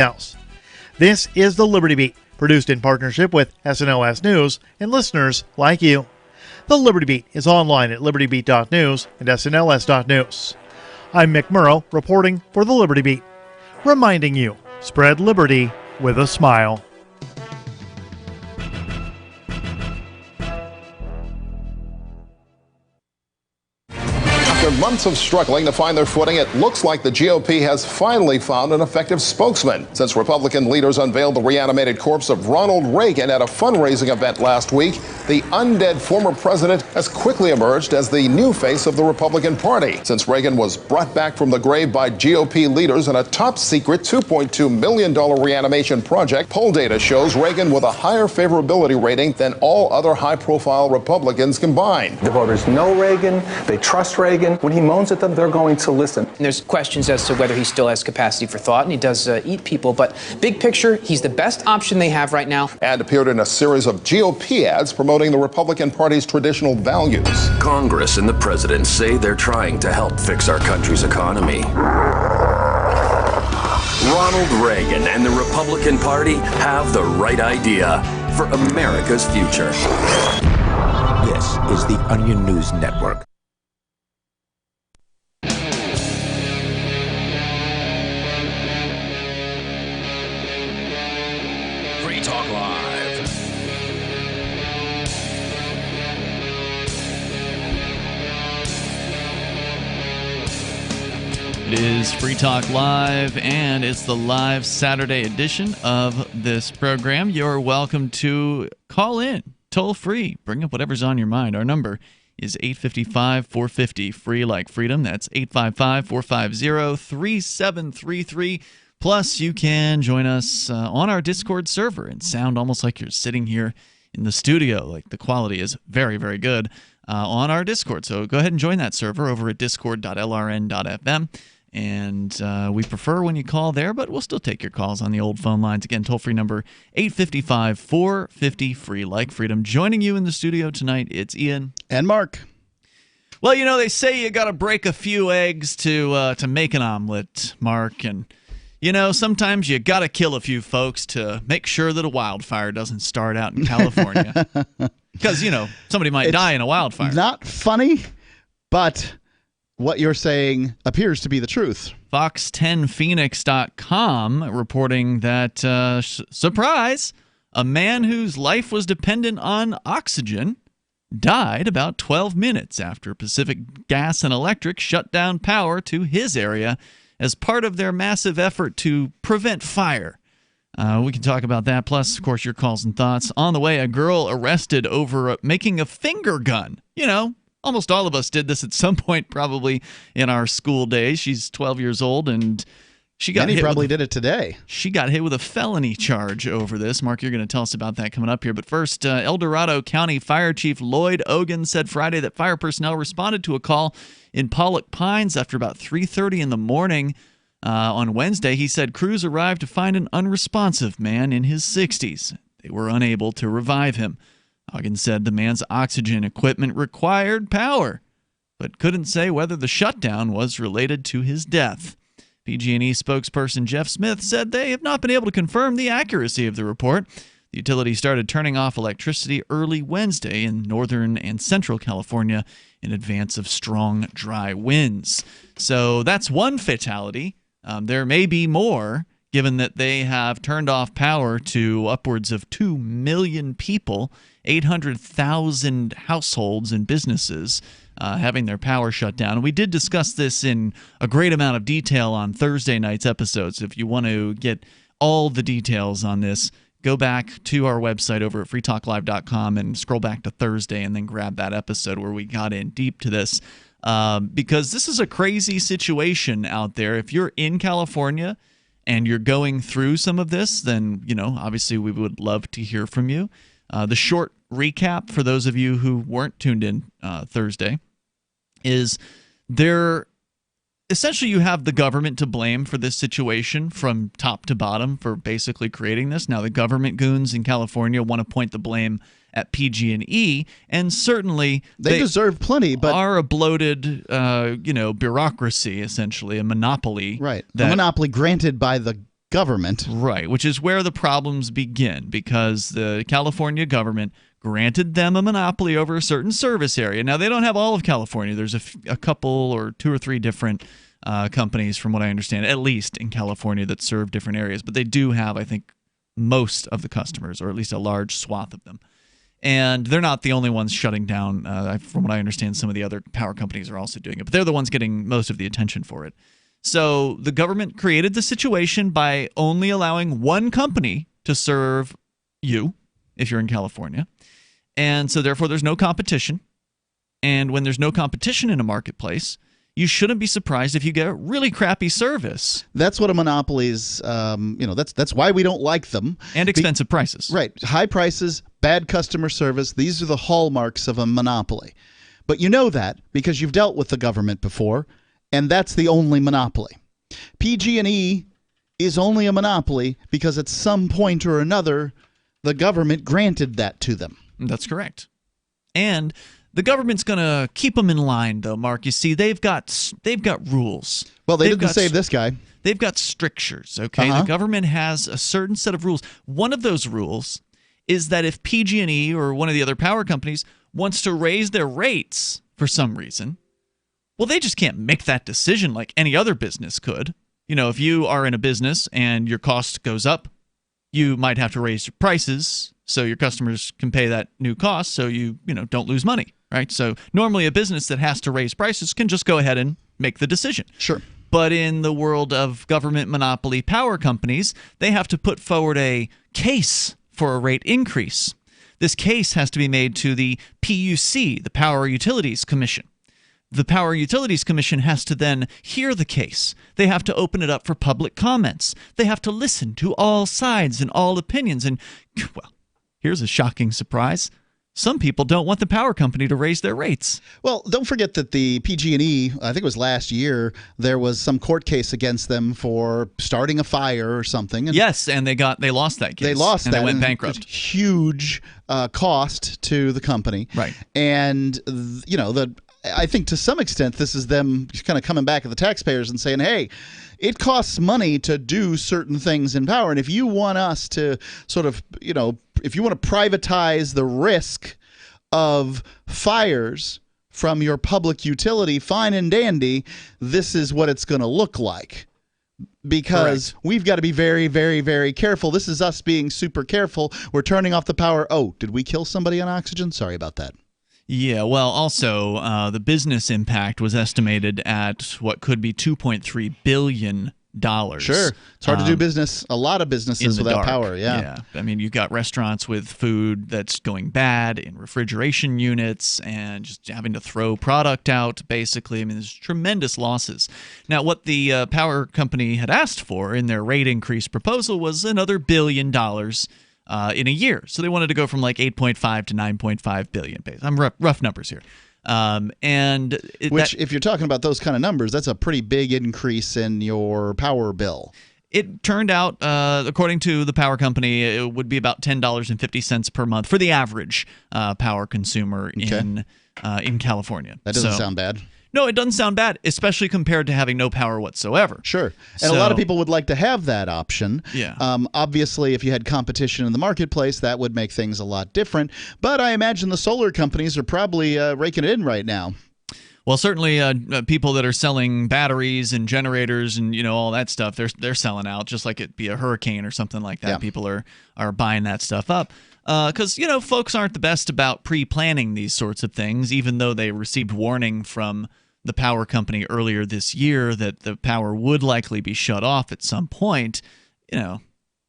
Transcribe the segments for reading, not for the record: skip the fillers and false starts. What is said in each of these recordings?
else. This is the Liberty Beat, produced in partnership with SNOS News and listeners like you. The Liberty Beat is online at libertybeat.news and snls.news. I'm Mick Murrow, reporting for the Liberty Beat, reminding you, spread liberty with a smile. After months of struggling to find their footing, it looks like the GOP has finally found an effective spokesman. Since Republican leaders unveiled the reanimated corpse of Ronald Reagan at a fundraising event last week, the undead former president has quickly emerged as the new face of the Republican Party. Since Reagan was brought back from the grave by GOP leaders in a top-secret $2.2 million reanimation project, poll data shows Reagan with a higher favorability rating than all other high-profile Republicans combined. The voters know Reagan. They trust Reagan. When he moans at them, they're going to listen. And there's questions as to whether he still has capacity for thought, and he does eat people. But big picture, he's the best option they have right now. And appeared in a series of GOP ads promoting the Republican Party's traditional values. Congress and the president say they're trying to help fix our country's economy. Ronald Reagan and the Republican Party have the right idea for America's future. This is the Onion News Network. Free Talk Live. It is Free Talk Live, and it's the live Saturday edition of this program. You're welcome to call in, toll free, bring up whatever's on your mind. Our number is 855-450, free like freedom. That's 855-450-3733. Plus, you can join us on our Discord server and sound almost like you're sitting here in the studio. Like, the quality is very, very good on our Discord. So go ahead and join that server over at discord.lrn.fm. And we prefer when you call there, but we'll still take your calls on the old phone lines. Again, toll-free number 855-450, free like freedom. Joining you in the studio tonight, it's Ian. And Mark. Well, you know, they say you got to break a few eggs to make an omelet, Mark. And, you know, sometimes you got to kill a few folks to make sure that a wildfire doesn't start out in California. Because, you know, somebody might die in a wildfire. Not funny, but what you're saying appears to be the truth. Fox10Phoenix.com reporting that, surprise, a man whose life was dependent on oxygen died about 12 minutes after Pacific Gas and Electric shut down power to his area as part of their massive effort to prevent fire. We can talk about that, plus, of course, your calls and thoughts. On the way, a girl arrested over making a finger gun. You know, almost all of us did this at some point, probably in our school days. She's 12 years old, and she got hit. Probably did it today. She got hit with a felony charge over this. Mark, you're going to tell us about that coming up here. But first, El Dorado County Fire Chief Lloyd Ogan said Friday that fire personnel responded to a call in Pollock Pines after about 3:30 in the morning. On Wednesday, he said crews arrived to find an unresponsive man in his 60s. They were unable to revive him. Ogan said the man's oxygen equipment required power, but couldn't say whether the shutdown was related to his death. PG&E spokesperson Jeff Smith said they have not been able to confirm the accuracy of the report. The utility started turning off electricity early Wednesday in northern and central California in advance of strong, dry winds. So that's one fatality. There may be more, given that they have turned off power to upwards of 2 million people, 800,000 households and businesses having their power shut down. We did discuss this in a great amount of detail on Thursday night's episodes. If you want to get all the details on this, go back to our website over at freetalklive.com and scroll back to Thursday and then grab that episode where we got in deep to this. Because this is a crazy situation out there. If you're in California and you're going through some of this, then, you know, obviously we would love to hear from you. The short recap for those of you who weren't tuned in Thursday is essentially you have the government to blame for this situation from top to bottom for basically creating this. Now, the government goons in California want to point the blame at PG&E, and certainly they deserve plenty, but are a bloated, bureaucracy, essentially a monopoly. Right, a monopoly granted by the government. Right, which is where the problems begin, because the California government granted them a monopoly over a certain service area. Now, they don't have all of California. There's a couple or two or three different companies, from what I understand, at least in California, that serve different areas. But they do have, I think, most of the customers, or at least a large swath of them. And they're not the only ones shutting down. From what I understand, some of the other power companies are also doing it. But they're the ones getting most of the attention for it. So the government created the situation by only allowing one company to serve you if you're in California. And so therefore there's no competition. And when there's no competition in a marketplace, you shouldn't be surprised if you get a really crappy service. That's what a monopoly is. That's why we don't like them. And expensive prices. Right. High prices, bad customer service. These are the hallmarks of a monopoly. But you know that because you've dealt with the government before. And that's the only monopoly. PG&E is only a monopoly because at some point or another, the government granted that to them. That's correct. And the government's going to keep them in line, though, Mark. You see, they've got rules. Well, they didn't save this guy. They've got strictures, okay? The government has a certain set of rules. One of those rules is that if PG&E or one of the other power companies wants to raise their rates for some reason, well, they just can't make that decision like any other business could. You know, if you are in a business and your cost goes up, you might have to raise your prices so your customers can pay that new cost so you don't lose money, right? So normally a business that has to raise prices can just go ahead and make the decision. Sure. But in the world of government monopoly power companies, they have to put forward a case for a rate increase. This case has to be made to the PUC, the Power Utilities Commission. The Power Utilities Commission has to then hear the case. They have to open it up for public comments. They have to listen to all sides and all opinions. And, well, here's a shocking surprise. Some people don't want the power company to raise their rates. Well, don't forget that the PG&E, I think it was last year, there was some court case against them for starting a fire or something. And yes, and they lost that case. They lost and that. They went and bankrupt. Huge cost to the company. Right. And, I think to some extent this is them kind of coming back at the taxpayers and saying, hey, it costs money to do certain things in power. And if you want us to sort of, if you want to privatize the risk of fires from your public utility, fine and dandy, this is what it's going to look like. Because we've got to be very, very, very careful. This is us being super careful. We're turning off the power. Oh, did we kill somebody on oxygen? Sorry about that. Yeah, well, also, the business impact was estimated at what could be $2.3 billion. Sure. It's hard to do business, a lot of businesses without power, Yeah. I mean, you've got restaurants with food that's going bad in refrigeration units and just having to throw product out, basically. I mean, there's tremendous losses. Now, what the power company had asked for in their rate increase proposal was another $1 billion in a year. So they wanted to go from like 8.5 to 9.5 billion. I'm rough numbers here. If you're talking about those kind of numbers, that's a pretty big increase in your power bill. It turned out, according to the power company, it would be about $10.50 per month for the average power consumer in California. That doesn't sound bad. No, it doesn't sound bad, especially compared to having no power whatsoever. Sure. And a lot of people would like to have that option. Yeah. Obviously, if you had competition in the marketplace, that would make things a lot different. But I imagine the solar companies are probably raking it in right now. Well, certainly people that are selling batteries and generators and all that stuff, they're selling out just like it'd be a hurricane or something like that. Yeah. People are buying that stuff up. Because, folks aren't the best about pre-planning these sorts of things, even though they received warning from the power company earlier this year that the power would likely be shut off at some point.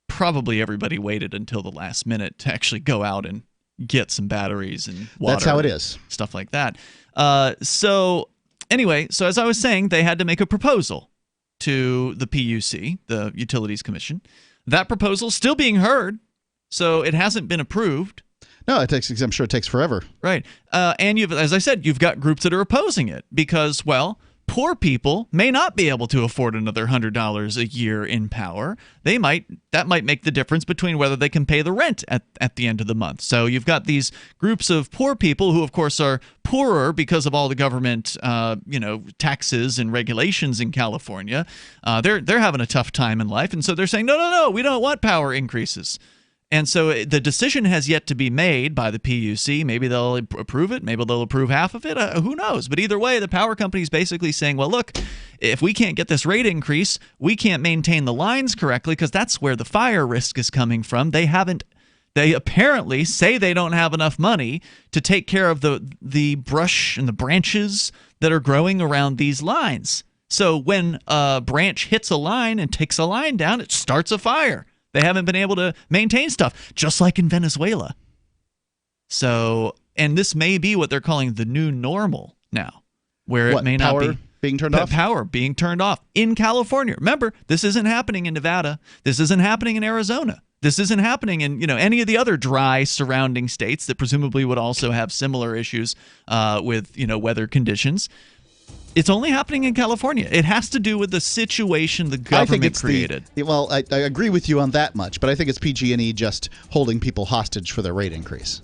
Probably everybody waited until the last minute to actually go out and get some batteries and water. That's how it is. Stuff like that. So as I was saying, they had to make a proposal to the PUC, the Utilities Commission. That proposal still being heard. So it hasn't been approved. No, I'm sure it takes forever. Right. And as I said, you've got groups that are opposing it because, well, poor people may not be able to afford another $100 a year in power. That might make the difference between whether they can pay the rent at the end of the month. So you've got these groups of poor people who, of course, are poorer because of all the government, taxes and regulations in California. They're having a tough time in life, and so they're saying, no, we don't want power increases. And so the decision has yet to be made by the PUC. Maybe they'll approve it. Maybe they'll approve half of it. Who knows? But either way, the power company is basically saying, well, look, if we can't get this rate increase, we can't maintain the lines correctly because that's where the fire risk is coming from. They apparently say they don't have enough money to take care of the brush and the branches that are growing around these lines. So when a branch hits a line and takes a line down, it starts a fire. They haven't been able to maintain stuff, just like in Venezuela. So, and this may be what they're calling the new normal now, where it may not be being turned off. Power being turned off in California. Remember, this isn't happening in Nevada. This isn't happening in Arizona. This isn't happening in any of the other dry surrounding states that presumably would also have similar issues with weather conditions. It's only happening in California. It has to do with the situation the government created. I agree with you on that much, but I think it's PG&E just holding people hostage for their rate increase.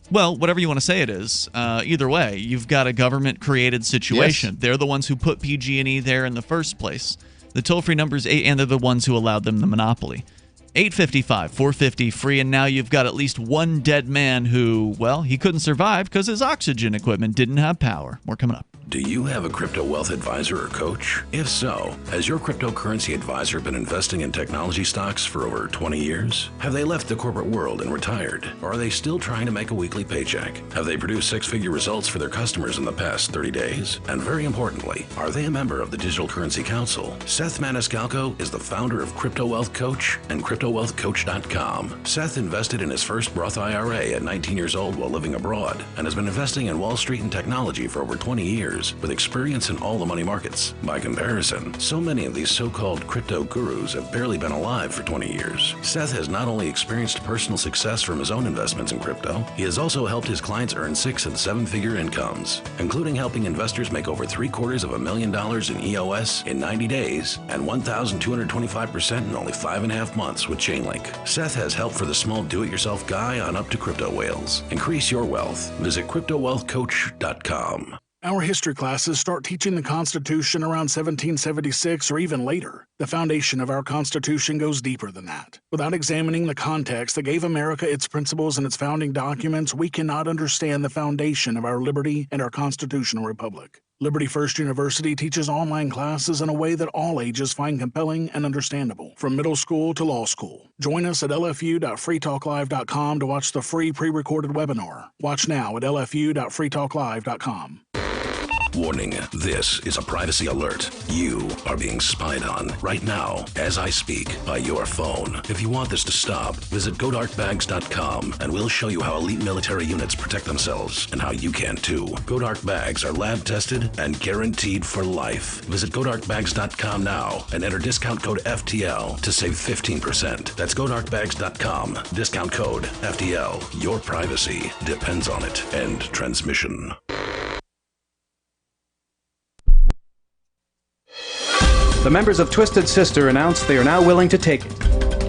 Well, whatever you want to say it is. Either way, you've got a government-created situation. Yes. They're the ones who put PG&E there in the first place. The toll-free number is 8, and they're the ones who allowed them the monopoly. 855-450-FREE, and now you've got at least one dead man who, well, he couldn't survive because his oxygen equipment didn't have power. More coming up. Do you have a crypto wealth advisor or coach? If so, has your cryptocurrency advisor been investing in technology stocks for over 20 years? Have they left the corporate world and retired? Or are they still trying to make a weekly paycheck? Have they produced six-figure results for their customers in the past 30 days? And very importantly, are they a member of the Digital Currency Council? Seth Maniscalco is the founder of Crypto Wealth Coach and CryptoWealthCoach.com. Seth invested in his first Roth IRA at 19 years old while living abroad and has been investing in Wall Street and technology for over 20 years with experience in all the money markets. By comparison, so many of these so-called crypto gurus have barely been alive for 20 years. Seth has not only experienced personal success from his own investments in crypto, he has also helped his clients earn 6- and 7-figure incomes, including helping investors make over $750,000 in EOS in 90 days and 1,225% in only 5.5 months with Chainlink. Seth has help for the small do-it-yourself guy on up to crypto whales. Increase your wealth. Visit CryptoWealthCoach.com. Our history classes start teaching the Constitution around 1776 or even later. The foundation of our Constitution goes deeper than that. Without examining the context that gave America its principles and its founding documents, we cannot understand the foundation of our liberty and our constitutional republic. Liberty First University teaches online classes in a way that all ages find compelling and understandable, from middle school to law school. Join us at lfu.freetalklive.com to watch the free pre-recorded webinar. Watch now at lfu.freetalklive.com. Warning, this is a privacy alert. You are being spied on right now as I speak by your phone. If you want this to stop, visit GoDarkBags.com and we'll show you how elite military units protect themselves and how you can too. GoDark Bags are lab tested and guaranteed for life. Visit GoDarkBags.com now and enter discount code FTL to save 15%. That's GoDarkBags.com. Discount code FTL. Your privacy depends on it. End transmission. The members of Twisted Sister announced they are now willing to take it.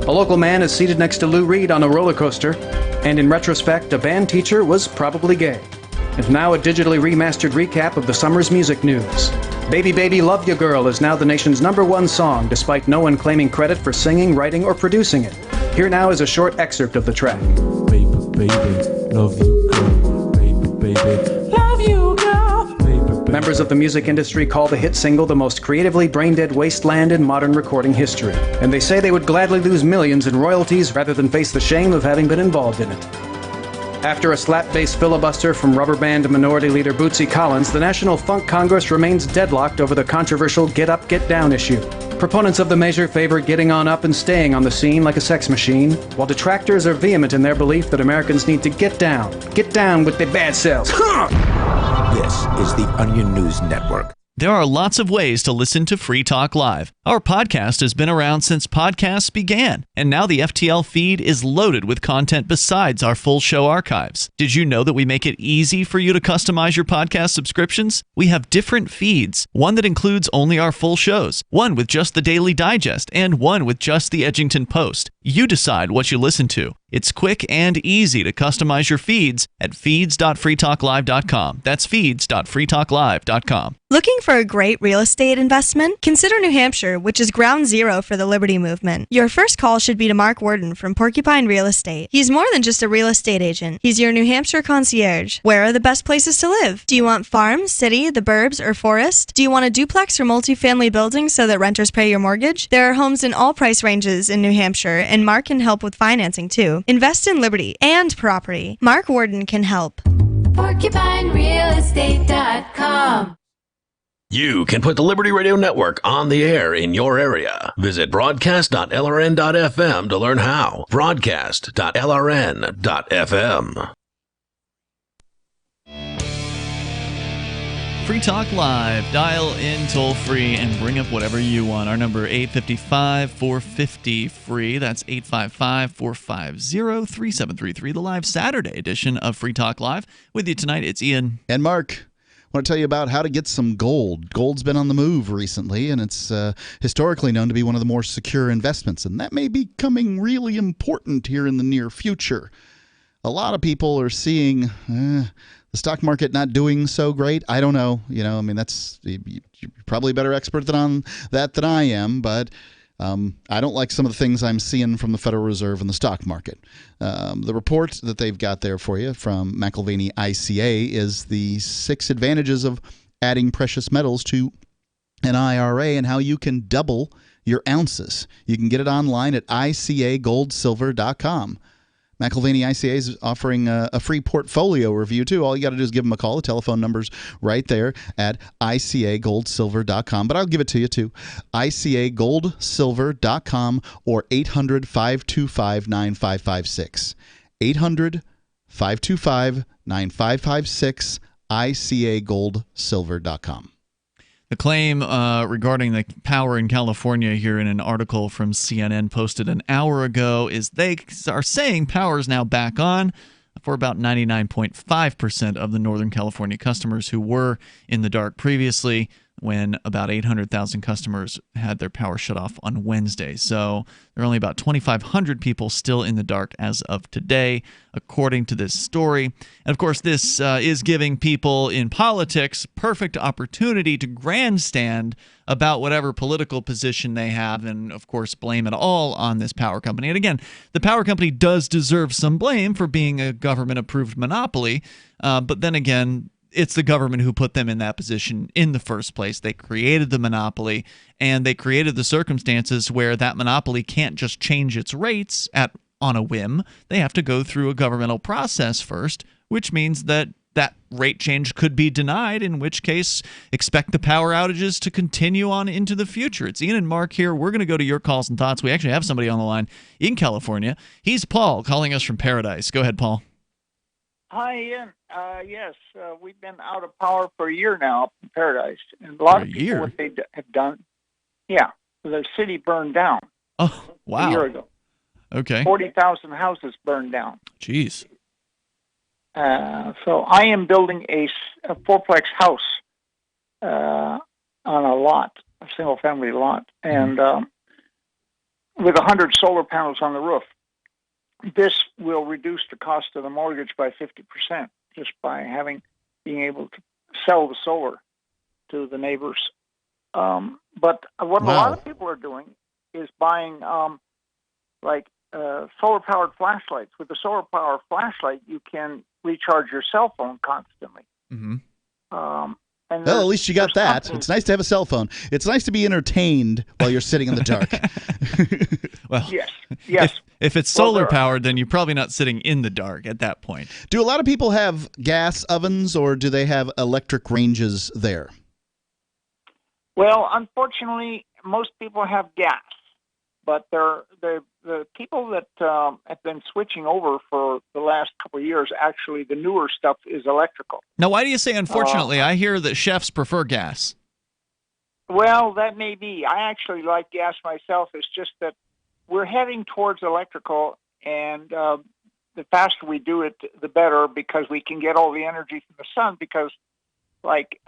A local man is seated next to Lou Reed on a roller coaster, and in retrospect, a band teacher was probably gay. And now a digitally remastered recap of the summer's music news. Baby Baby Love Ya Girl is now the nation's #1 song, despite no one claiming credit for singing, writing, or producing it. Here now is a short excerpt of the track. Baby, baby, love you, girl. Baby, baby, love you, girl. Members of the music industry call the hit single the most creatively brain-dead wasteland in modern recording history. And they say they would gladly lose millions in royalties rather than face the shame of having been involved in it. After a slap-bass filibuster from rubber band minority leader Bootsy Collins, the National Funk Congress remains deadlocked over the controversial Get Up, Get Down issue. Proponents of the measure favor getting on up and staying on the scene like a sex machine, while detractors are vehement in their belief that Americans need to get down with their bad selves. This is the Onion News Network. There are lots of ways to listen to Free Talk Live. Our podcast has been around since podcasts began, and now the FTL feed is loaded with content besides our full show archives. Did you know that we make it easy for you to customize your podcast subscriptions? We have different feeds, one that includes only our full shows, one with just the Daily Digest, and one with just the Edgington Post. You decide what you listen to. It's quick and easy to customize your feeds at feeds.freetalklive.com. That's feeds.freetalklive.com. Looking for a great real estate investment? Consider New Hampshire, which is ground zero for the Liberty Movement. Your first call should be to Mark Worden from Porcupine Real Estate. He's more than just a real estate agent. He's your New Hampshire concierge. Where are the best places to live? Do you want farm, city, the burbs, or forest? Do you want a duplex or multifamily building so that renters pay your mortgage? There are homes in all price ranges in New Hampshire, and Mark can help with financing too. Invest in Liberty and property. Mark Worden can help. PorcupineRealEstate.com. You can put the Liberty Radio Network on the air in your area. Visit broadcast.lrn.fm to learn how. Broadcast.lrn.fm. Free Talk Live. Dial in toll free and bring up whatever you want. Our number 855-450-FREE. That's 855-450-3733. The live Saturday edition of Free Talk Live. With you tonight, it's Ian. And Mark. I want to tell you about how to get some gold. Gold's been on the move recently, and it's historically known to be one of the more secure investments, and that may be becoming really important here in the near future. A lot of people are seeing the stock market not doing so great. I don't know. I mean, you're probably a better expert on that than I am, but I don't like some of the things I'm seeing from the Federal Reserve and the stock market. The report that they've got there for you from McIlvaney ICA is the 6 advantages of adding precious metals to an IRA and how you can double your ounces. You can get it online at icagoldsilver.com. McIlvaney ICA is offering a free portfolio review, too. All you got to do is give them a call. The telephone number's right there at icagoldsilver.com. But I'll give it to you, too. icagoldsilver.com or 800-525-9556. 800-525-9556, icagoldsilver.com. The claim regarding the power in California here in an article from CNN posted an hour ago is they are saying power is now back on for about 99.5% of the Northern California customers who were in the dark previously, when about 800,000 customers had their power shut off on Wednesday. So there are only about 2,500 people still in the dark as of today, according to this story. And of course, this is giving people in politics perfect opportunity to grandstand about whatever political position they have and, of course, blame it all on this power company. And again, the power company does deserve some blame for being a government-approved monopoly, but then again, it's the government who put them in that position in the first place. They created the monopoly, and they created the circumstances where that monopoly can't just change its rates on a whim. They have to go through a governmental process first, which means that rate change could be denied, in which case expect the power outages to continue on into the future. It's Ian and Mark here. We're going to go to your calls and thoughts. We actually have somebody on the line in California. He's Paul, calling us from Paradise. Go ahead, Paul. Hi, Ian. Yes, we've been out of power for a year now up in Paradise. And a lot of people, what they have done, the city burned down. Oh, wow. A year ago. Okay. 40,000 houses burned down. Jeez. So I am building a fourplex house on a lot, a single-family lot, and with 100 solar panels on the roof. This will reduce the cost of the mortgage by 50% just by being able to sell the solar to the neighbors. But what a lot of people are doing is buying solar-powered flashlights. With the solar-powered flashlight, you can recharge your cell phone constantly. Mm-hmm. Well, at least you got that. It's nice to have a cell phone. It's nice to be entertained while you're sitting in the dark. Well, yes. If it's solar powered, then you're probably not sitting in the dark at that point. Do a lot of people have gas ovens, or do they have electric ranges there? Well, unfortunately, most people have gas, but the people that have been switching over for the last couple of years, actually, the newer stuff is electrical. Now, why do you say unfortunately? I hear that chefs prefer gas. Well, that may be. I actually like gas myself. It's just that we're heading towards electrical, and the faster we do it, the better, because we can get all the energy from the sun. Because, like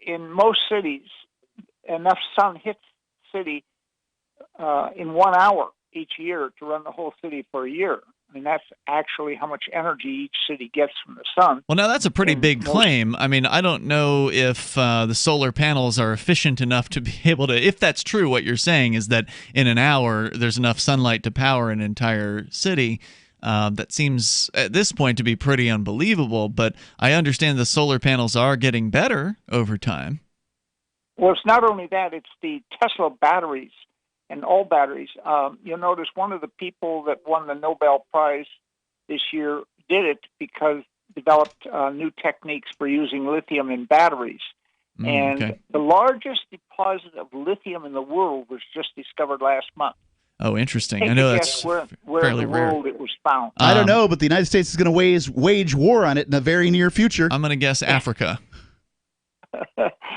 in most cities, enough sun hits the city in 1 hour each year to run the whole city for a year. I mean, that's actually how much energy each city gets from the sun. Well, now that's a pretty big claim. I mean, I don't know if the solar panels are efficient enough to be able to, if that's true, what you're saying is that in an hour there's enough sunlight to power an entire city. That seems at this point to be pretty unbelievable, but I understand the solar panels are getting better over time. Well, it's not only that, it's the Tesla batteries. And all batteries. You'll notice one of the people that won the Nobel Prize this year did it because developed new techniques for using lithium in batteries. And the largest deposit of lithium in the world was just discovered last month. Oh, interesting. Take I know a that's guess where fairly in the rare. world it was found. I don't know, but the United States is going to wage war on it in the very near future. I'm going to guess Africa.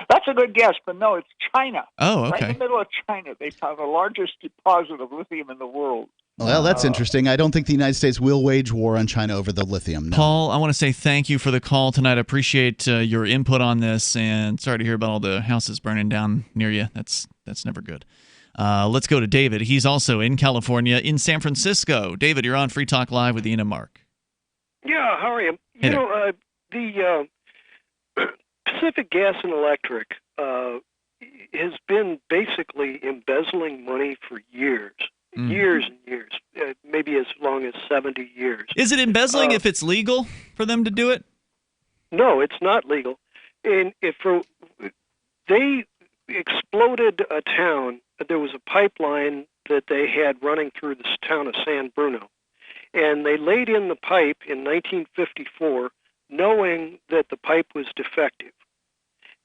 That's a good guess, but no, it's China. Oh, okay. Right in the middle of China, they found the largest deposit of lithium in the world. Well, that's interesting. I don't think the United States will wage war on China over the lithium. No. Paul, I want to say thank you for the call tonight. I appreciate your input on this, and sorry to hear about all the houses burning down near you. That's never good. Let's go to David. He's also in California, in San Francisco. David, you're on Free Talk Live with Ian and Mark. Yeah, how are you? Hey you know, the Pacific Gas and Electric has been basically embezzling money for years. Years and years, maybe as long as 70 years. Is it embezzling if it's legal for them to do it? No, it's not legal. And they exploded a town. There was a pipeline that they had running through this town of San Bruno. And they laid in the pipe in 1954 knowing that the pipe was defective.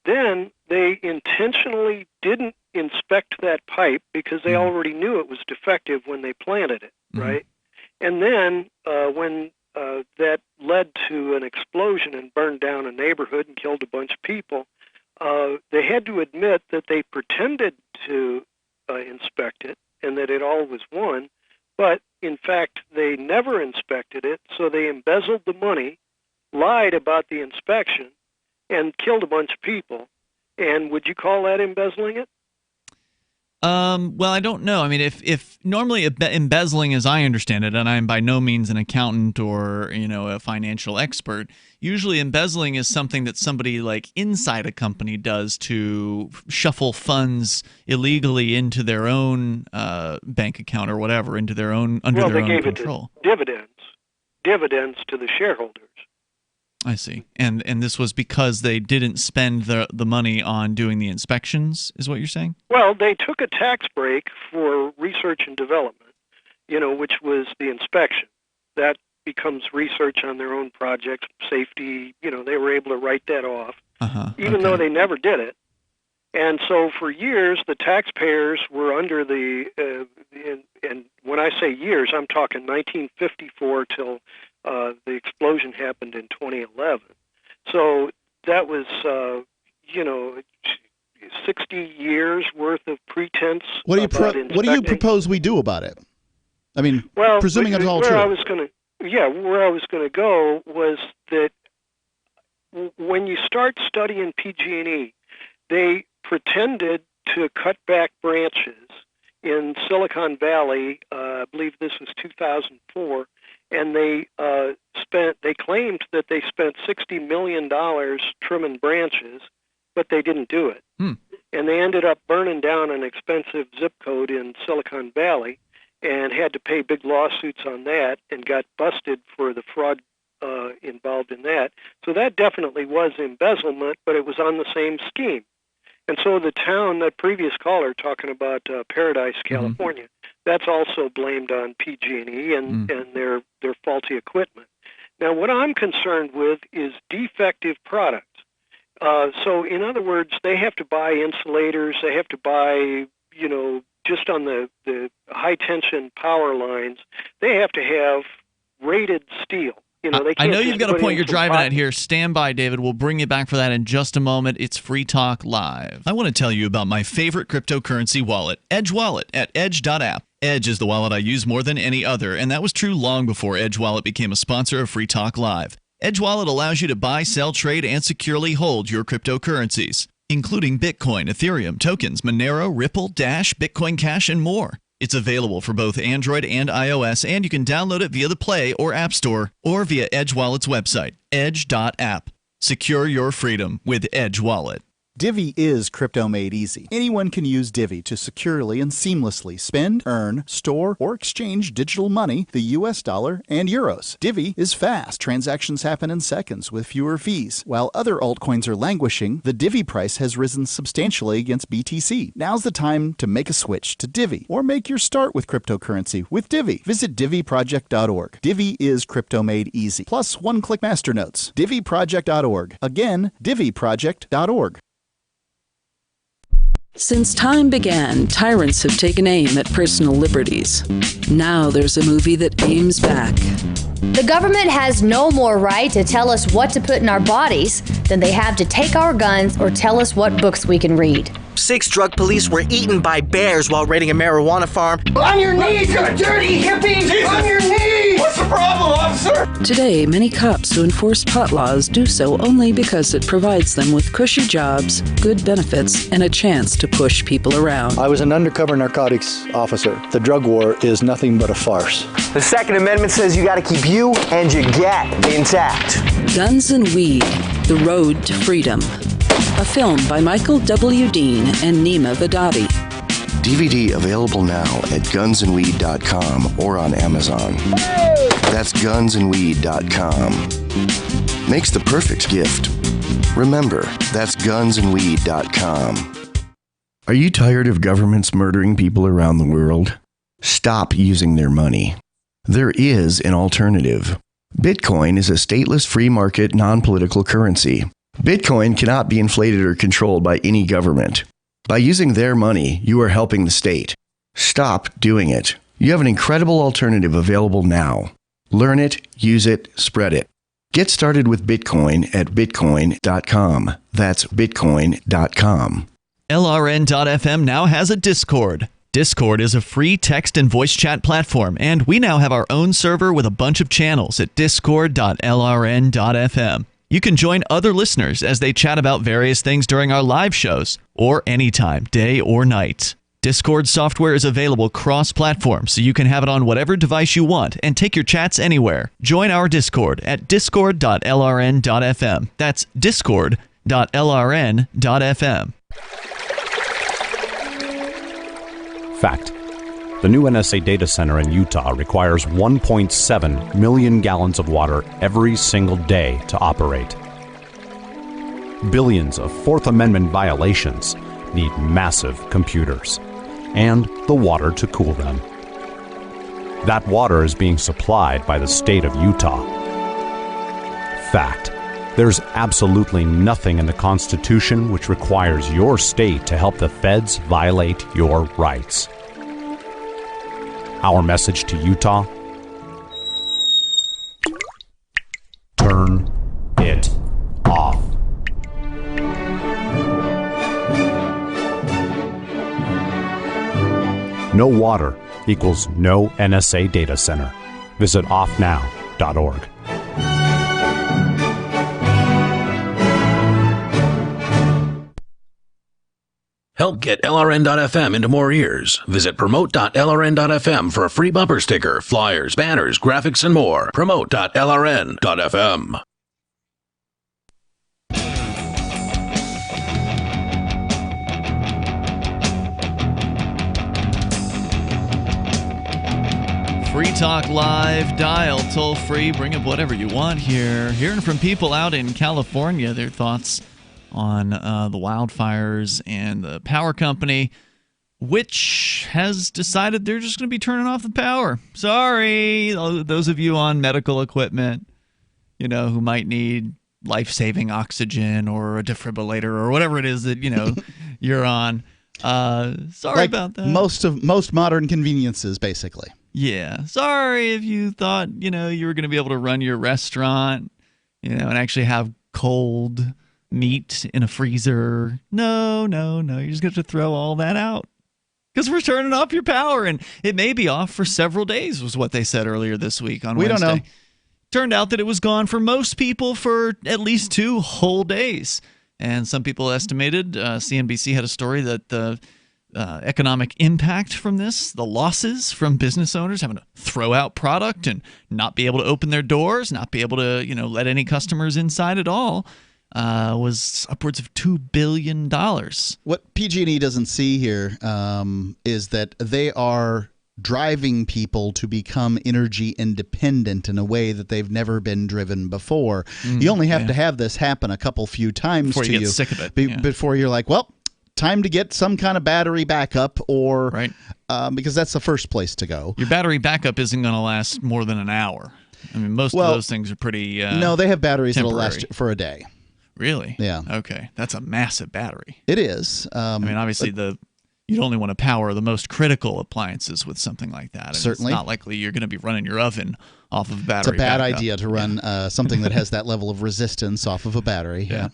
Then they intentionally didn't inspect that pipe because they already knew it was defective when they planted it, right? And then when that led to an explosion and burned down a neighborhood and killed a bunch of people, they had to admit that they pretended to inspect it and that it all was one, but in fact they never inspected it, so they embezzled the money, lied about the inspection, and killed a bunch of people. And would you call that embezzling it? Well, I don't know. I mean, if normally embezzling, as I understand it, and I'm by no means an accountant or a financial expert, usually embezzling is something that somebody like inside a company does to shuffle funds illegally into their own bank account or whatever, into their own their own control. It to dividends to the shareholders. I see. And this was because they didn't spend the money on doing the inspections, is what you're saying? Well, they took a tax break for research and development, which was the inspection. That becomes research on their own projects, safety, they were able to write that off, even though they never did it. And so for years, the taxpayers were under and when I say years, I'm talking 1954 till the explosion happened in 2011. So that was, 60 years worth of pretense. What do you propose we do about it? I mean, presuming it's all true. Where I was going to go was that when you start studying PG&E, they pretended to cut back branches in Silicon Valley. I believe this was 2004. And they claimed that they spent $60 million trimming branches, but they didn't do it. And they ended up burning down an expensive zip code in Silicon Valley and had to pay big lawsuits on that and got busted for the fraud involved in that. So that definitely was embezzlement, but it was on the same scheme. And so the town, that previous caller talking about Paradise, California, that's also blamed on PG&E and their faulty equipment. Now, what I'm concerned with is defective products. So, in other words, they have to buy insulators. They have to buy, just on the high-tension power lines, they have to have rated steel. You know, they I can't know just you've got a put point in you're some driving pot- at here. Stand by, David. We'll bring you back for that in just a moment. It's Free Talk Live. I want to tell you about my favorite cryptocurrency wallet, Edge Wallet at edge.app. Edge is the wallet I use more than any other, and that was true long before Edge Wallet became a sponsor of Free Talk Live. Edge Wallet allows you to buy, sell, trade, and securely hold your cryptocurrencies, including Bitcoin, Ethereum, tokens, Monero, Ripple, Dash, Bitcoin Cash, and more. It's available for both Android and iOS, and you can download it via the Play or App Store or via Edge Wallet's website, edge.app. Secure your freedom with Edge Wallet. Divvy is crypto made easy. Anyone can use Divvy to securely and seamlessly spend, earn, store, or exchange digital money, the US dollar, and euros. Divvy is fast. Transactions happen in seconds with fewer fees. While other altcoins are languishing, the Divvy price has risen substantially against BTC. Now's the time to make a switch to Divvy or make your start with cryptocurrency with Divvy. Visit DivvyProject.org. Divvy is crypto made easy. Plus one-click masternodes. DivvyProject.org. Again, DivvyProject.org. Since time began, tyrants have taken aim at personal liberties. Now there's a movie that aims back. The government has no more right to tell us what to put in our bodies than they have to take our guns or tell us what books we can read. 6 drug police were eaten by bears while raiding a marijuana farm. On your knees, you dirty hippie! Jesus. On your knees! What's the problem, officer? Today, many cops who enforce pot laws do so only because it provides them with cushy jobs, good benefits, and a chance to push people around. I was an undercover narcotics officer. The drug war is nothing but a farce. The Second Amendment says you gotta keep you and your gat intact. Guns and Weed, The Road to Freedom. A film by Michael W. Dean and Nima Vadadi. DVD available now at gunsandweed.com or on Amazon. That's gunsandweed.com. Makes the perfect gift. Remember, that's gunsandweed.com. Are you tired of governments murdering people around the world? Stop using their money. There is an alternative. Bitcoin is a stateless free market non-political currency. Bitcoin cannot be inflated or controlled by any government. By using their money, you are helping the state. Stop doing it. You have an incredible alternative available now. Learn it, use it, spread it. Get started with Bitcoin at bitcoin.com. That's bitcoin.com. LRN.FM now has a Discord. Discord is a free text and voice chat platform, and we now have our own server with a bunch of channels at discord.lrn.fm. You can join other listeners as they chat about various things during our live shows, or anytime, day or night. Discord software is available cross-platform, so you can have it on whatever device you want and take your chats anywhere. Join our Discord at discord.lrn.fm. That's discord.lrn.fm. Fact. The new NSA data center in Utah requires 1.7 million gallons of water every single day to operate. Billions of Fourth Amendment violations need massive computers and the water to cool them. That water is being supplied by the state of Utah. Fact. There's absolutely nothing in the Constitution which requires your state to help the feds violate your rights. Our message to Utah: turn it off. No water equals no NSA data center. Visit offnow.org. Help get LRN.FM into more ears. Visit promote.lrn.fm for a free bumper sticker, flyers, banners, graphics, and more. Promote.lrn.fm. Free Talk Live, dial toll free, bring up whatever you want here. Hearing from people out in California, their thoughts on the wildfires and the power company, which has decided they're just going to be turning off the power. Sorry, those of you on medical equipment, who might need life-saving oxygen or a defibrillator or whatever it is that, you're on. Sorry about that. Most modern conveniences, basically. Yeah. Sorry if you thought, you were going to be able to run your restaurant, and actually have cold meat in a freezer. No. You're just going to have to throw all that out because we're turning off your power. And it may be off for several days, was what they said earlier this week on Wednesday. We don't know. Turned out that it was gone for most people for at least 2 whole days. And some people estimated, CNBC had a story that the economic impact from this, the losses from business owners having to throw out product and not be able to open their doors, not be able to, let any customers inside at all, was upwards of $2 billion. What PG&E doesn't see here is that they are driving people to become energy independent in a way that they've never been driven before. You only have to have this happen a few times before to you get sick of it. Before you're like, well, time to get some kind of battery backup, or because that's the first place to go. Your battery backup isn't going to last more than an hour. I mean, most of those things are pretty no, they have batteries temporary. that'll last for a day. Really? Yeah. Okay. That's a massive battery. It is. I mean, obviously, you'd only want to power the most critical appliances with something like that. And certainly. It's not likely you're going to be running your oven off of battery. It's a bad backup. idea to run something that has that level of resistance off of a battery. Yeah.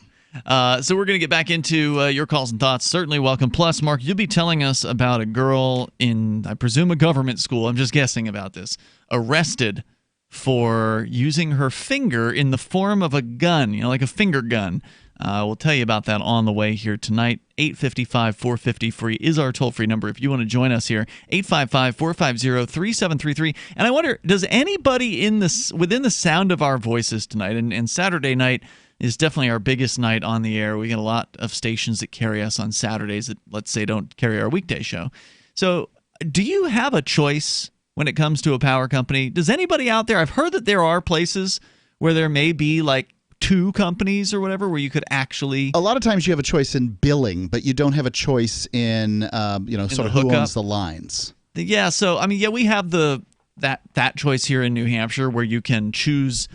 So we're going to get back into your calls and thoughts. Certainly welcome. Plus, Mark, you'll be telling us about a girl in, I presume, a government school. I'm just guessing about this. Arrested for using her finger in the form of a gun, like a finger gun. We'll tell you about that on the way here tonight. 855-450-FREE is our toll-free number if you want to join us here. 855-450-3733. And I wonder, does anybody within the sound of our voices tonight, and Saturday night is definitely our biggest night on the air. We get a lot of stations that carry us on Saturdays that, let's say, don't carry our weekday show. So do you have a choice when it comes to a power company? Does anybody out there, I've heard that there are places where there may be like 2 companies or whatever where you could actually... A lot of times you have a choice in billing, but you don't have a choice in, sort of who owns the lines. Yeah, so, I mean, we have that choice here in New Hampshire where you can choose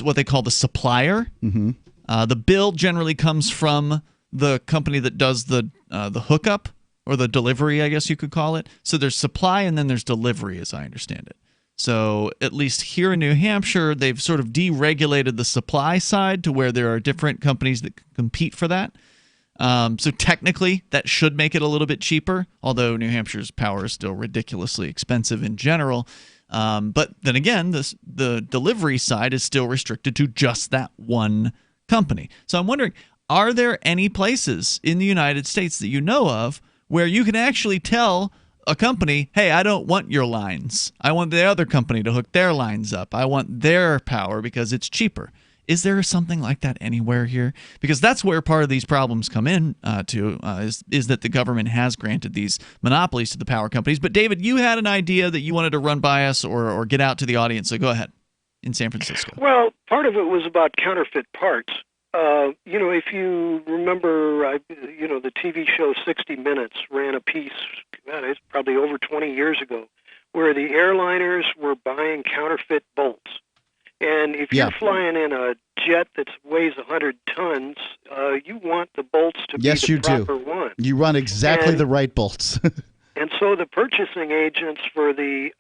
what they call the supplier. Mm-hmm. The bill generally comes from the company that does the hookup or the delivery, I guess you could call it. So there's supply and then there's delivery, as I understand it. So at least here in New Hampshire, they've sort of deregulated the supply side to where there are different companies that compete for that. So technically, that should make it a little bit cheaper, although New Hampshire's power is still ridiculously expensive in general. But then again, the delivery side is still restricted to just that one company. So I'm wondering, are there any places in the United States that you know of where you can actually tell a company, hey, I don't want your lines. I want the other company to hook their lines up. I want their power because it's cheaper. Is there something like that anywhere here? Because that's where part of these problems come in is that the government has granted these monopolies to the power companies. But David, you had an idea that you wanted to run by us or get out to the audience, so go ahead, in San Francisco. Well, part of it was about counterfeit parts. If you remember, the TV show 60 Minutes ran a piece, it's probably over 20 years ago, where the airliners were buying counterfeit bolts. And if you're flying in a jet that weighs 100 tons, you want the bolts to be the proper one. You run exactly the right bolts. And so the purchasing agents for the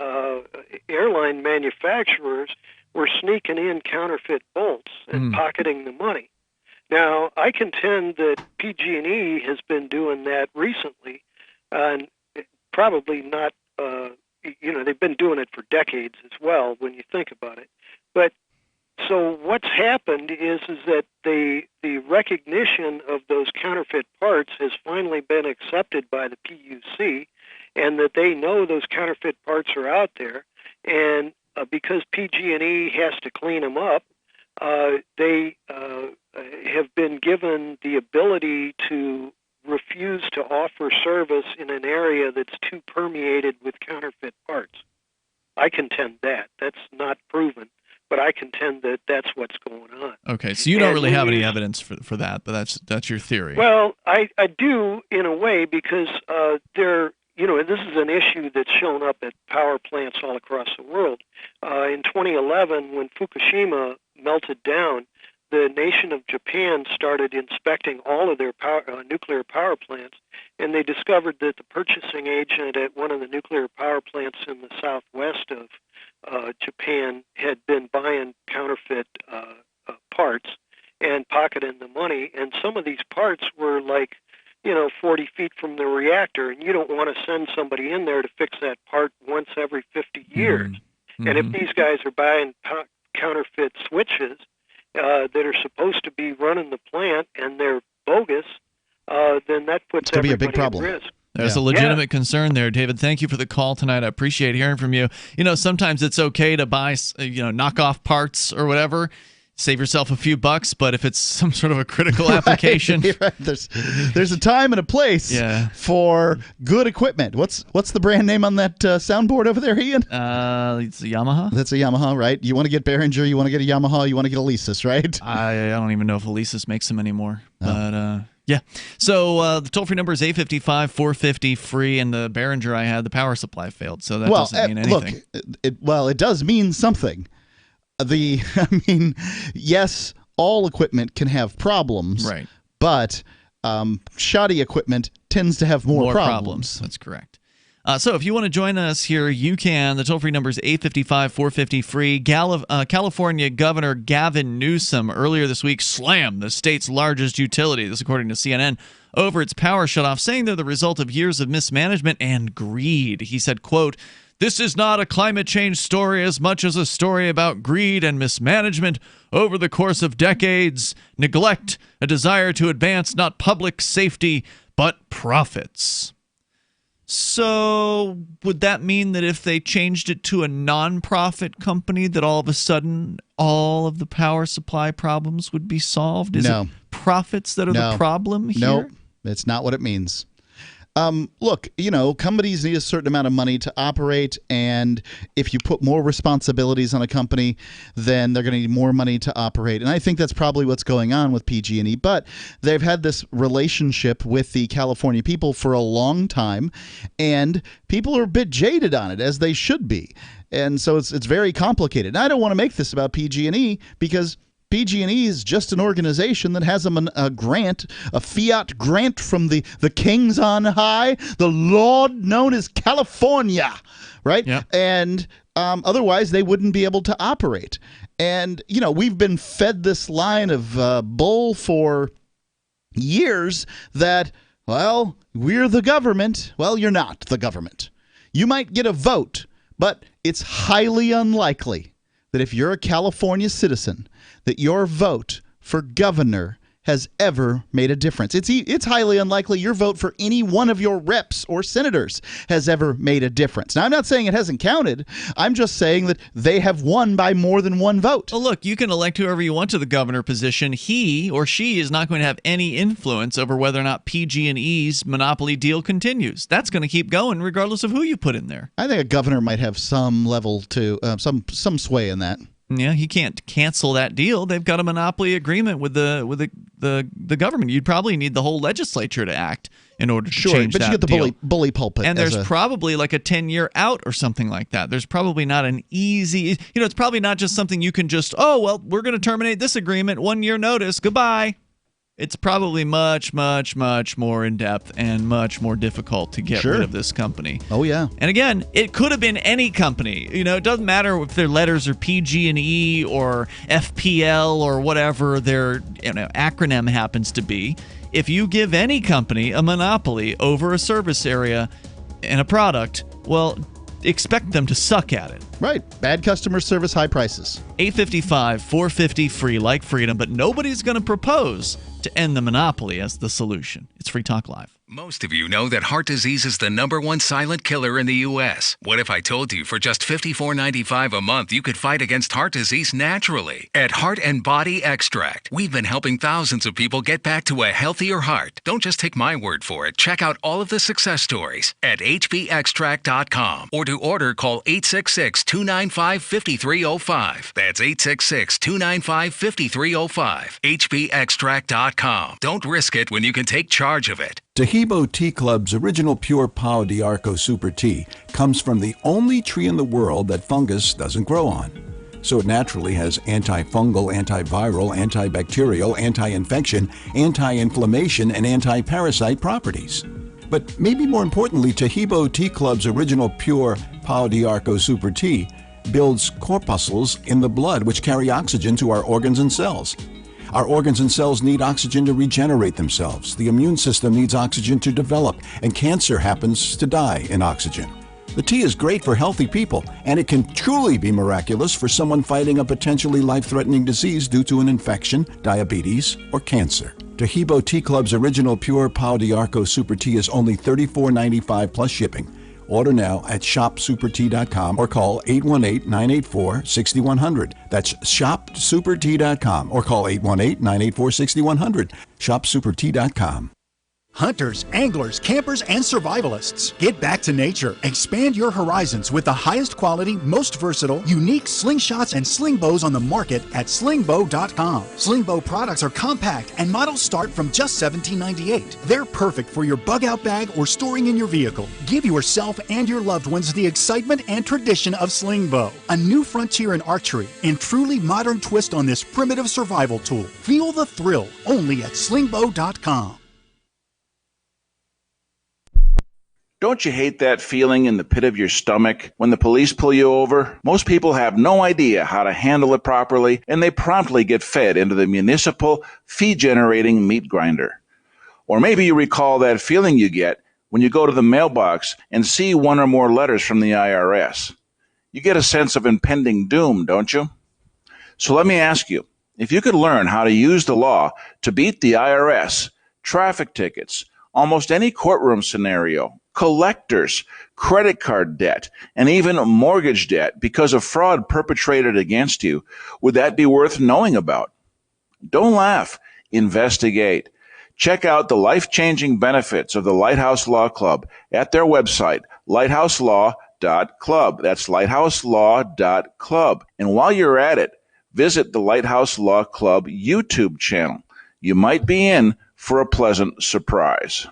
airline manufacturers were sneaking in counterfeit bolts and pocketing the money. Now, I contend that PG&E has been doing that recently, and probably not, they've been doing it for decades as well when you think about it. But so what's happened is that the recognition of those counterfeit parts has finally been accepted by the PUC, and that they know those counterfeit parts are out there, and because PG&E has to clean them up, they have been given the ability to refuse to offer service in an area that's too permeated with counterfeit parts. I contend that. That's not proven, but I contend that that's what's going on. Okay, so you don't really have any evidence for that, but that's your theory. Well, I do in a way because this is an issue that's shown up at power plants all across the world. In 2011, when Fukushima melted down, the nation of Japan started inspecting all of their nuclear power plants, and they discovered that the purchasing agent at one of the nuclear power plants in the southwest of Japan had been buying counterfeit parts and pocketing the money. And some of these parts were like, 40 feet from the reactor, and you don't want to send somebody in there to fix that part once every 50 years. Mm-hmm. And if these guys are buying counterfeit switches that are supposed to be running the plant and they're bogus, then that puts everybody a big problem. at risk. There's a legitimate concern there, David. Thank you for the call tonight. I appreciate hearing from you. Sometimes it's okay to buy, knockoff parts or whatever. Save yourself a few bucks, but if it's some sort of a critical application, right. There's a time and a place for good equipment. What's the brand name on that soundboard over there, Ian? It's a Yamaha. That's a Yamaha, right? You want to get Behringer, you want to get a Yamaha, you want to get a Alesis, right? I don't even know if Alesis makes them anymore, but yeah. So the toll-free number is 855-450-FREE, and the Behringer I had, the power supply failed, so that doesn't mean anything. Look, it does mean something. Yes, all equipment can have problems, right? But shoddy equipment tends to have more problems. That's correct. So if you want to join us here, you can. The toll-free number is 855-450-FREE. California Governor Gavin Newsom earlier this week slammed the state's largest utility, this according to CNN, over its power shutoff, saying they're the result of years of mismanagement and greed. He said, quote, "This is not a climate change story as much as a story about greed and mismanagement over the course of decades, neglect, a desire to advance not public safety, but profits." So would that mean that if they changed it to a non-profit company, that all of a sudden all of the power supply problems would be solved? Is it profits that are the problem here? No, it's not what it means. Look, companies need a certain amount of money to operate, and if you put more responsibilities on a company, then they're going to need more money to operate. And I think that's probably what's going on with PG&E. But they've had this relationship with the California people for a long time, and people are a bit jaded on it, as they should be. And so it's very complicated. And I don't want to make this about PG&E because PG&E is just an organization that has a grant, a fiat grant from the kings on high, the Lord known as California, right? Yeah. And otherwise they wouldn't be able to operate. And, we've been fed this line of bull for years that, well, we're the government. Well, you're not the government. You might get a vote, but it's highly unlikely that if you're a California citizen, that your vote for governor has ever made a difference. It's highly unlikely your vote for any one of your reps or senators has ever made a difference. Now, I'm not saying it hasn't counted. I'm just saying that they have won by more than one vote. Well, look, you can elect whoever you want to the governor position. He or she is not going to have any influence over whether or not PG&E's monopoly deal continues. That's going to keep going regardless of who you put in there. I think a governor might have some level to some sway in that. Yeah, he can't cancel that deal. They've got a monopoly agreement with the government. You'd probably need the whole legislature to act in order to change that deal. But you get the bully pulpit. And there's probably like a 10-year out or something like that. There's probably not an easy, it's probably not just something you can just, we're going to terminate this agreement, 1 year notice, goodbye. It's probably much, much, much more in-depth and much more difficult to get rid of this company. Oh, yeah. And again, it could have been any company. It doesn't matter if their letters are PG&E or FPL or whatever their acronym happens to be. If you give any company a monopoly over a service area and a product, well, expect them to suck at it. Right. Bad customer service, high prices. 855-450-FREE, like freedom, but nobody's going to propose to end the monopoly as the solution. It's Free Talk Live. Most of you know that heart disease is the #1 silent killer in the U.S. What if I told you for just $54.95 a month you could fight against heart disease naturally? At Heart and Body Extract, we've been helping thousands of people get back to a healthier heart. Don't just take my word for it. Check out all of the success stories at hbextract.com. Or to order, call 866-295-5305. That's 866-295-5305. hbextract.com. Don't risk it when you can take charge of it. Taheebo Tea Club's original Pure Pau d'Arco Super Tea comes from the only tree in the world that fungus doesn't grow on. so it naturally has antifungal, antiviral, antibacterial, anti-infection, anti-inflammation, and anti-parasite properties. But maybe more importantly, Tahibo Tea Club's original pure Pau d'Arco Super Tea builds corpuscles in the blood which carry oxygen to our organs and cells. Our organs and cells need oxygen to regenerate themselves. The immune system needs oxygen to develop, and cancer happens to die in oxygen. The tea is great for healthy people, and it can truly be miraculous for someone fighting a potentially life-threatening disease due to an infection, diabetes, or cancer. Tahibo Tea Club's original pure Pau d'Arco Super Tea is only $34.95 plus shipping. Order now at shopsupertea.com or call 818-984-6100. That's shopsupertea.com or call 818-984-6100. shopsupertea.com. Hunters, anglers, campers, and survivalists. Get back to nature. Expand your horizons with the highest quality, most versatile, unique slingshots and sling bows on the market at slingbow.com. Sling bow products are compact and models start from just $17.98. They're perfect for your bug out bag or storing in your vehicle. Give yourself and your loved ones the excitement and tradition of sling bow. A new frontier in archery and truly modern twist on this primitive survival tool. Feel the thrill only at slingbow.com. Don't you hate that feeling in the pit of your stomach when the police pull you over? Most people have no idea how to handle it properly, and they promptly get fed into the municipal fee-generating meat grinder. Or maybe you recall that feeling you get when you go to the mailbox and see one or more letters from the IRS. You get a sense of impending doom, don't you? So let me ask you, if you could learn how to use the law to beat the IRS, traffic tickets, almost any courtroom scenario, collectors, credit card debt, and even mortgage debt because of fraud perpetrated against you, would that be worth knowing about? Don't laugh. Investigate. Check out the life-changing benefits of the Lighthouse Law Club at their website, lighthouselaw.club. That's lighthouselaw.club. And while you're at it, visit the Lighthouse Law Club YouTube channel. You might be in for a pleasant surprise.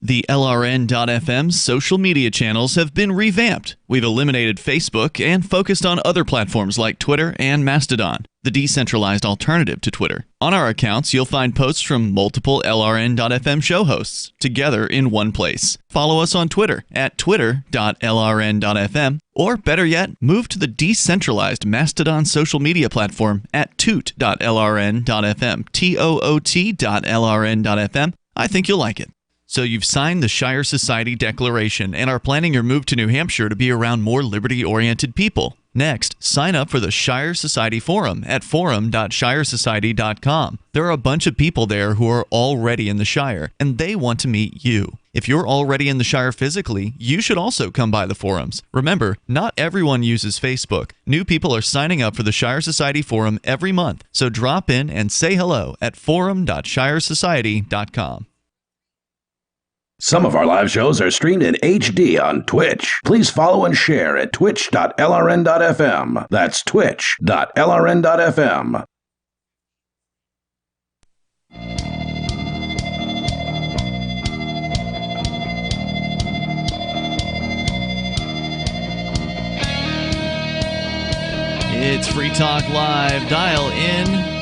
The LRN.FM social media channels have been revamped. We've eliminated Facebook and focused on other platforms like Twitter and Mastodon, the decentralized alternative to Twitter. On our accounts, you'll find posts from multiple LRN.FM show hosts together in one place. Follow us on Twitter at twitter.lrn.fm, or better yet, move to the decentralized Mastodon social media platform at toot.lrn.fm, toot.lrn.fm. I think you'll like it. So you've signed the Shire Society Declaration and are planning your move to New Hampshire to be around more liberty-oriented people. Next, sign up for the Shire Society Forum at forum.shiresociety.com. There are a bunch of people there who are already in the Shire, and they want to meet you. If you're already in the Shire physically, you should also come by the forums. Remember, not everyone uses Facebook. New people are signing up for the Shire Society Forum every month, so drop in and say hello at forum.shiresociety.com. Some of our live shows are streamed in HD on Twitch. Please follow and share at twitch.lrn.fm. That's twitch.lrn.fm. It's Free Talk Live. Dial in.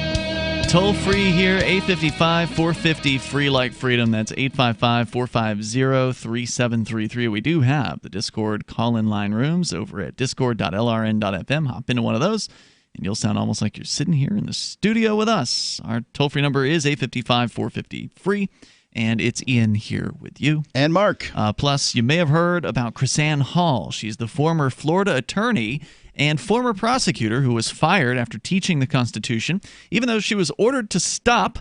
Toll free here, 855-450, free like freedom. That's 855-450-3733. We do have the Discord call-in line rooms over at discord.lrn.fm. Hop into one of those, and you'll sound almost like you're sitting here in the studio with us. Our toll-free number is 855-450-FREE, and it's Ian here with you. And Mark. Plus, you may have heard about KrisAnne Hall. She's the former Florida attorney and former prosecutor who was fired after teaching the Constitution, even though she was ordered to stop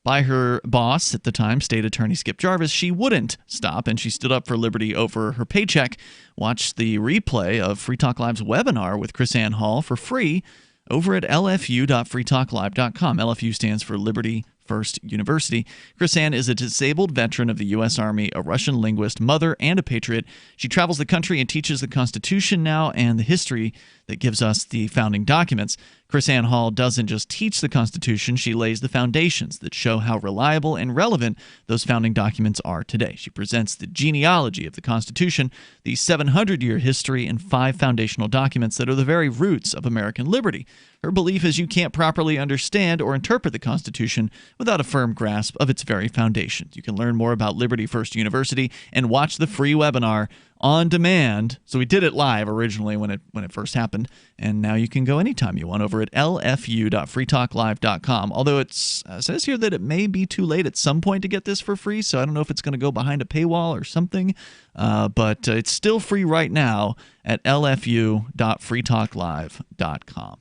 by her boss at the time, State Attorney Skip Jarvis. She wouldn't stop, and she stood up for liberty over her paycheck. Watch the replay of Free Talk Live's webinar with KrisAnne Hall for free over at lfu.freetalklive.com. LFU stands for Liberty First University. KrisAnne is a disabled veteran of the U.S. Army, a Russian linguist, mother, and a patriot. She travels the country and teaches the Constitution now and the history that gives us the founding documents. KrisAnne Hall doesn't just teach the Constitution, she lays the foundations that show how reliable and relevant those founding documents are today. She presents the genealogy of the Constitution, the 700-year history, and 5 foundational documents that are the very roots of American liberty. Her belief is you can't properly understand or interpret the Constitution without a firm grasp of its very foundations. You can learn more about Liberty First University and watch the free webinar on demand. So we did it live originally when it first happened, and now you can go anytime you want over at lfu.freetalklive.com. Although it says here that it may be too late at some point to get this for free, so I don't know if it's going to go behind a paywall or something, but it's still free right now at lfu.freetalklive.com.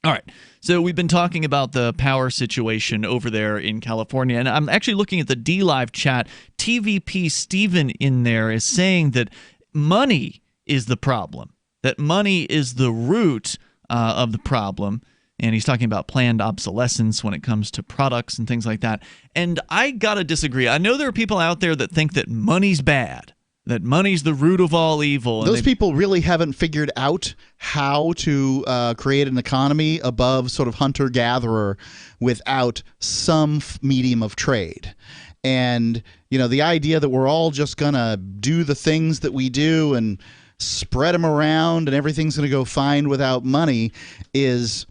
All right, so we've been talking about the power situation over there in California, and I'm actually looking at the DLive chat. TVP Steven in there is saying that money is the problem, that money is the root of the problem, and he's talking about planned obsolescence when it comes to products and things like that. And I gotta disagree. I know there are people out there that think that money's bad, that money's the root of all evil. Those people really haven't figured out how to create an economy above sort of hunter-gatherer without some medium of trade. And, you know, the idea that we're all just going to do the things that we do and spread them around and everything's going to go fine without money is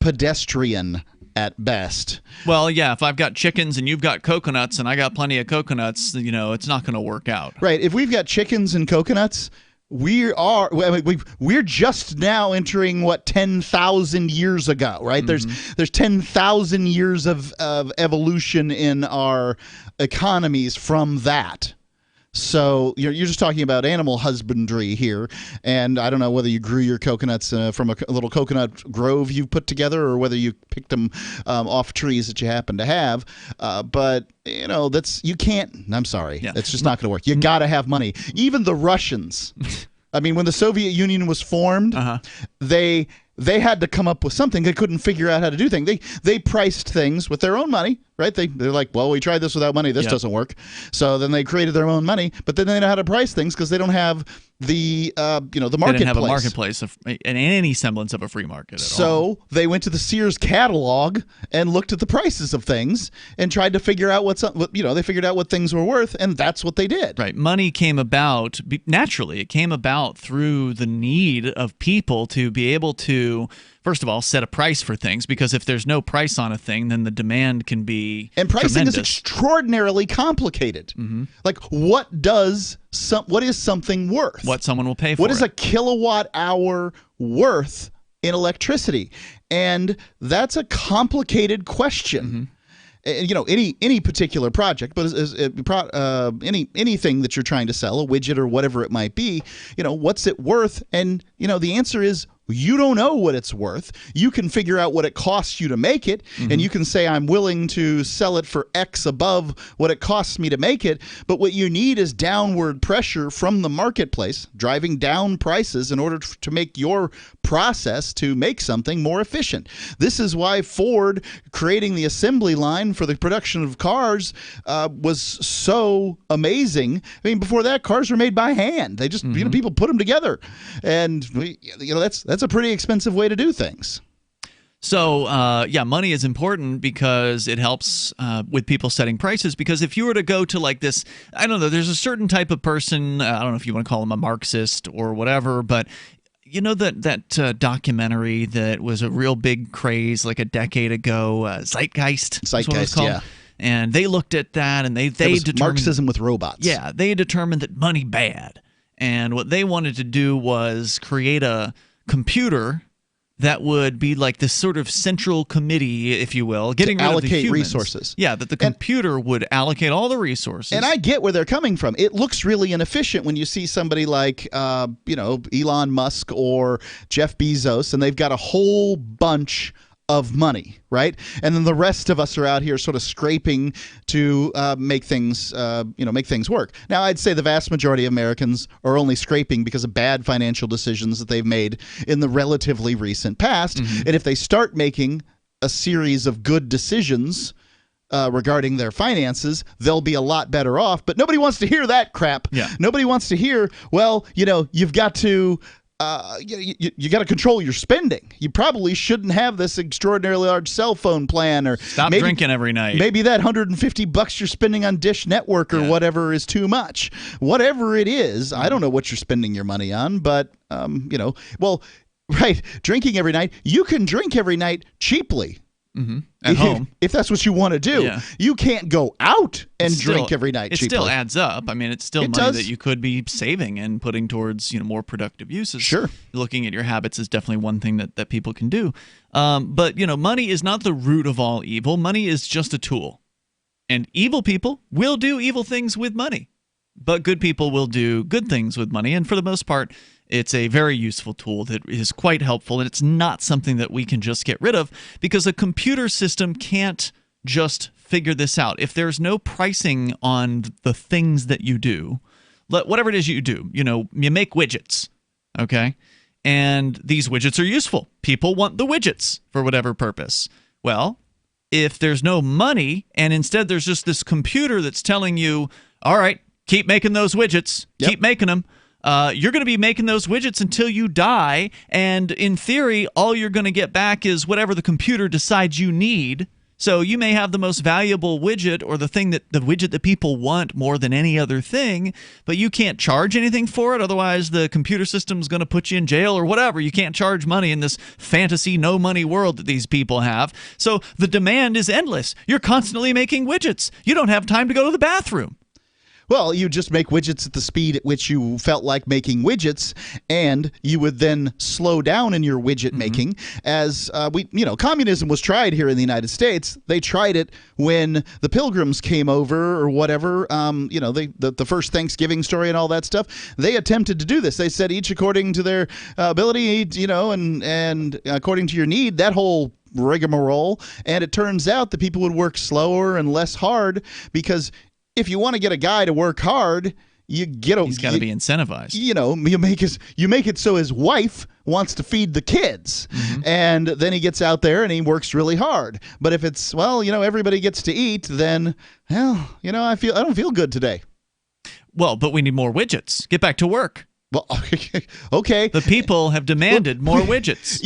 pedestrian at best. Well, yeah, if I've got chickens and you've got coconuts and I got plenty of coconuts, you know, it's not going to work out. Right. If we've got chickens and coconuts, we're just now entering what 10,000 years ago, right? Mm-hmm. There's 10,000 years of evolution in our economies from that. So you're just talking about animal husbandry here, and I don't know whether you grew your coconuts from a little coconut grove you put together, or whether you picked them off trees that you happen to have. But you know you can't. I'm sorry, it's just not going to work. You got to have money. Even the Russians. I mean, when the Soviet Union was formed, they had to come up with something. They couldn't figure out how to do things. They priced things with their own money, right? They're like, well, we tried this without money. This doesn't work. So then they created their own money, but then they know how to price things because they don't have the the marketplace. They didn't have a marketplace and any semblance of a free market at all. So they went to the Sears catalog and looked at the prices of things and tried to figure out they figured out what things were worth, and that's what they did. Right. Money came about naturally. It came about through the need of people to be able to, first of all, set a price for things, because if there's no price on a thing, then the demand can be pricing tremendous. is extraordinarily complicated. Mm-hmm. Like, what is something worth? What someone will pay for What is it. a kilowatt hour worth in electricity? And that's a complicated question. Mm-hmm. Any particular project, but anything that you're trying to sell, a widget or whatever it might be, what's it worth? And the answer is, you don't know what it's worth. You can figure out what it costs you to make it, and you can say, I'm willing to sell it for X above what it costs me to make it. But what you need is downward pressure from the marketplace, driving down prices in order to make your process to make something more efficient. This is why Ford creating the assembly line for the production of cars was so amazing. I mean, before that, cars were made by hand. They just, people put them together. And, that's a pretty expensive way to do things. So, money is important because it helps with people setting prices. Because if you were to go to like this, I don't know, there's a certain type of person, I don't know if you want to call them a Marxist or whatever, but you know that documentary that was a real big craze like a decade ago, Zeitgeist? Zeitgeist, yeah. And they looked at that and they determined Marxism with robots. Yeah, they determined that money bad. And what they wanted to do was create a computer that would be like this sort of central committee, if you will, getting rid of the humans. Resources. Yeah, that the computer would allocate all the resources. And I get where they're coming from. It looks really inefficient when you see somebody like, Elon Musk or Jeff Bezos, and they've got a whole bunch of money, right? And then the rest of us are out here sort of scraping to make things work. Now, I'd say the vast majority of Americans are only scraping because of bad financial decisions that they've made in the relatively recent past. And if they start making a series of good decisions, regarding their finances, they'll be a lot better off. But nobody wants to hear that crap. Yeah. Nobody wants to hear, well, you've got to you got to control your spending. You probably shouldn't have this extraordinarily large cell phone plan, or stop drinking every night. Maybe that $150 you're spending on Dish Network or whatever is too much. Whatever it is, I don't know what you're spending your money on, but right, drinking every night. You can drink every night cheaply. At home, if that's what you want to do. You can't go out and drink every night cheaply. It still adds up. I mean, it's still money that you could be saving and putting towards more productive uses. Sure. Looking at your habits is definitely one thing that people can do. But money is not the root of all evil. Money is just a tool. And evil people will do evil things with money. But good people will do good things with money. And for the most part, it's a very useful tool that is quite helpful, and it's not something that we can just get rid of because a computer system can't just figure this out. If there's no pricing on the things that you do, whatever it is you do, you make widgets, okay? And these widgets are useful. People want the widgets for whatever purpose. Well, if there's no money and instead there's just this computer that's telling you, all right, keep making those widgets, keep making them. You're going to be making those widgets until you die, and in theory, all you're going to get back is whatever the computer decides you need. So you may have the most valuable widget or the widget that people want more than any other thing, but you can't charge anything for it. Otherwise, the computer system's going to put you in jail or whatever. You can't charge money in this fantasy no money world that these people have. So the demand is endless. You're constantly making widgets. You don't have time to go to the bathroom. Well, you just make widgets at the speed at which you felt like making widgets, and you would then slow down in your widget making. As communism was tried here in the United States. They tried it when the Pilgrims came over or whatever. The first Thanksgiving story and all that stuff. They attempted to do this. They said each according to their ability, and according to your need. That whole rigmarole, and it turns out that people would work slower and less hard because. If you want to get a guy to work hard, he's got to be incentivized. You make it so his wife wants to feed the kids, and then he gets out there and he works really hard. But if it's everybody gets to eat, then I don't feel good today. Well, but we need more widgets. Get back to work. Well, okay. The people have demanded more widgets.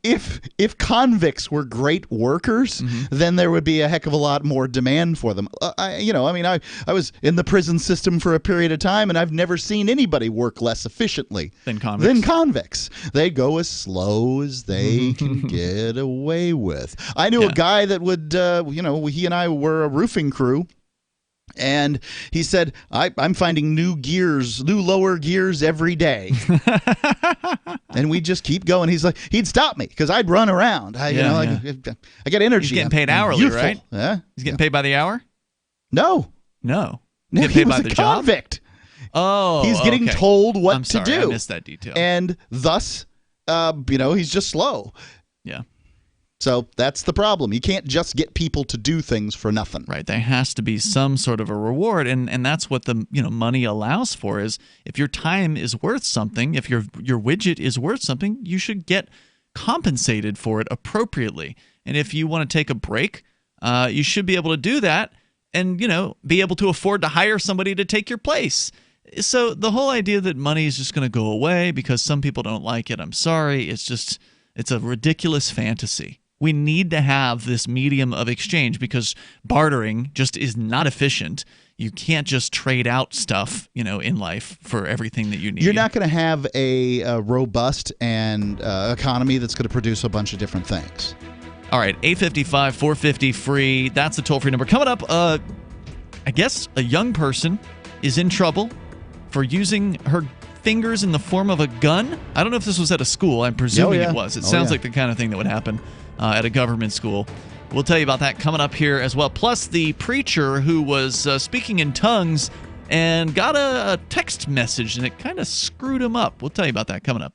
If convicts were great workers, then there would be a heck of a lot more demand for them. I was in the prison system for a period of time, and I've never seen anybody work less efficiently than convicts. They go as slow as they can get away with. I knew a guy that would, he and I were a roofing crew. And he said, I'm finding new lower gears every day. And we just keep going. He'd stop me because I'd run around. I got energy. He's getting paid hourly, right? Yeah. He's getting paid by the hour? No. Get paid by the job? Convict. Oh, he's getting told what to do. I missed that detail. And thus, he's just slow. Yeah. So that's the problem. You can't just get people to do things for nothing. Right. There has to be some sort of a reward, and that's what the money allows for. Is if your time is worth something, if your widget is worth something, you should get compensated for it appropriately. And if you want to take a break, you should be able to do that, and be able to afford to hire somebody to take your place. So the whole idea that money is just going to go away because some people don't like it, I'm sorry, it's a ridiculous fantasy. We need to have this medium of exchange because bartering just is not efficient. You can't just trade out stuff, in life for everything that you need. You're not going to have a robust and economy that's going to produce a bunch of different things. All right, 855-450-FREE. That's the toll-free number. Coming up, I guess a young person is in trouble for using her fingers in the form of a gun. I don't know if this was at a school. I'm presuming it was. It sounds like the kind of thing that would happen at a government school. We'll tell you about that coming up here as well. Plus, the preacher who was speaking in tongues and got a text message, and it kind of screwed him up. We'll tell you about that coming up.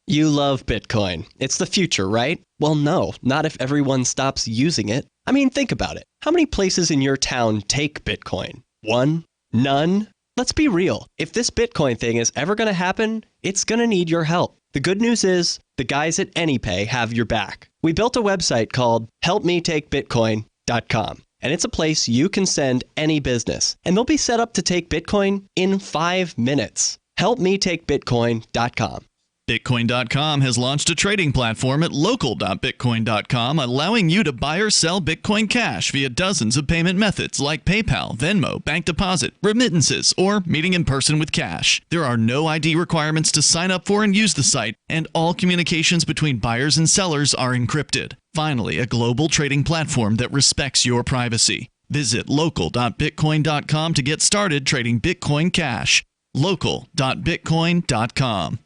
You love Bitcoin. It's the future, right? Well, no, not if everyone stops using it. I mean, think about it. How many places in your town take Bitcoin? One? None? Let's be real. If this Bitcoin thing is ever going to happen, it's going to need your help. The good news is the guys at AnyPay have your back. We built a website called helpmetakebitcoin.com. and it's a place you can send any business, and they'll be set up to take Bitcoin in 5 minutes. HelpMeTakeBitcoin.com. Bitcoin.com has launched a trading platform at local.bitcoin.com, allowing you to buy or sell Bitcoin Cash via dozens of payment methods like PayPal, Venmo, bank deposit, remittances, or meeting in person with cash. There are no ID requirements to sign up for and use the site, and all communications between buyers and sellers are encrypted. Finally, a global trading platform that respects your privacy. Visit local.bitcoin.com to get started trading Bitcoin Cash. local.bitcoin.com.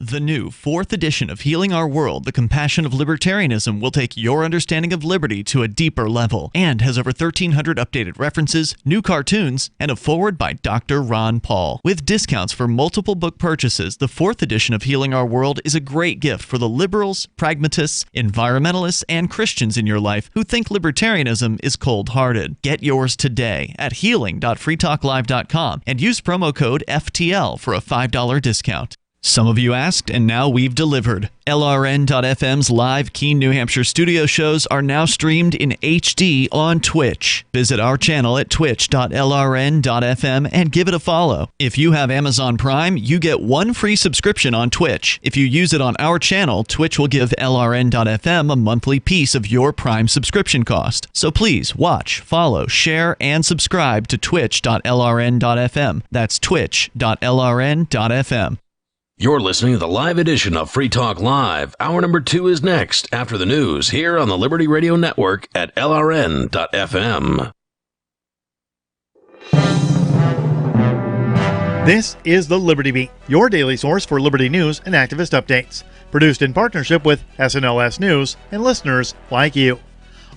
The new 4th edition of Healing Our World, The Compassion of Libertarianism, will take your understanding of liberty to a deeper level and has over 1,300 updated references, new cartoons, and a foreword by Dr. Ron Paul. With discounts for multiple book purchases, the 4th edition of Healing Our World is a great gift for the liberals, pragmatists, environmentalists, and Christians in your life who think libertarianism is cold-hearted. Get yours today at healing.freetalklive.com and use promo code FTL for a $5 discount. Some of you asked, and now we've delivered. LRN.FM's live Keene, New Hampshire studio shows are now streamed in HD on Twitch. Visit our channel at twitch.lrn.fm and give it a follow. If you have Amazon Prime, you get 1 free subscription on Twitch. If you use it on our channel, Twitch will give LRN.FM a monthly piece of your Prime subscription cost. So please watch, follow, share, and subscribe to twitch.lrn.fm. That's twitch.lrn.fm. You're listening to the live edition of Free Talk Live. Hour number 2 is next, after the news, here on the Liberty Radio Network at LRN.FM. This is the Liberty Beat, your daily source for liberty news and activist updates. Produced in partnership with SNLS News and listeners like you.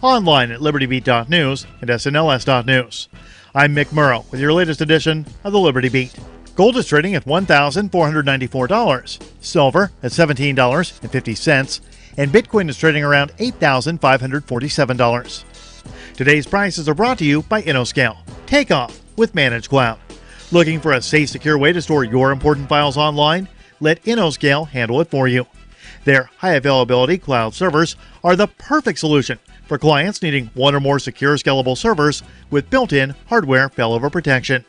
Online at libertybeat.news and snls.news. I'm Mick Murrow with your latest edition of the Liberty Beat. Gold is trading at $1,494, silver at $17.50, and Bitcoin is trading around $8,547. Today's prices are brought to you by InnoScale. Take off with Managed Cloud. Looking for a safe, secure way to store your important files online? Let InnoScale handle it for you. Their high availability cloud servers are the perfect solution for clients needing one or more secure, scalable servers with built-in hardware failover protection.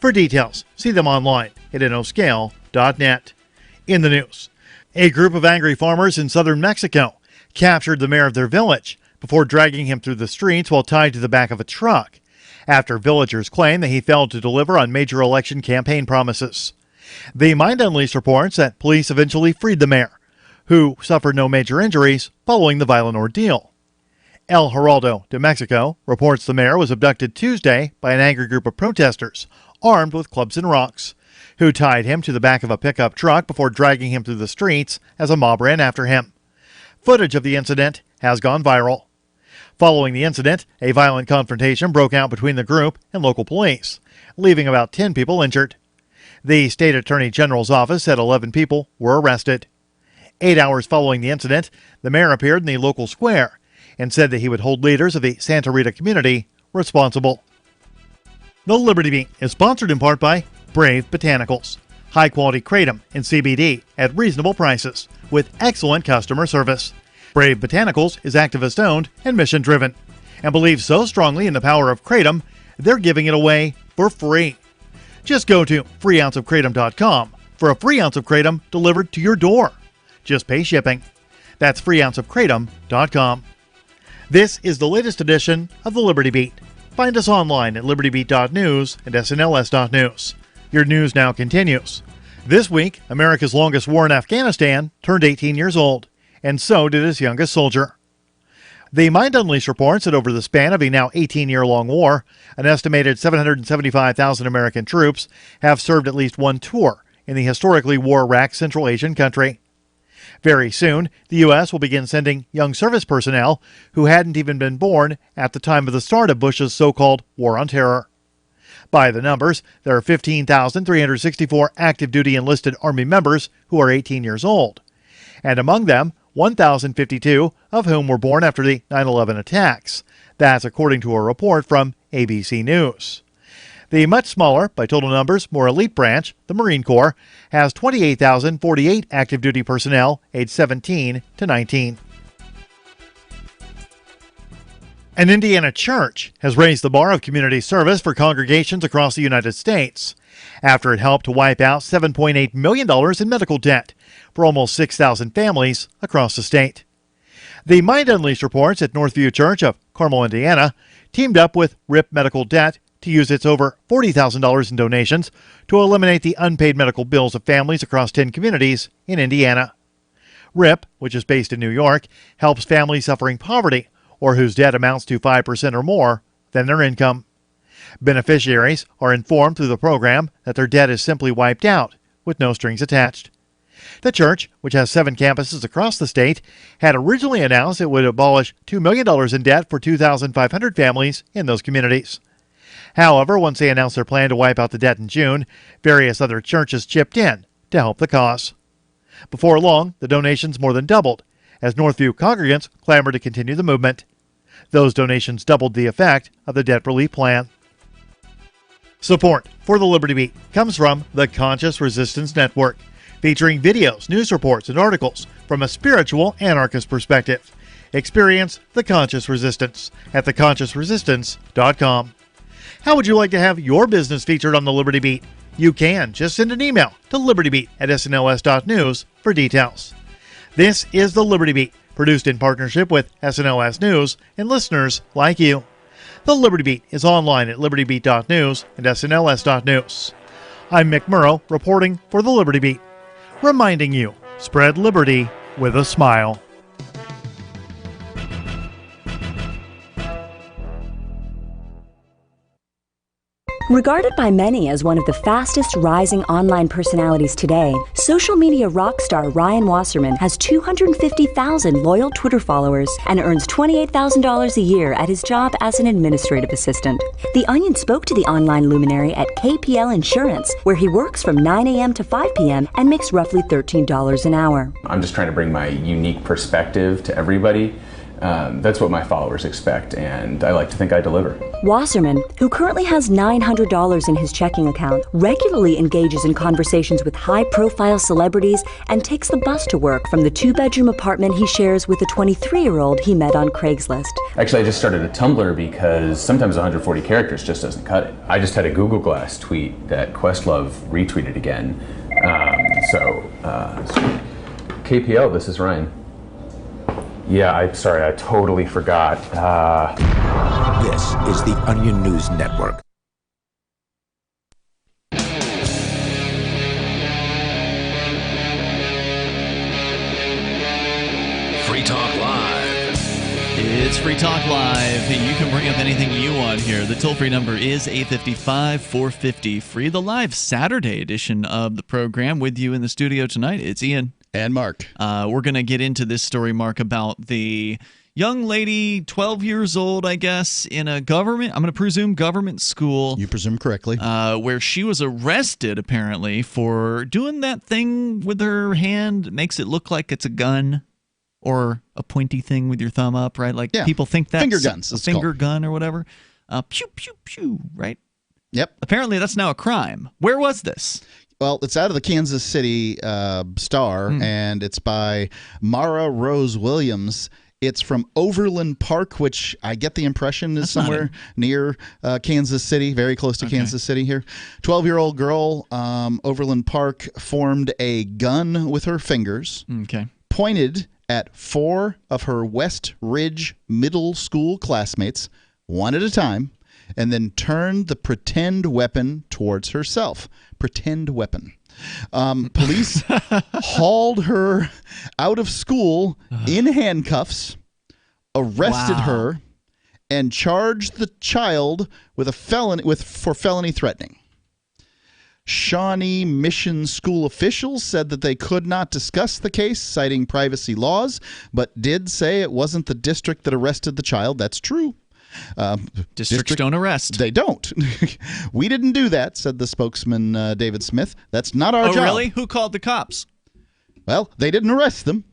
For details, see them online at innoscale.net. In the news, a group of angry farmers in southern Mexico captured the mayor of their village before dragging him through the streets while tied to the back of a truck, after villagers claim that he failed to deliver on major election campaign promises. The Mind Unleashed reports that police eventually freed the mayor, who suffered no major injuries following the violent ordeal. El Heraldo de Mexico reports the mayor was abducted Tuesday by an angry group of protesters armed with clubs and rocks, who tied him to the back of a pickup truck before dragging him through the streets as a mob ran after him. Footage of the incident has gone viral. Following the incident, a violent confrontation broke out between the group and local police, leaving about 10 people injured. The state attorney general's office said 11 people were arrested. 8 hours following the incident, the mayor appeared in the local square and said that he would hold leaders of the Santa Rita community responsible. The Liberty Beat is sponsored in part by Brave Botanicals. High-quality kratom and CBD at reasonable prices with excellent customer service. Brave Botanicals is activist-owned and mission-driven and believes so strongly in the power of kratom, they're giving it away for free. Just go to freeounceofkratom.com for a free ounce of kratom delivered to your door. Just pay shipping. That's freeounceofkratom.com. This is the latest edition of the Liberty Beat. Find us online at libertybeat.news and snls.news. Your news now continues. This week, America's longest war in Afghanistan turned 18 years old, and so did its youngest soldier. The Mind Unleashed reports that over the span of a now 18-year-long war, an estimated 775,000 American troops have served at least one tour in the historically war-wracked Central Asian country. Very soon, the U.S. will begin sending young service personnel who hadn't even been born at the time of the start of Bush's so-called War on Terror. By the numbers, there are 15,364 active-duty enlisted Army members who are 18 years old, and among them, 1,052 of whom were born after the 9/11 attacks. That's according to a report from ABC News. The much smaller, by total numbers, more elite branch, the Marine Corps, has 28,048 active duty personnel aged 17 to 19. An Indiana church has raised the bar of community service for congregations across the United States after it helped to wipe out $7.8 million in medical debt for almost 6,000 families across the state. The Mind Unleashed reports that Northview Church of Carmel, Indiana, teamed up with RIP Medical Debt to use its over $40,000 in donations to eliminate the unpaid medical bills of families across 10 communities in Indiana. RIP, which is based in New York, helps families suffering poverty or whose debt amounts to 5% or more than their income. Beneficiaries are informed through the program that their debt is simply wiped out with no strings attached. The church, which has 7 campuses across the state, had originally announced it would abolish $2 million in debt for 2,500 families in those communities. However, once they announced their plan to wipe out the debt in June, various other churches chipped in to help the cause. Before long, the donations more than doubled as Northview congregants clamored to continue the movement. Those donations doubled the effect of the debt relief plan. Support for the Liberty Beat comes from the Conscious Resistance Network, featuring videos, news reports, and articles from a spiritual anarchist perspective. Experience the Conscious Resistance at theconsciousresistance.com. How would you like to have your business featured on the Liberty Beat? You can. Just send an email to libertybeat@snls.news for details. This is the Liberty Beat, produced in partnership with SNLS News and listeners like you. The Liberty Beat is online at libertybeat.news and snls.news. I'm Mick Murrow, reporting for the Liberty Beat, reminding you, spread liberty with a smile. Regarded by many as one of the fastest rising online personalities today, social media rock star Ryan Wasserman has 250,000 loyal Twitter followers and earns $28,000 a year at his job as an administrative assistant. The Onion spoke to the online luminary at KPL Insurance, where he works from 9 a.m. to 5 p.m. and makes roughly $13 an hour. I'm just trying to bring my unique perspective to everybody. That's what my followers expect, and I like to think I deliver. Wasserman, who currently has $900 in his checking account, regularly engages in conversations with high-profile celebrities and takes the bus to work from the 2-bedroom apartment he shares with a 23-year-old he met on Craigslist. Actually, I just started a Tumblr because sometimes 140 characters just doesn't cut it. I just had a Google Glass tweet that Questlove retweeted again. KPL, this is Ryan. Yeah, I'm sorry, I totally forgot. This is the Onion News Network. Free Talk Live. It's Free Talk Live, and you can bring up anything you want here. The toll-free number is 855-450-FREE. The live Saturday edition of the program. With you in the studio tonight, it's Ian. And Mark. We're going to get into this story, Mark, about the young lady, 12 years old, I guess, in a government, I'm going to presume government school. You presume correctly. Where she was arrested, apparently, for doing that thing with her hand. Makes it look like it's a gun or a pointy thing with your thumb up, right? Like people think that's finger guns, a finger gun or whatever. Pew, pew, pew, right? Yep. Apparently, that's now a crime. Where was this? Well, it's out of the Kansas City Star, and it's by Mara Rose Williams. It's from Overland Park, which I get the impression is somewhere near Kansas City, very close to Kansas City here. 12-year-old girl, Overland Park, formed a gun with her fingers, pointed at 4 of her West Ridge Middle School classmates, one at a time, and then turned the pretend weapon towards herself. Pretend weapon. Police hauled her out of school in handcuffs, arrested her, and charged the child with a felony for felony threatening. Shawnee Mission School officials said that they could not discuss the case, citing privacy laws, but did say it wasn't the district that arrested the child. That's true. Districts don't arrest. They don't. We didn't do that, said the spokesman, David Smith. That's not our job. Oh, really? Who called the cops? Well, they didn't arrest them.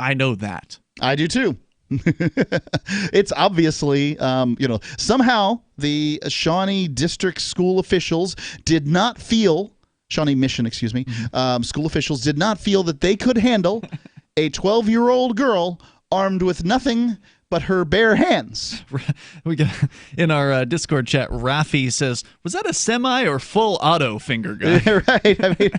I know that. I do too. It's obviously, somehow the Shawnee District school officials did not feel, Shawnee Mission, school officials did not feel that they could handle a 12-year-old girl armed with nothing but her bare hands. We got in our Discord chat, Rafi says, "Was that a semi or full auto finger gun?" Right. I mean,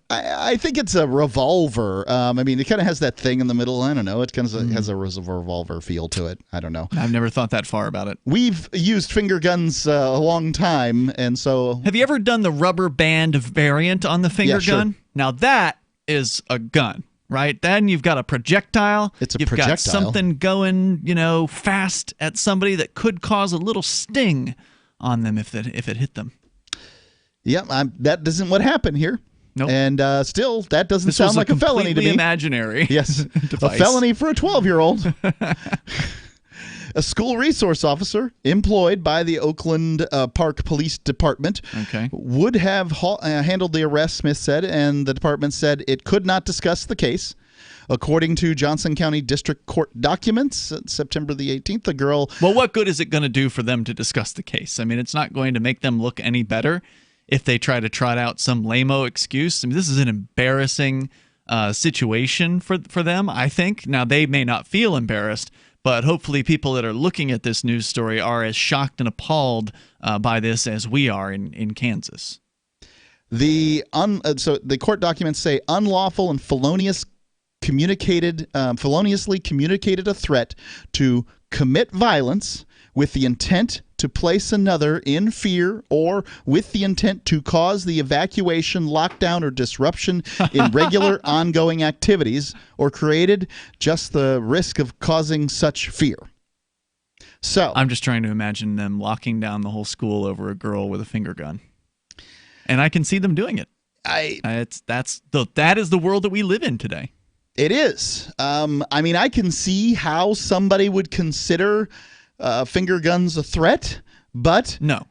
I think it's a revolver. I mean, it kind of has that thing in the middle. I don't know. It kind of has a revolver feel to it. I don't know. I've never thought that far about it. We've used finger guns a long time, and so. Have you ever done the rubber band variant on the finger gun? Sure. Now that is a gun. Right? Then you've got a projectile. You've got something going, fast at somebody that could cause a little sting on them if it hit them. Yep, that isn't what happened here. Nope. And still, that doesn't sound like a felony to me. Imaginary. Yes, device. A felony for a 12-year-old. A school resource officer employed by the Oakland Park Police Department would have handled the arrest, Smith said, and the department said it could not discuss the case. According to Johnson County District Court documents, September the 18th, the girl... Well, what good is it going to do for them to discuss the case? I mean, it's not going to make them look any better if they try to trot out some lame-o excuse. I mean, this is an embarrassing situation for them, I think. Now, they may not feel embarrassed, but hopefully people that are looking at this news story are as shocked and appalled by this as we are in Kansas. So the court documents say unlawful and feloniously communicated a threat to commit violence with the intent to place another in fear or with the intent to cause the evacuation, lockdown, or disruption in regular ongoing activities or created just the risk of causing such fear. So I'm just trying to imagine them locking down the whole school over a girl with a finger gun. And I can see them doing it. That is the world that we live in today. It is. I mean, I can see how somebody would consider finger guns a threat, but no.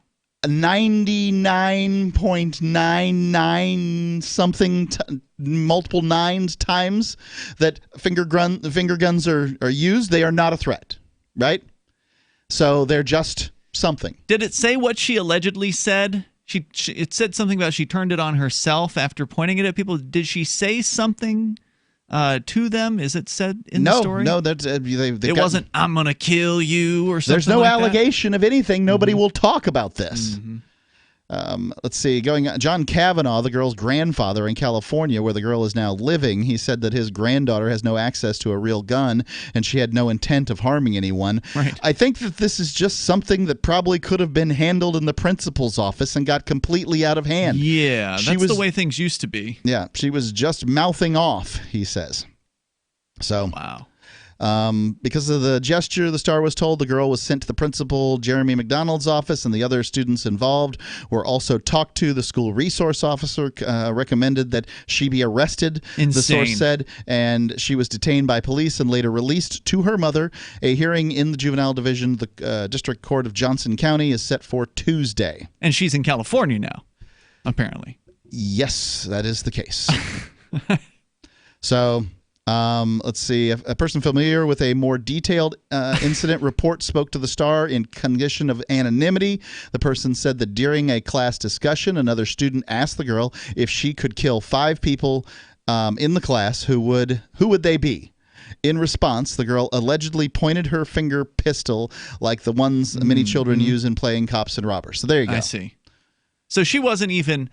99.99 something multiple nines times that finger guns are used, they are not a threat, right? So they're just something. Did it say what she allegedly said? It said something about she turned it on herself after pointing it at people. Did she say something to them? Is it said in the story? No, that's it wasn't. I'm gonna kill you or something. There's no like allegation of anything. Nobody will talk about this. Mm-hmm. Let's see. John Kavanaugh, the girl's grandfather in California, where the girl is now living, he said that his granddaughter has no access to a real gun and she had no intent of harming anyone. Right. I think that this is just something that probably could have been handled in the principal's office and got completely out of hand. Yeah, that's the way things used to be. Yeah, she was just mouthing off, he says. So, wow. Because of the gesture, the Star was told the girl was sent to the principal, Jeremy McDonald's office, and the other students involved were also talked to. The school resource officer recommended that she be arrested, Insane. the source said, and she was detained by police and later released to her mother. A hearing in the juvenile division, the District Court of Johnson County, is set for Tuesday. And she's in California now, apparently. Yes, that is the case. So... let's see. A person familiar with a more detailed incident report spoke to the Star in condition of anonymity. The person said that during a class discussion, another student asked the girl if she could kill 5 people in the class. Who would they be? In response, the girl allegedly pointed her finger pistol like the ones many children use in playing cops and robbers. So there you go. I see. So she wasn't even...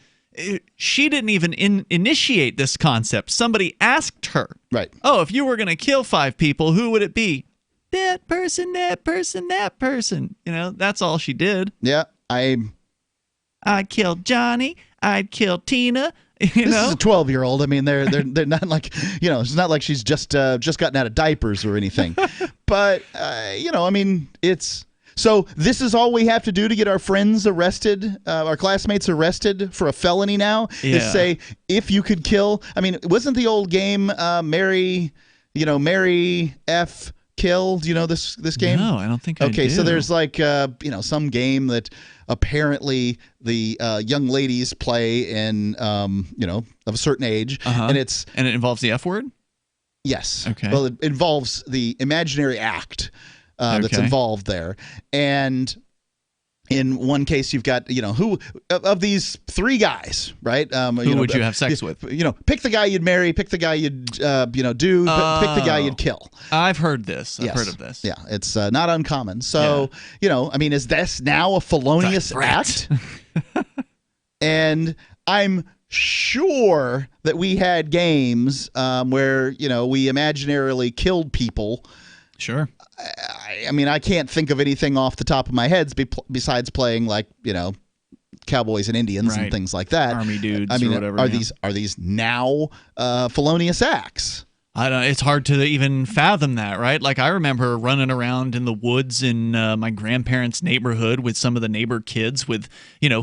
She didn't even initiate this concept. Somebody asked her, right? Oh, if you were going to kill 5 people, who would it be? That person, that person, that person. That's all she did. Yeah, I'd kill Johnny. I'd kill Tina. This is a 12-year-old. I mean, they're not like, it's not like she's just gotten out of diapers or anything. But I mean, it's. So this is all we have to do to get our friends arrested, our classmates arrested for a felony now, is say, if you could kill. I mean, wasn't the old game Mary F. Kill? Do you know this game? No, I don't think I do. Okay, so there's like, some game that apparently the young ladies play in, of a certain age. And it involves the F word? Yes. Okay. Well, it involves the imaginary act. That's involved there. And In one case, you've got, who of these three guys, right? Who would you have sex with? Pick the guy you'd marry, pick the guy you'd, pick the guy you'd kill. I've heard this. I've heard of this. Yeah, it's not uncommon. So, is this now a felonious act? And I'm sure that we had games where, we imaginarily killed people. Sure. I can't think of anything off the top of my head besides playing cowboys and Indians and things like that. Army dudes or whatever. Are these now felonious acts? I don't know. It's hard to even fathom that, right? Like, I remember running around in the woods in my grandparents' neighborhood with some of the neighbor kids with,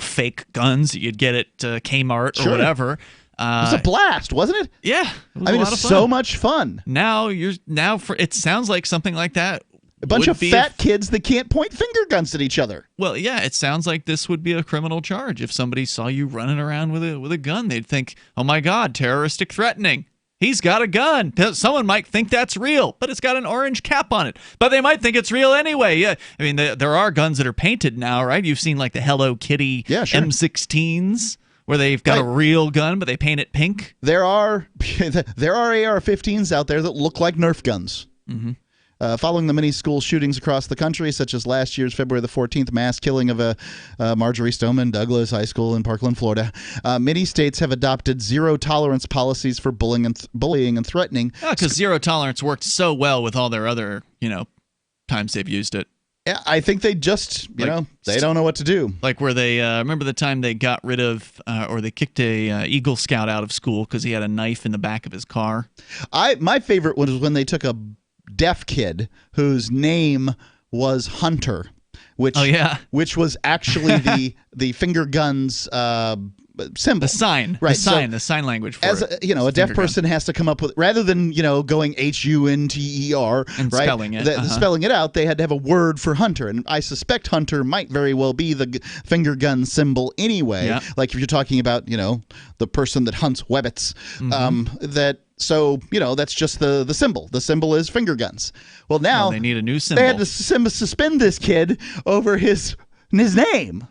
fake guns that you'd get at Kmart or whatever. It was a blast, wasn't it? Yeah, it was a lot of fun. So much fun. Now it sounds like something like that. A bunch of fat kids that can't point finger guns at each other. Well, yeah, it sounds like this would be a criminal charge. If somebody saw you running around with a gun, they'd think, "Oh my God, terroristic threatening. He's got a gun." Someone might think that's real, but it's got an orange cap on it. But they might think it's real anyway. Yeah, there are guns that are painted now, right? You've seen like the Hello Kitty M16s. Where they've got a real gun, but they paint it pink. There are AR-15s out there that look like Nerf guns. Mm-hmm. Following the many school shootings across the country, such as last year's February the 14th mass killing of Marjorie Stoneman Douglas High School in Parkland, Florida, many states have adopted zero-tolerance policies for bullying and threatening. Because zero tolerance worked so well with all their other, times they've used it. Yeah, I think they just, they don't know what to do. Like where they, remember the time they got rid of, or they kicked a Eagle Scout out of school because he had a knife in the back of his car? My favorite one was when they took a deaf kid whose name was Hunter, which was actually the finger guns symbol. The sign. Right. The sign language for it. As a deaf person has to come up with, rather than, going Hunter and right? spelling it. Spelling it out, they had to have a word for Hunter. And I suspect Hunter might very well be the finger gun symbol anyway. Yeah. Like if you're talking about, the person that hunts webbits, So, that's just the symbol. The symbol is finger guns. Well, now they need a new symbol. They had to suspend this kid over his name.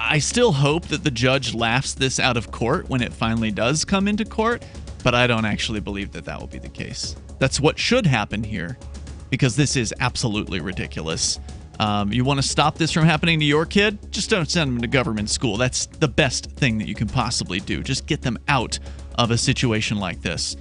I still hope that the judge laughs this out of court when it finally does come into court, but I don't actually believe that will be the case. That's what should happen here, because this is absolutely ridiculous. You want to stop this from happening to your kid? Just don't send them to government school. That's the best thing that you can possibly do. Just get them out of a situation like this,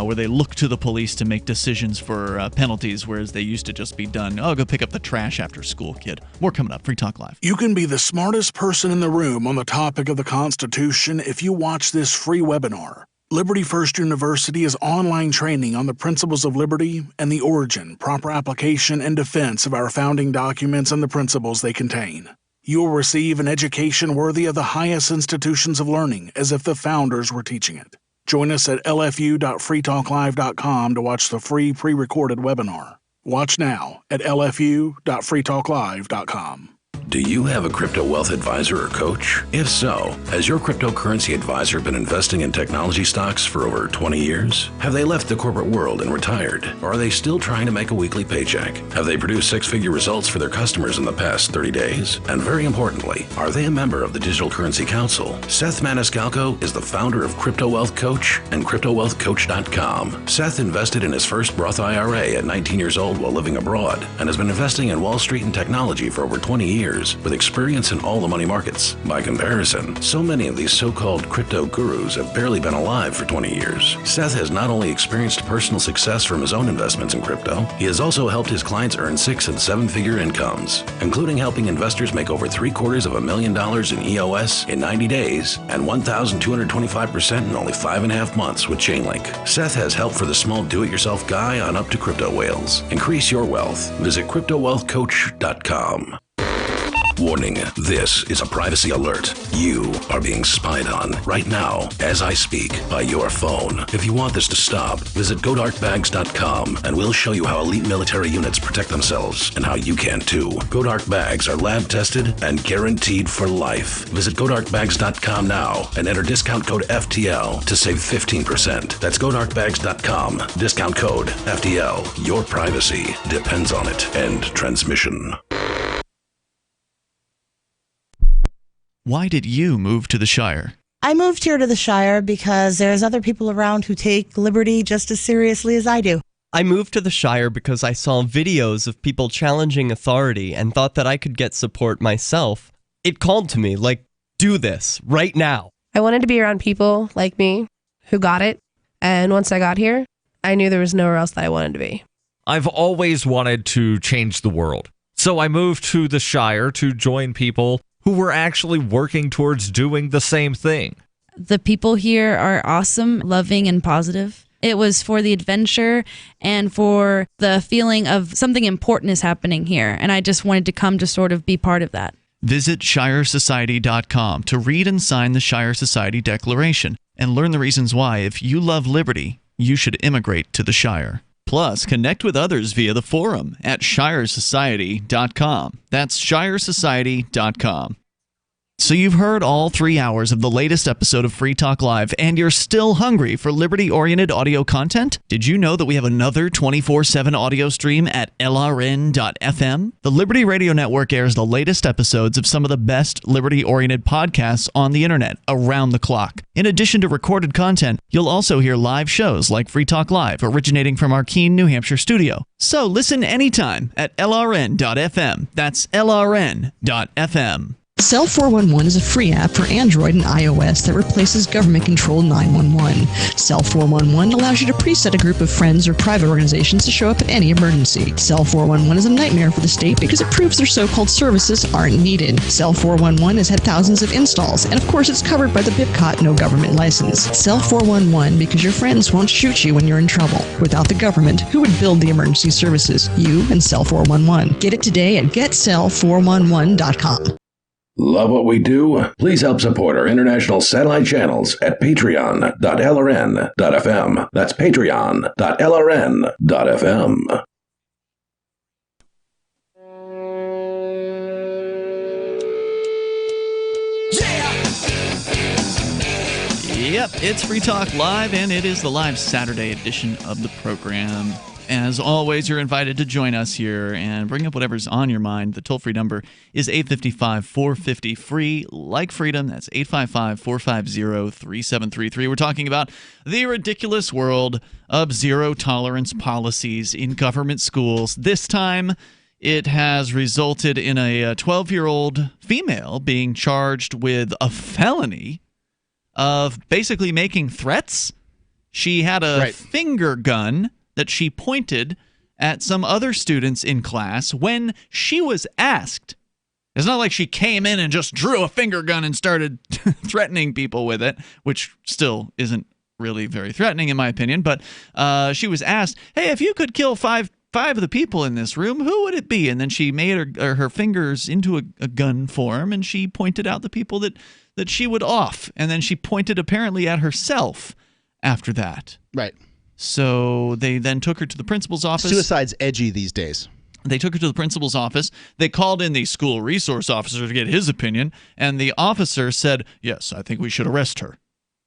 where they look to the police to make decisions for penalties, whereas they used to just be done, go pick up the trash after school, kid. More coming up. Free Talk Live. You can be the smartest person in the room on the topic of the Constitution if you watch this free webinar. Liberty First University is online training on the principles of liberty and the origin, proper application, and defense of our founding documents and the principles they contain. You will receive an education worthy of the highest institutions of learning, as if the founders were teaching it. Join us at lfu.freetalklive.com to watch the free pre-recorded webinar. Watch now at lfu.freetalklive.com. Do you have a crypto wealth advisor or coach? If so, has your cryptocurrency advisor been investing in technology stocks for over 20 years? Have they left the corporate world and retired? Or are they still trying to make a weekly paycheck? Have they produced six-figure results for their customers in the past 30 days? And very importantly, are they a member of the Digital Currency Council? Seth Maniscalco is the founder of Crypto Wealth Coach and CryptoWealthCoach.com. Seth invested in his first Roth IRA at 19 years old while living abroad and has been investing in Wall Street and technology for over 20 years with experience in all the money markets. By comparison, so many of these so-called crypto gurus have barely been alive for 20 years. Seth has not only experienced personal success from his own investments in crypto, he has also helped his clients earn 6- and 7-figure incomes, including helping investors make over $750,000 in EOS in 90 days and 1,225% in only 5.5 months with Chainlink. Seth has help for the small do-it-yourself guy on up to crypto whales. Increase your wealth. Visit CryptoWealthCoach.com. Warning, this is a privacy alert. You are being spied on right now as I speak by your phone. If you want this to stop, visit GoDarkBags.com and we'll show you how elite military units protect themselves and how you can too. GoDark Bags are lab tested and guaranteed for life. Visit GoDarkBags.com now and enter discount code FTL to save 15%. That's GoDarkBags.com. Discount code FTL. Your privacy depends on it. End transmission. Why did you move to the Shire? I moved here to the Shire because there's other people around who take liberty just as seriously as I do. I moved to the Shire because I saw videos of people challenging authority and thought that I could get support myself. It called to me, like, do this right now. I wanted to be around people like me who got it. And once I got here, I knew there was nowhere else that I wanted to be. I've always wanted to change the world. So I moved to the Shire to join people who were actually working towards doing the same thing. The people here are awesome, loving, and positive. It was for the adventure and for the feeling of something important is happening here. And I just wanted to come to sort of be part of that. Visit ShireSociety.com to read and sign the Shire Society Declaration and learn the reasons why, if you love liberty, you should immigrate to the Shire. Plus, connect with others via the forum at ShireSociety.com. That's ShireSociety.com. So you've heard all 3 hours of the latest episode of Free Talk Live, and you're still hungry for liberty-oriented audio content? Did you know that we have another 24/7 audio stream at LRN.FM? The Liberty Radio Network airs the latest episodes of some of the best liberty-oriented podcasts on the internet around the clock. In addition to recorded content, you'll also hear live shows like Free Talk Live, originating from our Keene, New Hampshire studio. So listen anytime at LRN.FM. That's LRN.FM. Cell 411 is a free app for Android and iOS that replaces government-controlled 911. Cell 411 allows you to preset a group of friends or private organizations to show up at any emergency. Cell 411 is a nightmare for the state because it proves their so-called services aren't needed. Cell 411 has had thousands of installs, and of course it's covered by the BIPCOT no government license. Cell 411 because your friends won't shoot you when you're in trouble. Without the government, who would build the emergency services? You and Cell 411. Get it today at getcell411.com. Love what we do? Please help support our international satellite channels at patreon.lrn.fm. That's patreon.lrn.fm. Yep, it's Free Talk Live, and it is the live Saturday edition of the program. As always, you're invited to join us here and bring up whatever's on your mind. The toll-free number is 855-450-FREE, like freedom. That's 855-450-3733. We're talking about the ridiculous world of zero-tolerance policies in government schools. This time, it has resulted in a 12-year-old female being charged with a felony of basically making threats. She had a finger gun that she pointed at some other students in class when she was asked. It's not like she came in and just drew a finger gun and started threatening people with it, which still isn't really very threatening in my opinion, but she was asked, hey, if you could kill five of the people in this room, who would it be? And then she made her fingers into a gun form, and she pointed out the people that she would off, and then she pointed apparently at herself after that. Right. So they then took her to the principal's office. Suicide's edgy these days. They took her to the principal's office. They called in the school resource officer to get his opinion, and the officer said, yes, I think we should arrest her.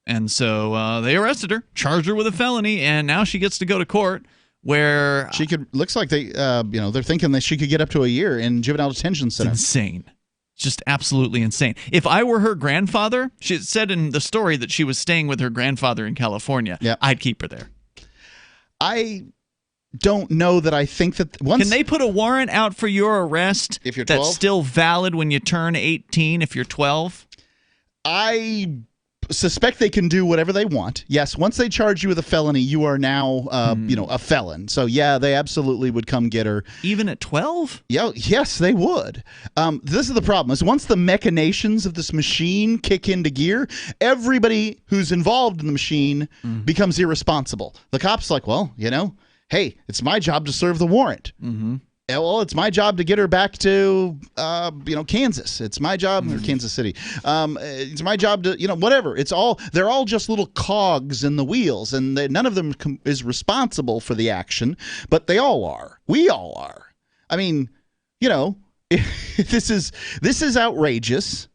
And so they arrested her, charged her with a felony, and now she gets to go to court where she could. Looks like they're thinking that she could get up to a year in juvenile detention center. It's insane. Just absolutely insane. If I were her grandfather, she said in the story that she was staying with her grandfather in California. Yep. I'd keep her there. I don't know that I think that once... Can they put a warrant out for your arrest if you're 12? That's still valid when you turn 18 if you're 12? I suspect they can do whatever they want. Yes, once they charge you with a felony, you are now a felon. So yeah, they absolutely would come get her. Even at 12? Yeah, yes, they would. This is the problem, is once the machinations of this machine kick into gear, everybody who's involved in the machine becomes irresponsible. The cop's like, well, hey, it's my job to serve the warrant. Mm-hmm. Well, it's my job to get her back to, Kansas. It's my job, or Kansas City. It's my job to, whatever. They're all just little cogs in the wheels, and none of them is responsible for the action, but they all are. We all are. I mean, this is outrageous,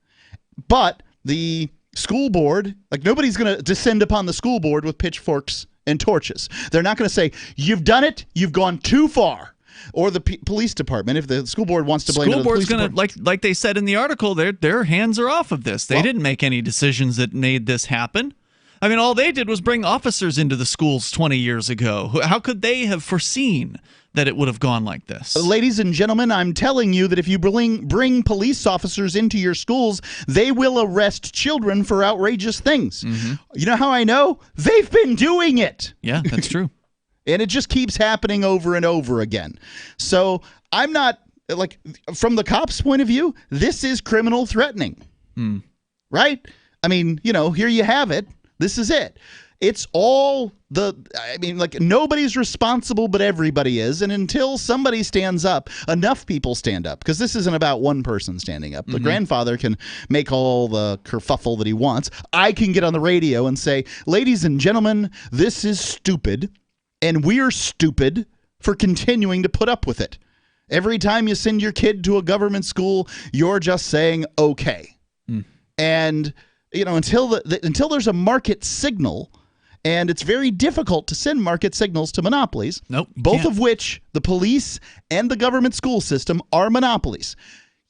but the school board, nobody's going to descend upon the school board with pitchforks and torches. They're not going to say, you've done it, you've gone too far. or the police department. If the school board wants to blame it on the police department. Like they said in the article, their hands are off of this. They didn't make any decisions that made this happen. I mean, all they did was bring officers into the schools 20 years ago. How could they have foreseen that it would have gone like this? Ladies and gentlemen, I'm telling you that if you bring police officers into your schools, they will arrest children for outrageous things. You know how I know? They've been doing it. Yeah, that's true. And it just keeps happening over and over again. So I'm not, like, from the cops' point of view, this is criminal threatening. Right? I mean, here you have it. This is it. It's all nobody's responsible, but everybody is. And until somebody stands up, enough people stand up, because this isn't about one person standing up. The grandfather can make all the kerfuffle that he wants. I can get on the radio and say, ladies and gentlemen, this is stupid, and we're stupid for continuing to put up with it. Every time you send your kid to a government school, you're just saying, okay. And until there's a market signal, and it's very difficult to send market signals to monopolies. Both of which the police and the government school system are monopolies.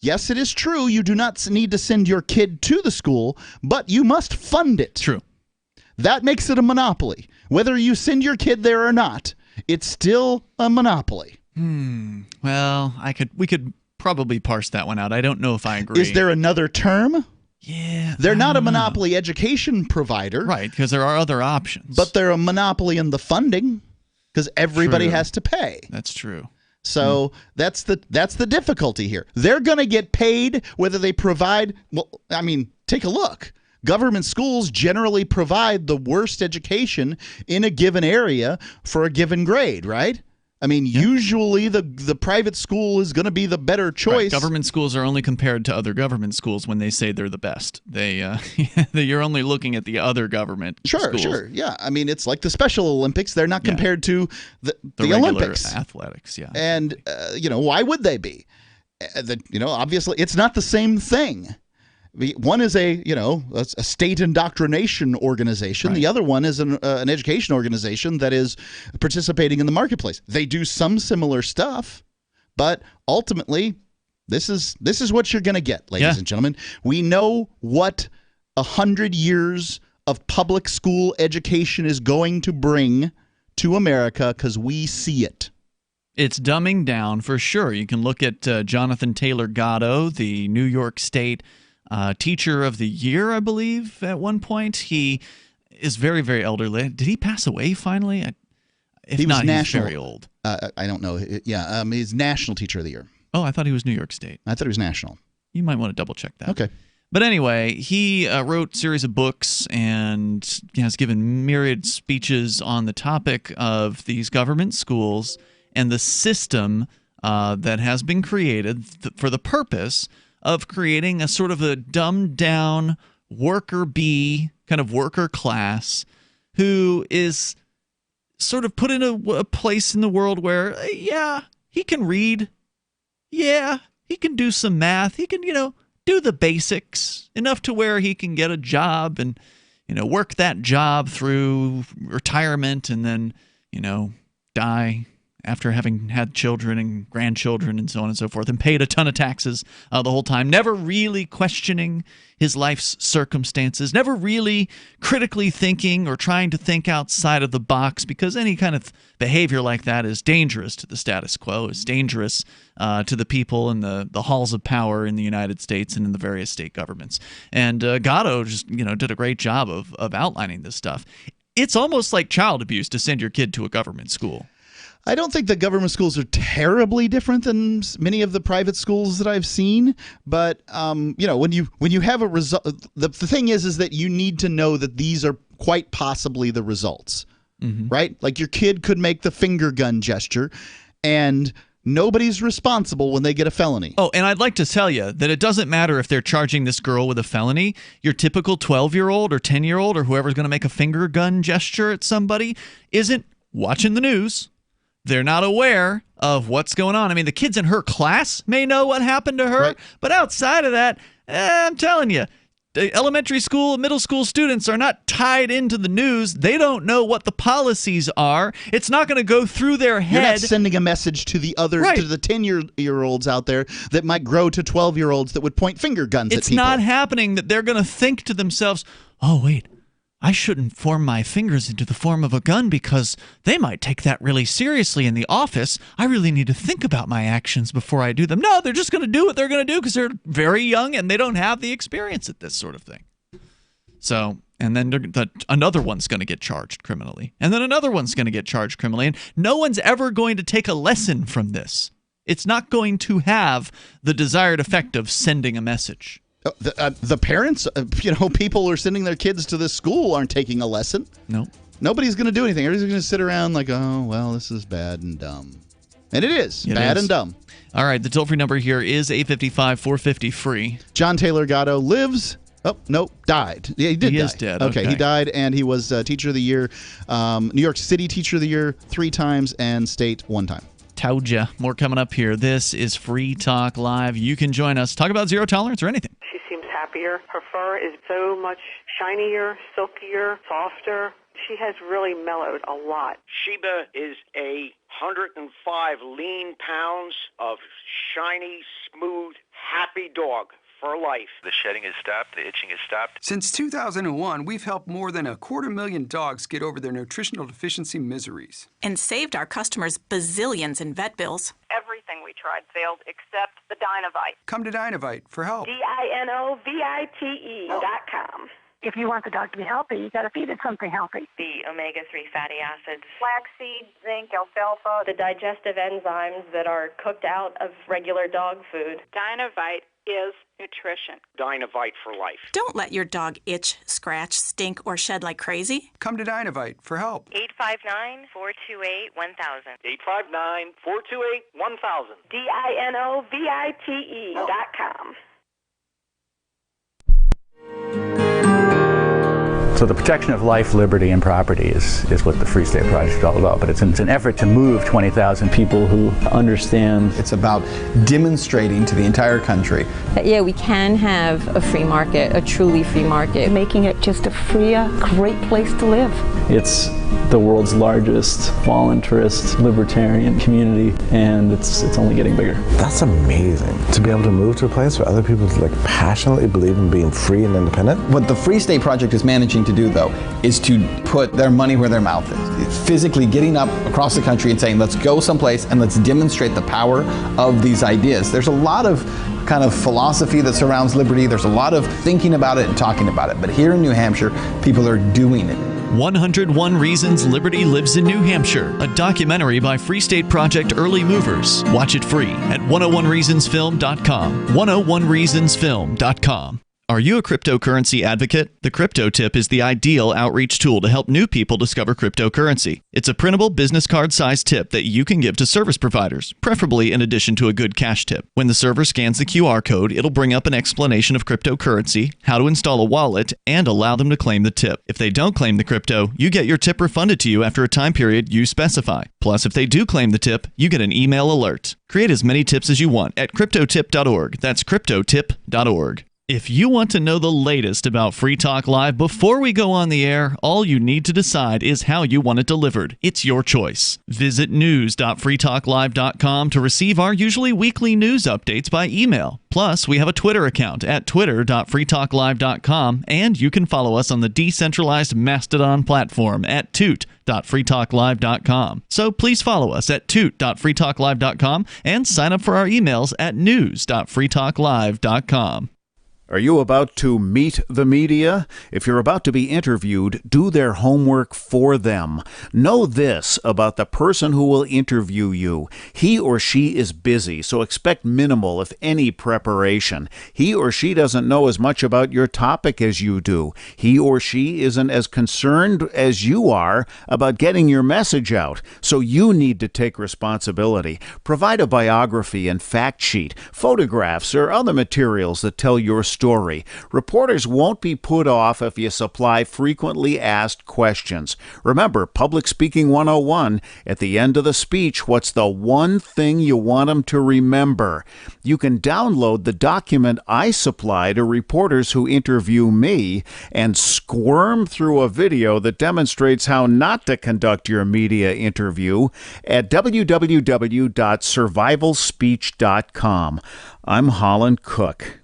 Yes, it is true you do not need to send your kid to the school, but you must fund it. True. That makes it a monopoly. Whether you send your kid there or not, it's still a monopoly. Well, we could probably parse that one out. I don't know if I agree. Is there another term? Yeah. They're not a monopoly education provider. Right, because there are other options. But they're a monopoly in the funding, because everybody has to pay. That's true. So that's the difficulty here. They're going to get paid whether they provide, take a look. Government schools generally provide the worst education in a given area for a given grade, right? I mean, usually the private school is going to be the better choice. Right. Government schools are only compared to other government schools when they say they're the best. You're only looking at the other government schools. Sure. Yeah. I mean, it's like the Special Olympics. They're not compared to the Olympics. Athletics, yeah. And, why would they be? Obviously, it's not the same thing. One is a state indoctrination organization. Right. The other one is an education organization that is participating in the marketplace. They do some similar stuff, but ultimately, this is what you're going to get, ladies and gentlemen. We know what 100 years of public school education is going to bring to America, because we see it. It's dumbing down for sure. You can look at Jonathan Taylor Gatto, the New York State Teacher of the Year, I believe, at one point. He is very, very elderly. Did he pass away finally? If he was not, national. he's very old. I don't know. Yeah, he's National Teacher of the Year. Oh, I thought he was New York State. I thought he was national. You might want to double check that. Okay. But anyway, he wrote a series of books and has given myriad speeches on the topic of these government schools and the system that has been created for the purpose of creating a sort of a dumbed down worker bee, kind of worker class, who is sort of put in a place in the world where, he can read. Yeah, he can do some math. He can, do the basics enough to where he can get a job and, work that job through retirement and then, die after having had children and grandchildren and so on and so forth, and paid a ton of taxes the whole time, never really questioning his life's circumstances, never really critically thinking or trying to think outside of the box, because any kind of behavior like that is dangerous to the status quo, is dangerous to the people in the halls of power in the United States and in the various state governments. And Gatto just did a great job of outlining this stuff. It's almost like child abuse to send your kid to a government school. I don't think the government schools are terribly different than many of the private schools that I've seen, but when you have a result, the thing is that you need to know that these are quite possibly the results, right? Like your kid could make the finger gun gesture, and nobody's responsible when they get a felony. Oh, and I'd like to tell you that it doesn't matter if they're charging this girl with a felony. Your typical 12-year-old or 10-year-old or whoever's going to make a finger gun gesture at somebody isn't watching the news. They're not aware of what's going on. I mean, the kids in her class may know what happened to her, but outside of that, I'm telling you, elementary school, middle school students are not tied into the news. They don't know what the policies are. It's not going to go through their head. You're not sending a message to the other, to the 10-year-olds out there that might grow to 12-year-olds that would point finger guns at people. It's not happening that they're going to think to themselves, oh, wait, I shouldn't form my fingers into the form of a gun because they might take that really seriously in the office. I really need to think about my actions before I do them. No, they're just going to do what they're going to do because they're very young and they don't have the experience at this sort of thing. So, and then another one's going to get charged criminally. And then another one's going to get charged criminally. And no one's ever going to take a lesson from this. It's not going to have the desired effect of sending a message. The parents, people who are sending their kids to this school aren't taking a lesson. No. Nobody's going to do anything. Everybody's going to sit around like, oh, well, this is bad and dumb. And it is. Bad and dumb. All right. The toll-free number here is 855-450-FREE. John Taylor Gatto lives... Oh, no, died. Yeah, he did die. He is dead. Okay, he died, and he was Teacher of the Year, New York City Teacher of the Year 3 times, and State 1 time. Told ya. More coming up here. This is Free Talk Live. You can join us. Talk about zero tolerance or anything. She seems happier. Her fur is so much shinier, silkier, softer. She has really mellowed a lot. Sheba is 105 lean pounds of shiny, smooth, happy dog. For life. The shedding has stopped. The itching has stopped. Since 2001, we've helped more than 250,000 dogs get over their nutritional deficiency miseries. And saved our customers bazillions in vet bills. Everything we tried failed except the Dinovite. Come to Dinovite for help. DINOVITE.com. If you want the dog to be healthy, you got to feed it something healthy. The omega-3 fatty acids. Flaxseed, zinc, alfalfa. The digestive enzymes that are cooked out of regular dog food. Dinovite is nutrition. Dinovite for life. Don't let your dog itch, scratch, stink, or shed like crazy. Come to Dinovite for help. 859-428-1000. 859-428-1000. DINOVITE.com. So the protection of life, liberty, and property is what the Free State Project is all about. But it's an effort to move 20,000 people who understand. It's about demonstrating to the entire country that, yeah, we can have a free market, a truly free market. Making it just a freer, great place to live. It's the world's largest voluntarist libertarian community, and it's only getting bigger. That's amazing. To be able to move to a place where other people passionately believe in being free and independent. What the Free State Project is managing to do, though, is to put their money where their mouth is. It's physically getting up across the country and saying, let's go someplace and let's demonstrate the power of these ideas. There's a lot of kind of philosophy that surrounds liberty. There's a lot of thinking about it and talking about it. But here in New Hampshire, people are doing it. 101 Reasons Liberty Lives in New Hampshire, a documentary by Free State Project Early Movers. Watch it free at 101reasonsfilm.com. 101reasonsfilm.com. Are you a cryptocurrency advocate? The Crypto Tip is the ideal outreach tool to help new people discover cryptocurrency. It's a printable business card-sized tip that you can give to service providers, preferably in addition to a good cash tip. When the server scans the QR code, it'll bring up an explanation of cryptocurrency, how to install a wallet, and allow them to claim the tip. If they don't claim the crypto, you get your tip refunded to you after a time period you specify. Plus, if they do claim the tip, you get an email alert. Create as many tips as you want at cryptotip.org. That's cryptotip.org. If you want to know the latest about Free Talk Live before we go on the air, all you need to decide is how you want it delivered. It's your choice. Visit news.freetalklive.com to receive our usually weekly news updates by email. Plus, we have a Twitter account at twitter.freetalklive.com, and you can follow us on the decentralized Mastodon platform at toot.freetalklive.com. So please follow us at toot.freetalklive.com and sign up for our emails at news.freetalklive.com. Are you about to meet the media? If you're about to be interviewed, do their homework for them. Know this about the person who will interview you. He or she is busy, so expect minimal, if any, preparation. He or she doesn't know as much about your topic as you do. He or she isn't as concerned as you are about getting your message out, so you need to take responsibility. Provide a biography and fact sheet, photographs, or other materials that tell your story. story. Reporters won't be put off if you supply frequently asked questions. Remember, Public Speaking 101, at the end of the speech, what's the one thing you want them to remember? You can download the document I supply to reporters who interview me and squirm through a video that demonstrates how not to conduct your media interview at www.survivalspeech.com. I'm Holland Cook.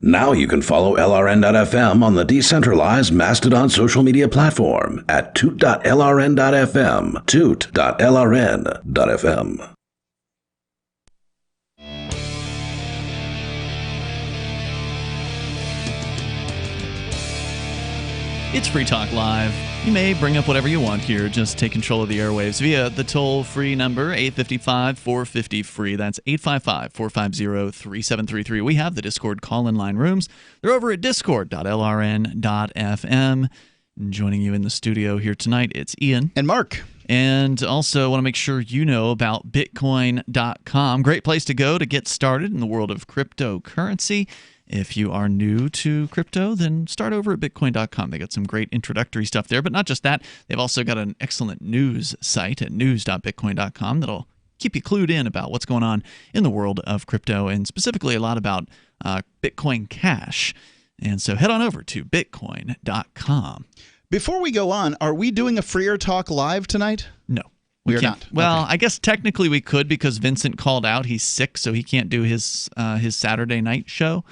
Now you can follow LRN.FM on the decentralized Mastodon social media platform at toot.lrn.fm, toot.lrn.fm. It's Free Talk Live. You may bring up whatever you want here. Just take control of the airwaves via the toll-free number, 855-450-FREE. That's 855-450-3733. We have the Discord call-in line rooms. They're over at discord.lrn.fm. Joining you in the studio here tonight, it's Ian. And Mark. And also want to make sure you know about Bitcoin.com. Great place to go to get started in the world of cryptocurrency. If you are new to crypto, then start over at Bitcoin.com. They got some great introductory stuff there. But not just that, they've also got an excellent news site at news.bitcoin.com that'll keep you clued in about what's going on in the world of crypto, and specifically a lot about Bitcoin Cash. And so head on over to Bitcoin.com. Before we go on, are we doing a Freer Talk Live tonight? No. We are can't. not. Well, Okay. I guess technically we could, because Vincent called out. He's sick, so he can't do his Saturday night show.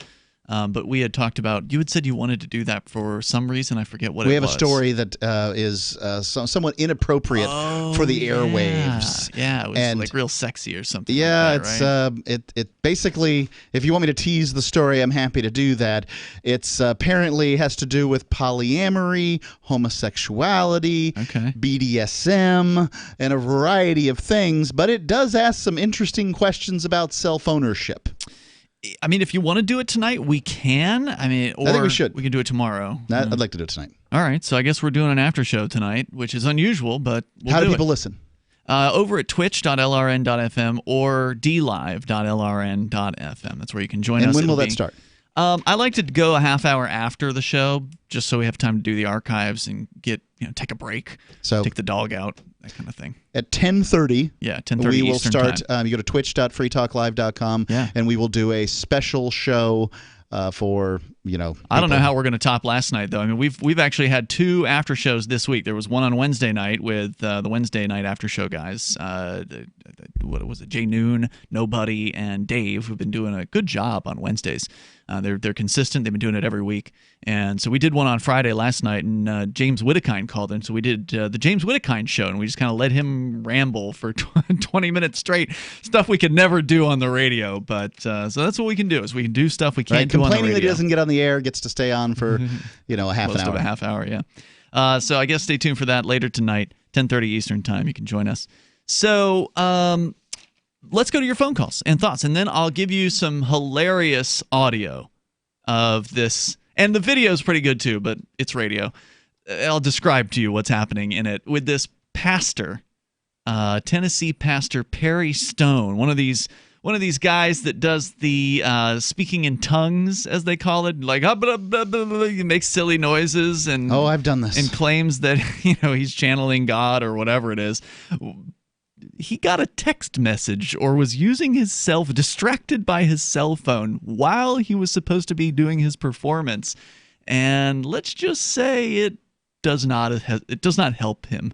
But we had talked about, you had said you wanted to do that for some reason. I forget what it was. We have a story that is somewhat inappropriate for the airwaves. Yeah, it was and like real sexy or something. Yeah, like that, right? it basically, if you want me to tease the story, I'm happy to do that. It's apparently has to do with polyamory, homosexuality, BDSM, and a variety of things, but it does ask some interesting questions about self-ownership. I mean, if you want to do it tonight, we can. I mean, or I think we should. We can do it tomorrow. I'd like to do it tonight. All right, so I guess we're doing an after show tonight, which is unusual, but we'll How do do people it. listen? Over at twitch.lrn.fm or dlive.lrn.fm. That's where you can join us. And when will It'll that start? I like to go a half hour after the show, just so we have time to do the archives and take a break, take the dog out, that kind of thing. At 10:30, yeah, 10:30 we will Eastern start. time. You go to twitch.freetalklive.com, and we will do a special show for I don't know how we're going to top last night, though. I mean, we've actually had two after shows this week. There was one on Wednesday night with the Wednesday night after show guys. What was it? Jay Noon, Nobody, and Dave, who've been doing a good job on Wednesdays. They're consistent. They've been doing it every week. And so we did one on Friday last night, and James Whittekine called in. So we did the James Whittekine show, and we just kind of let him ramble for 20 minutes straight, stuff we could never do on the radio. But so that's what we can do, is we can do stuff we can't do on the radio. Complaining that he doesn't get on the air gets to stay on for a half Most an hour. of a half hour, yeah. So I guess stay tuned for that later tonight, 10:30 Eastern time. You can join us. So let's go to your phone calls and thoughts, and then I'll give you some hilarious audio of this. And the video is pretty good too, but it's radio. I'll describe to you what's happening in it with this pastor, Tennessee pastor Perry Stone, one of these guys that does the speaking in tongues, as they call it, like he makes silly noises and I've done this, and claims that he's channeling God or whatever it is. He got a text message, or was using distracted by his cell phone while he was supposed to be doing his performance, and let's just say it does not help him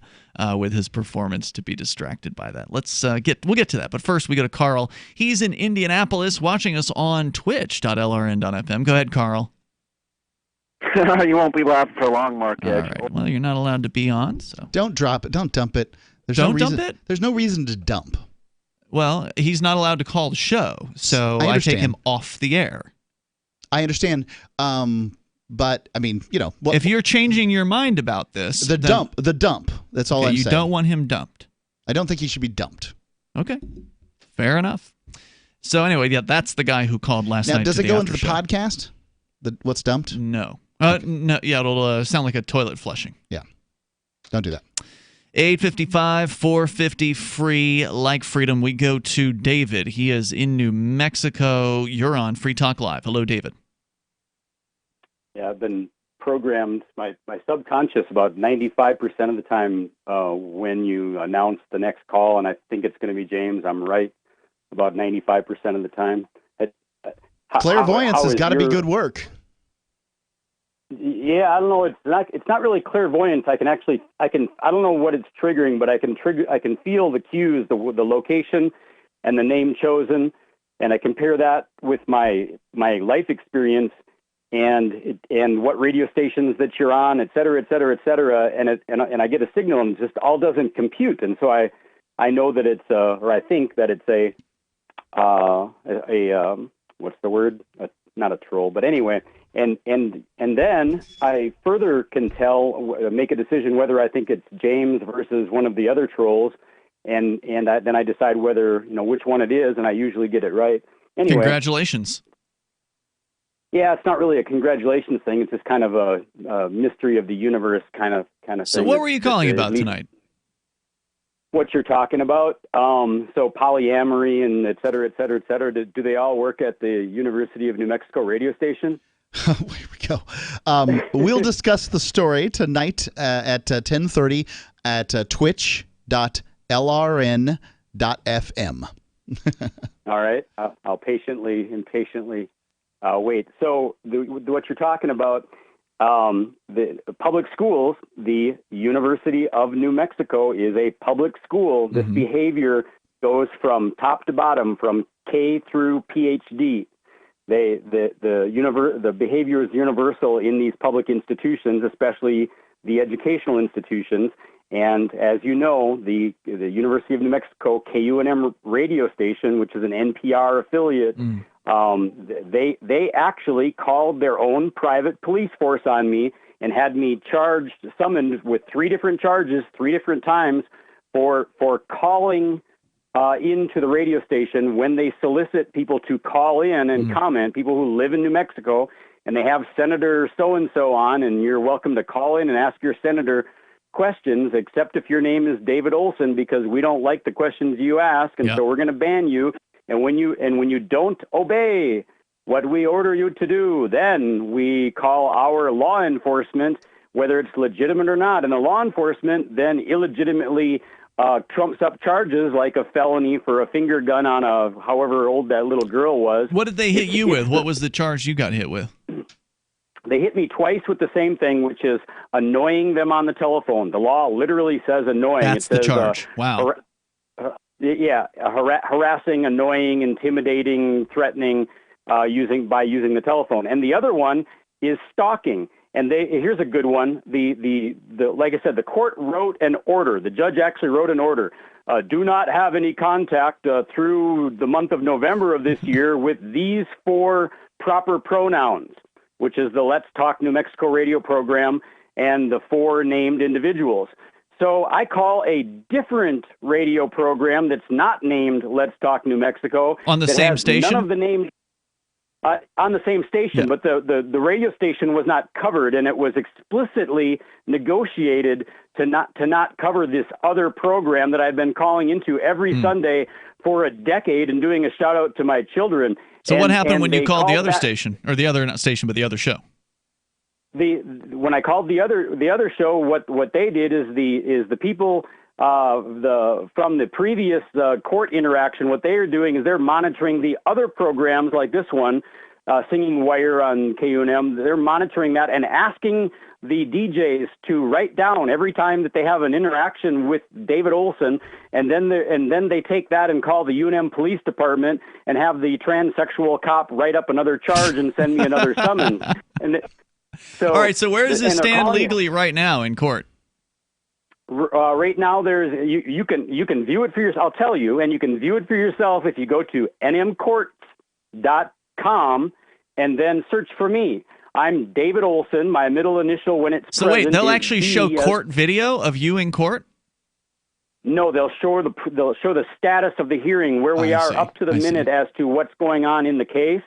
with his performance to be distracted by that. We'll get to that, but first we go to Carl. He's in Indianapolis, watching us on twitch.lrn.fm. Go ahead, Carl. You won't be loud for long, Mark. All right. Well, you're not allowed to be on, so don't drop it. Don't dump it. Dump it? There's no reason to dump. Well, he's not allowed to call the show, so I take him off the air. I understand. But I mean, if you're changing your mind about this, the dump. That's all I'm saying. You don't want him dumped. I don't think he should be dumped. Okay, fair enough. So anyway, yeah, that's the guy who called last night. Now, does it go into the show. podcast? What's dumped? No. No. Yeah, it'll sound like a toilet flushing. Yeah. Don't do that. 855 450 free, like freedom. We go to David. He is in New Mexico. You're on Free Talk Live. Hello, David. Yeah, I've been programmed, my subconscious, about 95% of the time when you announce the next call, and I think it's going to be James. I'm right about 95% of the time. Clairvoyance has got to be good work. Yeah, I don't know. It's not really clairvoyance. I don't know what it's triggering, but I can feel the cues, the location, and the name chosen, and I compare that with my life experience and what radio stations that you're on, et cetera, et cetera, et cetera, and I get a signal, and it just all doesn't compute, and so I know that it's or I think that it's a what's the word? Not a troll, but anyway. And then I further can make a decision whether I think it's James versus one of the other trolls, and then I decide whether which one it is, and I usually get it right. Anyway, congratulations. Yeah, it's not really a congratulations thing. It's just kind of a mystery of the universe kind of thing. So what were you calling about tonight? What you're talking about? So polyamory and et cetera, et cetera, et cetera. Do they all work at the University of New Mexico radio station? Here we go. We'll discuss the story tonight at 10:30 at twitch.lrn.fm. All right. I'll impatiently wait. So what you're talking about, the public schools, the University of New Mexico is a public school. This behavior goes from top to bottom, from K through PhD. The behavior is universal in these public institutions, especially the educational institutions. And as you know, the University of New Mexico KUNM radio station, which is an NPR affiliate, they actually called their own private police force on me and had me summoned with 3 different charges 3 different times for calling into the radio station when they solicit people to call in and comment, people who live in New Mexico, and they have Senator so-and-so on, and you're welcome to call in and ask your senator questions, except if your name is David Olson, because we don't like the questions you ask, and so we're going to ban you. And when you don't obey what we order you to do, then we call our law enforcement, whether it's legitimate or not. And the law enforcement then illegitimately trumps up charges like a felony for a finger gun on however old that little girl was. What did they hit you with? What was the charge you got hit with? They hit me twice with the same thing, which is annoying them on the telephone. The law literally says annoying. That's it says, the charge. Wow. Harassing, annoying, intimidating, threatening, using the telephone. And the other one is stalking. And here's a good one. The like I said, the court wrote an order. The judge actually wrote an order. Do not have any contact through the month of November of this year with these 4 proper pronouns, which is the Let's Talk New Mexico radio program and the 4 named individuals. So I call a different radio program that's not named Let's Talk New Mexico. On the same station? None of the names on the same station, but the radio station was not covered, and it was explicitly negotiated to not cover this other program that I've been calling into every Sunday for a decade and doing a shout out to my children. So what happened when you called the other station, or the other, not station, but the other show? When I called the other show, what they did is the people from the previous court interaction, what they are doing is they're monitoring the other programs like this one, Singing Wire on KUNM. They're monitoring that and asking the DJs to write down every time that they have an interaction with David Olson, and then they take that and call the UNM Police Department and have the transsexual cop write up another charge and send me another summons. All right, so where does this stand legally right now in court? Right now, you can view it for yourself. I'll tell you, and you can view it for yourself if you go to nmcourts.com and then search for me. I'm David Olson. My middle initial when it's so present. Wait, they'll actually show court video of you in court? No, they'll show the status of the hearing, where we are up to the minute as to what's going on in the case.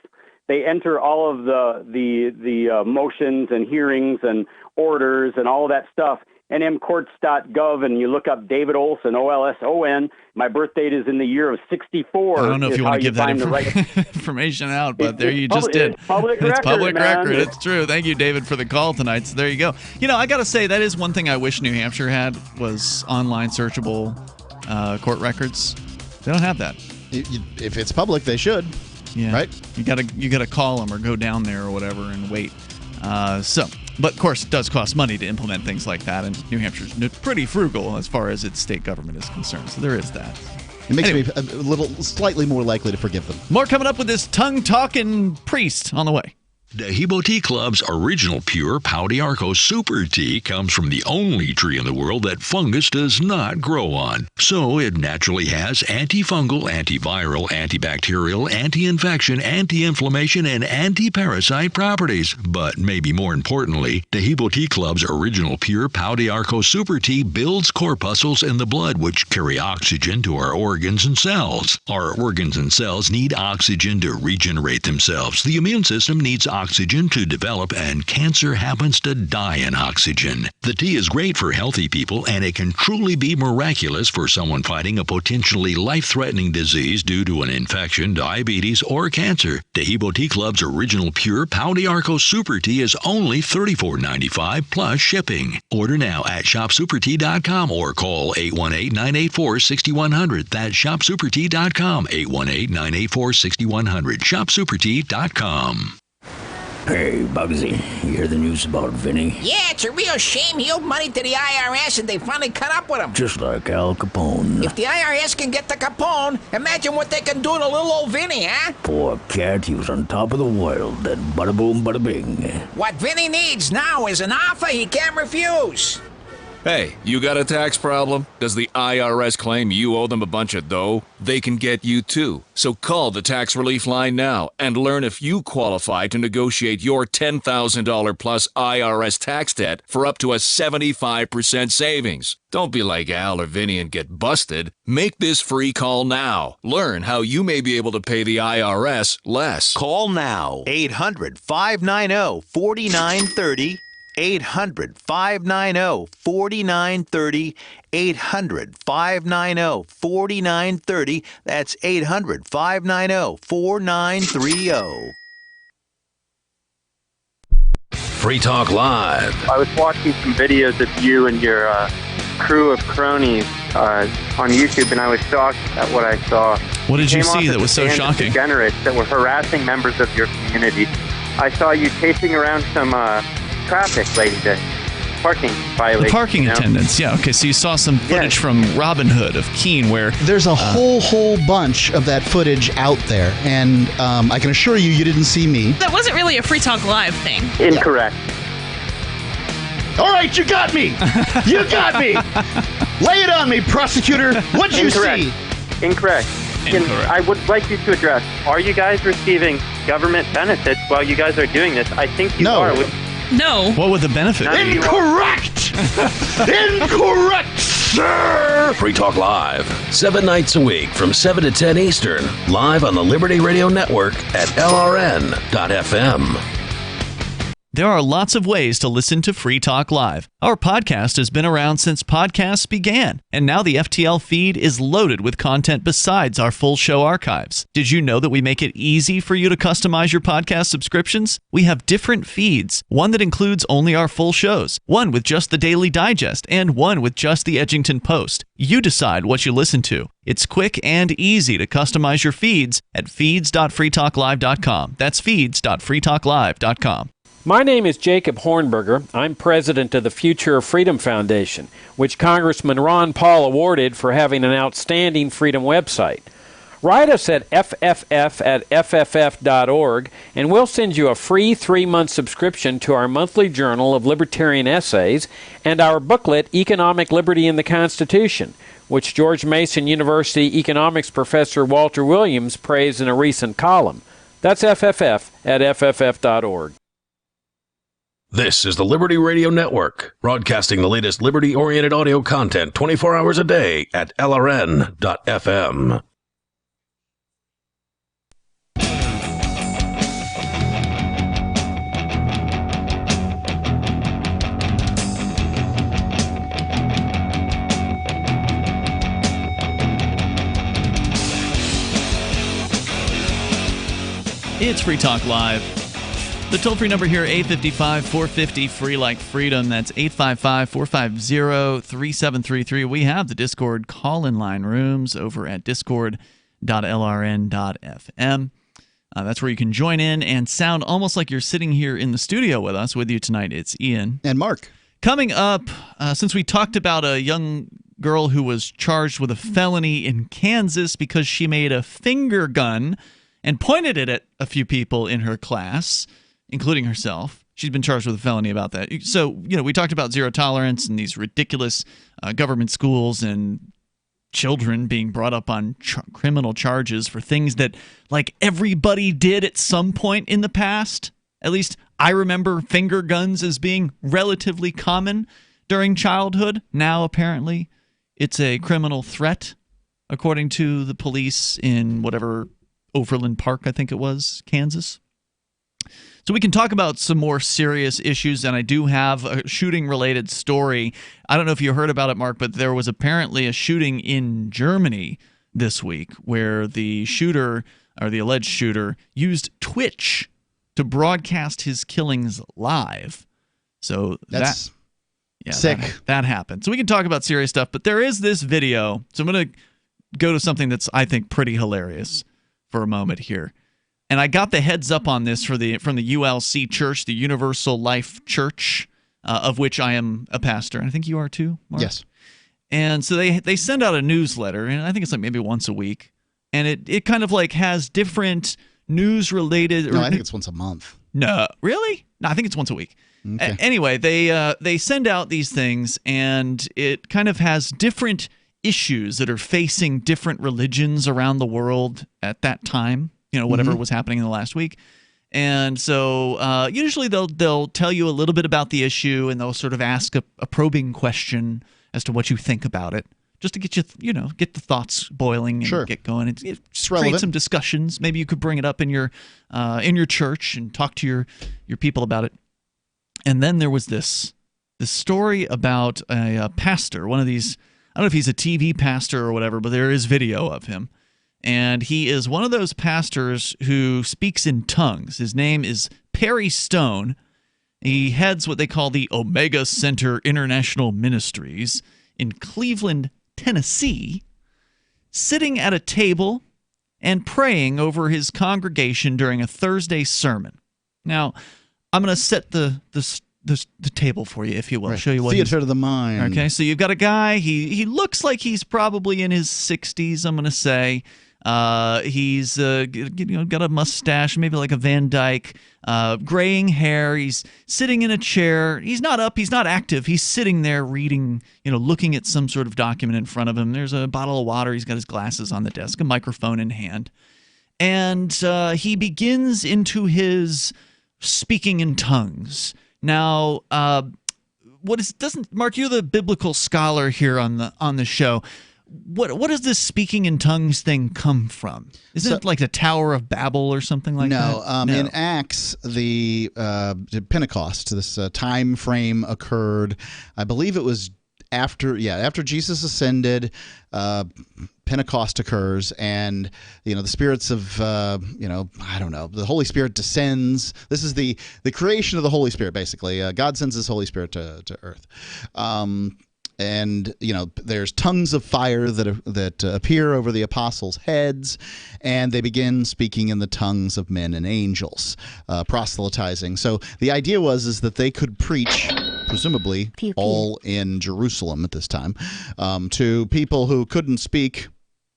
They enter all of the motions and hearings and orders and all of that stuff nmcourts.gov, and you look up David Olson, Olson. My birth date is in the year of 64. I don't know if you want to give that right. information out, but there you just did. It's public It's record, public man. record. It's true. Thank you, David, for the call tonight. So there you go. I got to say, that is one thing I wish New Hampshire had, was online searchable court records. They don't have that. If it's public, they should. Yeah. Right? You gotta call them or go down there or whatever and wait. But of course, it does cost money to implement things like that, and New Hampshire's pretty frugal as far as its state government is concerned. So there is that. It makes me a slightly more likely to forgive them. More coming up with this tongue-talking priest on the way. Dehibo Tea Club's original pure Pau d'Arco Super Tea comes from the only tree in the world that fungus does not grow on. So it naturally has antifungal, antiviral, antibacterial, anti-infection, anti-inflammation, and anti-parasite properties. But maybe more importantly, Dehibo Tea Club's original pure Pau d'Arco Super Tea builds corpuscles in the blood which carry oxygen to our organs and cells. Our organs and cells need oxygen to regenerate themselves. The immune system needs oxygen to develop, and cancer happens to die in oxygen. The tea is great for healthy people, and it can truly be miraculous for someone fighting a potentially life-threatening disease due to an infection, diabetes, or cancer. Dehibo Tea Club's original pure Pau d'Arco Super Tea is only $34.95 plus shipping. Order now at shopsupertea.com or call 818-984-6100. That's shopsupertea.com, 818-984-6100, shopsupertea.com. Hey, Bugsy, you hear the news about Vinny? Yeah, it's a real shame. He owed money to the IRS and they finally cut up with him. Just like Al Capone. If the IRS can get to Capone, imagine what they can do to little old Vinny, huh? Poor cat, he was on top of the world. Then bada boom, bada bing. What Vinny needs now is an offer he can't refuse. Hey, you got a tax problem? Does the IRS claim you owe them a bunch of dough? They can get you too. So call the tax relief line now and learn if you qualify to negotiate your $10,000 plus IRS tax debt for up to a 75% savings. Don't be like Al or Vinny and get busted. Make this free call now. Learn how you may be able to pay the IRS less. Call now. 800-590-4930. 800-590-4930, 800-590-4930. That's 800-590-4930. Free Talk Live. I was watching some videos of you and your crew of cronies on YouTube, and I was shocked at what I saw. What did you see that was so shocking? Degenerates that were harassing members of your community. I saw you chasing around some traffic lady, the parking violation. The parking attendants, yeah. Okay, so you saw some footage from Robin Hood of Keene where... There's a whole bunch of that footage out there, and I can assure you didn't see me. That wasn't really a Free Talk Live thing. Incorrect. All right, you got me. You got me. Lay it on me, prosecutor. What'd you see? Incorrect. I would like you to address, are you guys receiving government benefits while you guys are doing this? I think you are. No. What would the benefit be? Incorrect! Incorrect, sir! Free Talk Live, 7 nights a week from 7 to 10 Eastern, live on the Liberty Radio Network at LRN.FM. There are lots of ways to listen to Free Talk Live. Our podcast has been around since podcasts began, and now the FTL feed is loaded with content besides our full show archives. Did you know that we make it easy for you to customize your podcast subscriptions? We have different feeds, one that includes only our full shows, one with just the Daily Digest, and one with just the Edgington Post. You decide what you listen to. It's quick and easy to customize your feeds at feeds.freetalklive.com. That's feeds.freetalklive.com. My name is Jacob Hornberger. I'm president of the Future of Freedom Foundation, which Congressman Ron Paul awarded for having an outstanding freedom website. Write us at fff@fff.org, and we'll send you a free 3-month subscription to our monthly journal of libertarian essays and our booklet, Economic Liberty in the Constitution, which George Mason University economics professor Walter Williams praised in a recent column. That's fff@fff.org. This is the Liberty Radio Network, broadcasting the latest liberty-oriented audio content 24 hours a day at LRN.FM. It's Free Talk Live. The toll-free number here, 855-450-FREE like freedom. That's 855-450-3733. We have the Discord call-in line rooms over at discord.lrn.fm. That's where you can join in and sound almost like you're sitting here in the studio with us. With you tonight, it's Ian. And Mark. Coming up, since we talked about a young girl who was charged with a felony in Kansas because she made a finger gun and pointed it at a few people in her class, including herself. She's been charged with a felony about that. So, we talked about zero tolerance and these ridiculous government schools and children being brought up on criminal charges for things that, like, everybody did at some point in the past. At least I remember finger guns as being relatively common during childhood. Now, apparently, it's a criminal threat, according to the police in whatever Overland Park, I think it was, Kansas. So we can talk about some more serious issues, and I do have a shooting-related story. I don't know if you heard about it, Mark, but there was apparently a shooting in Germany this week where the shooter, or the alleged shooter, used Twitch to broadcast his killings live. So that's sick. That happened. So we can talk about serious stuff, but there is this video. So I'm going to go to something that's, I think, pretty hilarious for a moment here. And I got the heads up on this from the ULC Church, the Universal Life Church, of which I am a pastor. And I think you are too, Mark? Yes. And so they send out a newsletter, and I think it's like maybe once a week. And it kind of like has different news-related... No, I think it's once a month. No, really? No, I think it's once a week. Okay. Anyway, they send out these things, and it kind of has different issues that are facing different religions around the world at that time. Whatever was happening in the last week. And so usually they'll tell you a little bit about the issue, and they'll sort of ask a probing question as to what you think about it, just to get you, get the thoughts boiling and get going. It creates some discussions. Maybe you could bring it up in your church and talk to your people about it. And then there was this story about a pastor, one of these, I don't know if he's a TV pastor or whatever, but there is video of him. And he is one of those pastors who speaks in tongues. His name is Perry Stone. He heads what they call the Omega Center International Ministries in Cleveland, Tennessee, sitting at a table and praying over his congregation during a Thursday sermon. Now, I'm going to set the table for you, if you will. Right. Show you what Theater of the mind. Okay, so you've got a guy. He looks like he's probably in his 60s, I'm going to say. He's got a mustache, maybe like a Van Dyke, graying hair. He's sitting in a chair. He's not up. He's not active. He's sitting there reading, looking at some sort of document in front of him. There's a bottle of water. He's got his glasses on the desk, a microphone in hand. And he begins into his speaking in tongues. Now, Mark, you're the biblical scholar here on the show. What does this speaking in tongues thing come from? Isn't it like the Tower of Babel or something like that? No. In Acts, the Pentecost, this time frame occurred. I believe it was after Jesus ascended. Pentecost occurs, and the spirits of I don't know, the Holy Spirit descends. This is the creation of the Holy Spirit, basically. God sends His Holy Spirit to earth. And there's tongues of fire that appear over the apostles' heads, and they begin speaking in the tongues of men and angels, proselytizing. So the idea is that they could preach, presumably all in Jerusalem at this time, to people who couldn't speak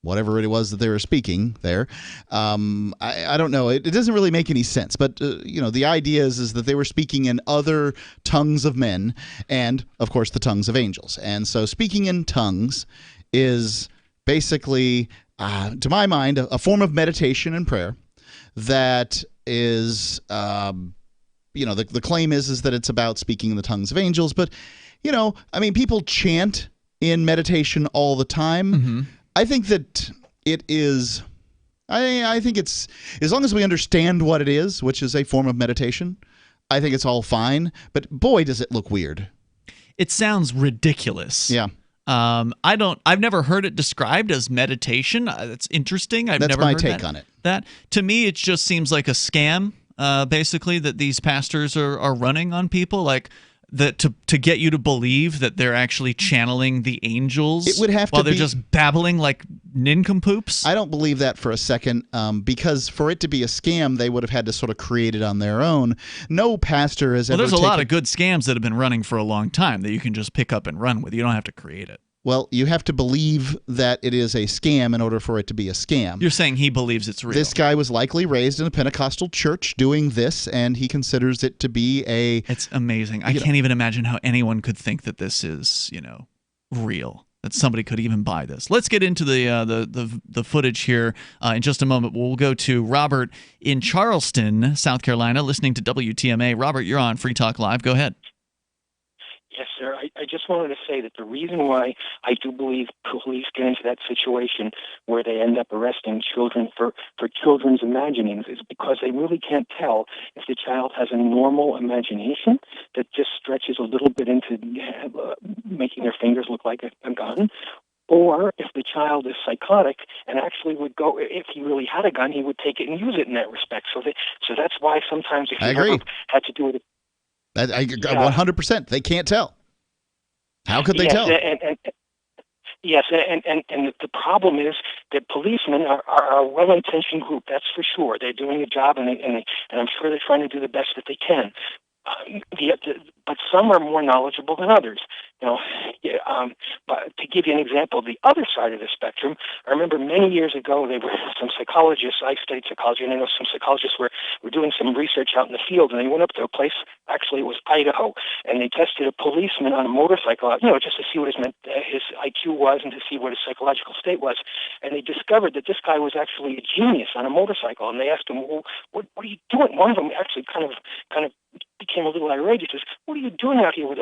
whatever it was that they were speaking there. I don't know. It doesn't really make any sense. But, the idea is that they were speaking in other tongues of men and, of course, the tongues of angels. And so speaking in tongues is basically, to my mind, a form of meditation and prayer that is, the claim is that it's about speaking in the tongues of angels. But, people chant in meditation all the time. Mm-hmm. I think that it is, I think it's, as long as we understand what it is, which is a form of meditation, I think it's all fine. But boy, does it look weird. It sounds ridiculous. Yeah. I've never heard it described as meditation. That's interesting. I've That's never my heard take on it. That to me, it just seems like a scam. Basically, that these pastors are running on people, like that to get you to believe that they're actually channeling the angels. It would have to while they're be- just babbling like nincompoops. I don't believe that for a second, because for it to be a scam, they would have had to sort of create it on their own. No pastor has Well, ever there's a lot taken- of good scams that have been running for a long time that you can just pick up and run with. You don't have to create it. Well, you have to believe that it is a scam in order for it to be a scam. You're saying he believes it's real. This guy was likely raised in a Pentecostal church doing this, and he considers it to be a... It's amazing. I can't even imagine how anyone could think that this is, real. That somebody could even buy this. Let's get into the footage here in just a moment. We'll go to Robert in Charleston, South Carolina, listening to WTMA. Robert, you're on Free Talk Live. Go ahead. Yes, sir. I just wanted to say that the reason why I do believe police get into that situation where they end up arresting children for children's imaginings is because they really can't tell if the child has a normal imagination that just stretches a little bit into making their fingers look like a gun, or if the child is psychotic and actually would go, if he really had a gun, he would take it and use it in that respect. So that's why sometimes if I you agree. ever had to do it. 100%. They can't tell. How could they Yes, tell? Yes, and the problem is that policemen are a well-intentioned group. That's for sure. They're doing a job, and I'm sure they're trying to do the best that they can. But some are more knowledgeable than others. But to give you an example, the other side of the spectrum, I remember many years ago, there were some psychologists. I studied psychology, and I know some psychologists were doing some research out in the field, and they went up to a place. Actually, it was Idaho, and they tested a policeman on a motorcycle, just to see what his IQ was and to see what his psychological state was. And they discovered that this guy was actually a genius on a motorcycle. And they asked him, "Well, what are you doing?" One of them actually kind of became a little irate. He says, "What are you doing out here with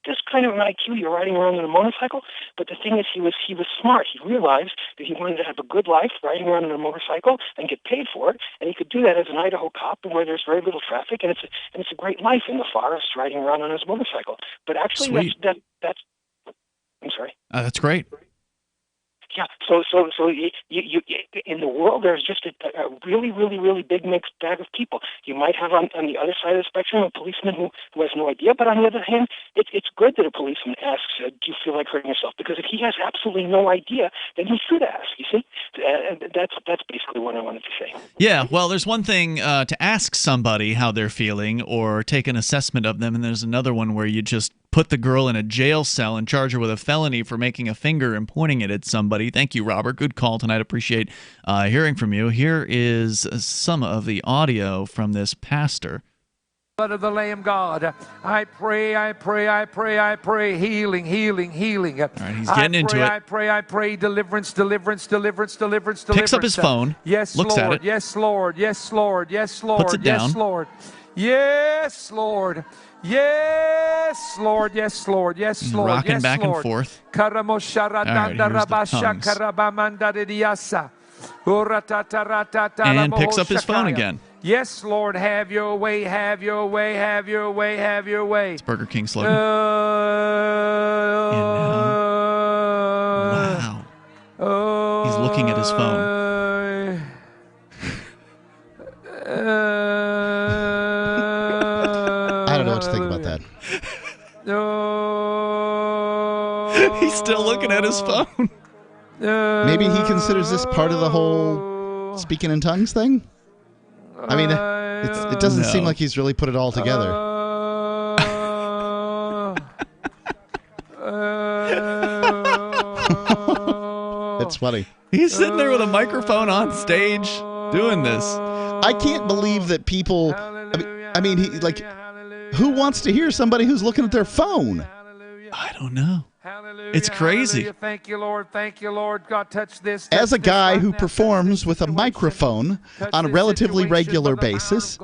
this kind of an IQ? You're riding around on a motorcycle?" But the thing is, he was smart. He realized that he wanted to have a good life riding around on a motorcycle and get paid for it, and he could do that as an Idaho cop, where there's very little traffic, and it's a great life in the forest riding around on his motorcycle. But actually, that's I'm sorry. That's great. Yeah. So you in the world, there's just a really, really, really big mixed bag of people. You might have on the other side of the spectrum a policeman who has no idea, but on the other hand, it's good that a policeman asks, "Do you feel like hurting yourself?" Because if he has absolutely no idea, then he should ask. You see, that's basically what I wanted to say. Yeah, well, there's one thing to ask somebody how they're feeling or take an assessment of them, and there's another one where you just put the girl in a jail cell and charge her with a felony for making a finger and pointing it at somebody. Thank you, Robert. Good call tonight. Appreciate hearing from you. Here is some of the audio from this pastor. Blood of the Lamb, God, I pray, healing. All right, he's getting into it. I pray, deliverance. Picks up his phone, yes, looks Lord, at it. Yes, Lord. Puts it down. Yes, Lord. Yes, Lord. Yes, Lord. Yes, Lord. Yes, He's Lord. rocking yes, back Lord. and forth. All right, and picks up his phone again. Yes, Lord, have your way, have your way, have your way, have your way. It's Burger King slogan. Wow. He's looking at his phone. I don't know what to think about that. He's still looking at his phone. Maybe he considers this part of the whole speaking in tongues thing? I mean, it doesn't seem like he's really put it all together. It's funny. He's sitting there with a microphone on stage doing this. I can't believe that people. I mean, who wants to hear somebody who's looking at their phone? I don't know. It's crazy. Hallelujah. Thank you, Lord. Thank you, Lord. God, touch this. As a guy who performs with a microphone on a relatively regular basis,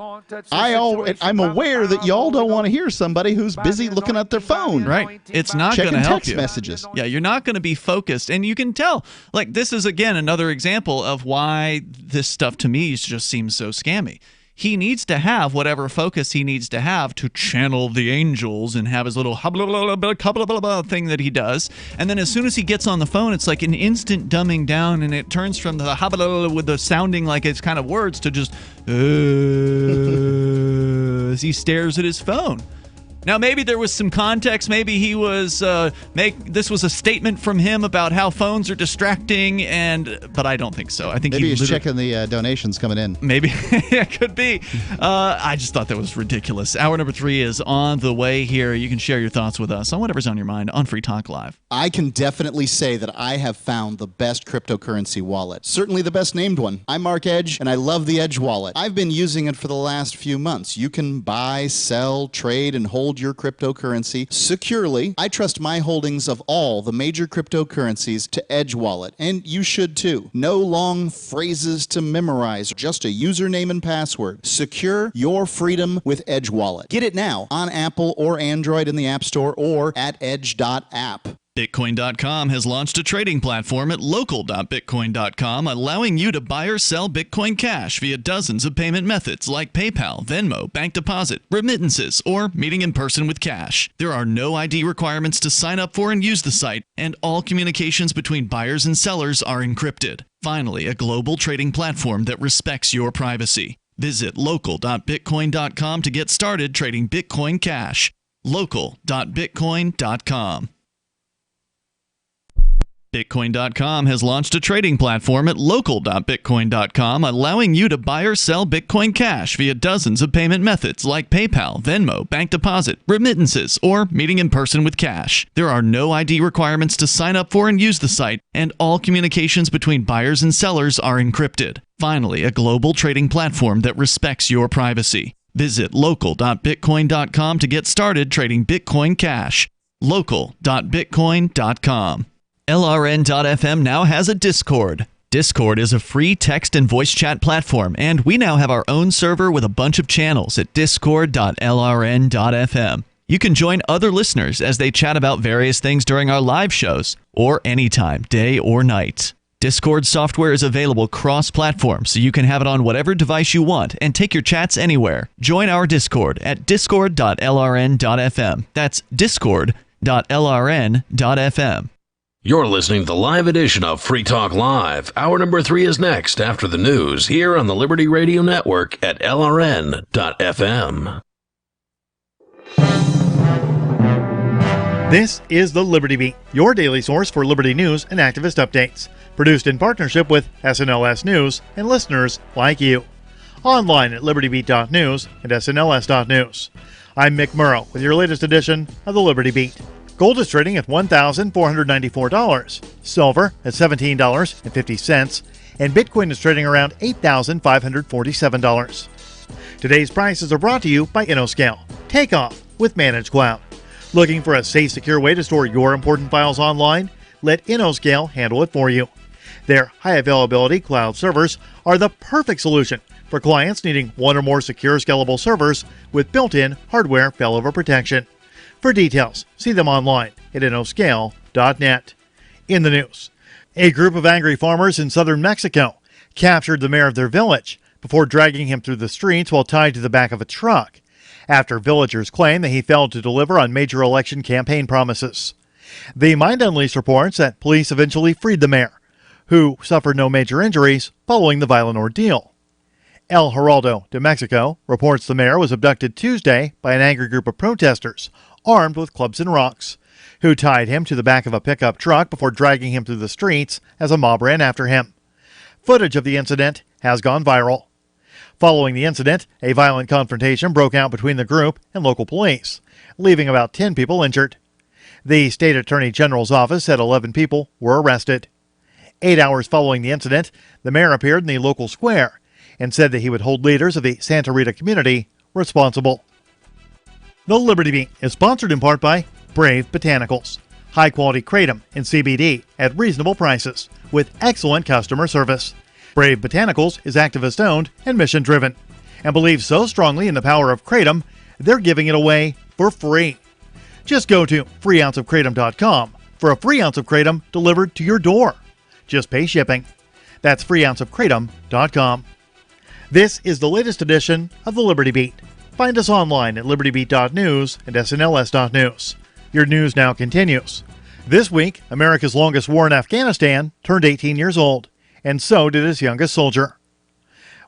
I'm aware that y'all don't want to hear somebody who's busy looking at their phone. Right. It's not going to help text you. Messages. Yeah, you're not going to be focused. And you can tell, like, this is, again, another example of why this stuff to me just seems so scammy. he needs to have whatever focus he needs to have to channel the angels and have his little thing that he does. And then as soon as he gets on the phone, it's like an instant dumbing down, and it turns from the with the sounding like it's kind of words to just as he stares at his phone. Now, maybe there was some context. Maybe he was this was a statement from him about how phones are distracting, but I don't think so. I think maybe he's checking the donations coming in. Maybe it could be. I just thought that was ridiculous. Hour number 3 is on the way here. You can share your thoughts with us on whatever's on your mind on Free Talk Live. I can definitely say that I have found the best cryptocurrency wallet. Certainly the best named one. I'm Mark Edge, and I love the Edge wallet. I've been using it for the last few months. You can buy, sell, trade, and hold your cryptocurrency securely. I trust my holdings of all the major cryptocurrencies to Edge Wallet, and you should too. No long phrases to memorize, just a username and password. Secure your freedom with Edge Wallet. Get it now on Apple or Android in the App Store or at edge.app. Bitcoin.com has launched a trading platform at local.bitcoin.com, allowing you to buy or sell Bitcoin Cash via dozens of payment methods like PayPal, Venmo, bank deposit, remittances, or meeting in person with cash. There are no ID requirements to sign up for and use the site, and all communications between buyers and sellers are encrypted. Finally, a global trading platform that respects your privacy. Visit local.bitcoin.com to get started trading Bitcoin Cash. local.bitcoin.com. Bitcoin.com has launched a trading platform at local.bitcoin.com, allowing you to buy or sell Bitcoin Cash via dozens of payment methods like PayPal, Venmo, bank deposit, remittances, or meeting in person with cash. There are no ID requirements to sign up for and use the site, and all communications between buyers and sellers are encrypted. Finally, a global trading platform that respects your privacy. Visit local.bitcoin.com to get started trading Bitcoin Cash. local.bitcoin.com. LRN.FM now has a Discord. Discord is a free text and voice chat platform, and we now have our own server with a bunch of channels at discord.lrn.fm. You can join other listeners as they chat about various things during our live shows, or anytime, day or night. Discord software is available cross-platform, so you can have it on whatever device you want and take your chats anywhere. Join our Discord at discord.lrn.fm. That's discord.lrn.fm. You're listening to the live edition of Free Talk Live. Hour number 3 is next after the news here on the Liberty Radio Network at LRN.FM. This is the Liberty Beat, your daily source for Liberty news and activist updates. Produced in partnership with SNLS News and listeners like you. Online at libertybeat.news and snls.news. I'm Mick Murrow with your latest edition of the Liberty Beat. Gold is trading at $1,494, silver at $17.50, and Bitcoin is trading around $8,547. Today's prices are brought to you by InnoScale. Take off with Managed Cloud. Looking for a safe, secure way to store your important files online? Let InnoScale handle it for you. Their high availability cloud servers are the perfect solution for clients needing one or more secure, scalable servers with built-in hardware failover protection. For details, see them online at innoscale.net. In the news, a group of angry farmers in southern Mexico captured the mayor of their village before dragging him through the streets while tied to the back of a truck, after villagers claim that he failed to deliver on major election campaign promises. The Mind Unleashed reports that police eventually freed the mayor, who suffered no major injuries following the violent ordeal. El Heraldo de Mexico reports the mayor was abducted Tuesday by an angry group of protesters armed with clubs and rocks, who tied him to the back of a pickup truck before dragging him through the streets as a mob ran after him. Footage of the incident has gone viral. Following the incident, a violent confrontation broke out between the group and local police, leaving about 10 people injured. The state attorney general's office said 11 people were arrested. 8 hours following the incident, the mayor appeared in the local square and said that he would hold leaders of the Santa Rita community responsible. The Liberty Beat is sponsored in part by Brave Botanicals. High-quality kratom and CBD at reasonable prices with excellent customer service. Brave Botanicals is activist-owned and mission-driven and believes so strongly in the power of kratom, they're giving it away for free. Just go to freeounceofkratom.com for a free ounce of kratom delivered to your door. Just pay shipping. That's freeounceofkratom.com. This is the latest edition of the Liberty Beat. Find us online at libertybeat.news and snls.news. Your news now continues. This week, America's longest war in Afghanistan turned 18 years old, and so did its youngest soldier.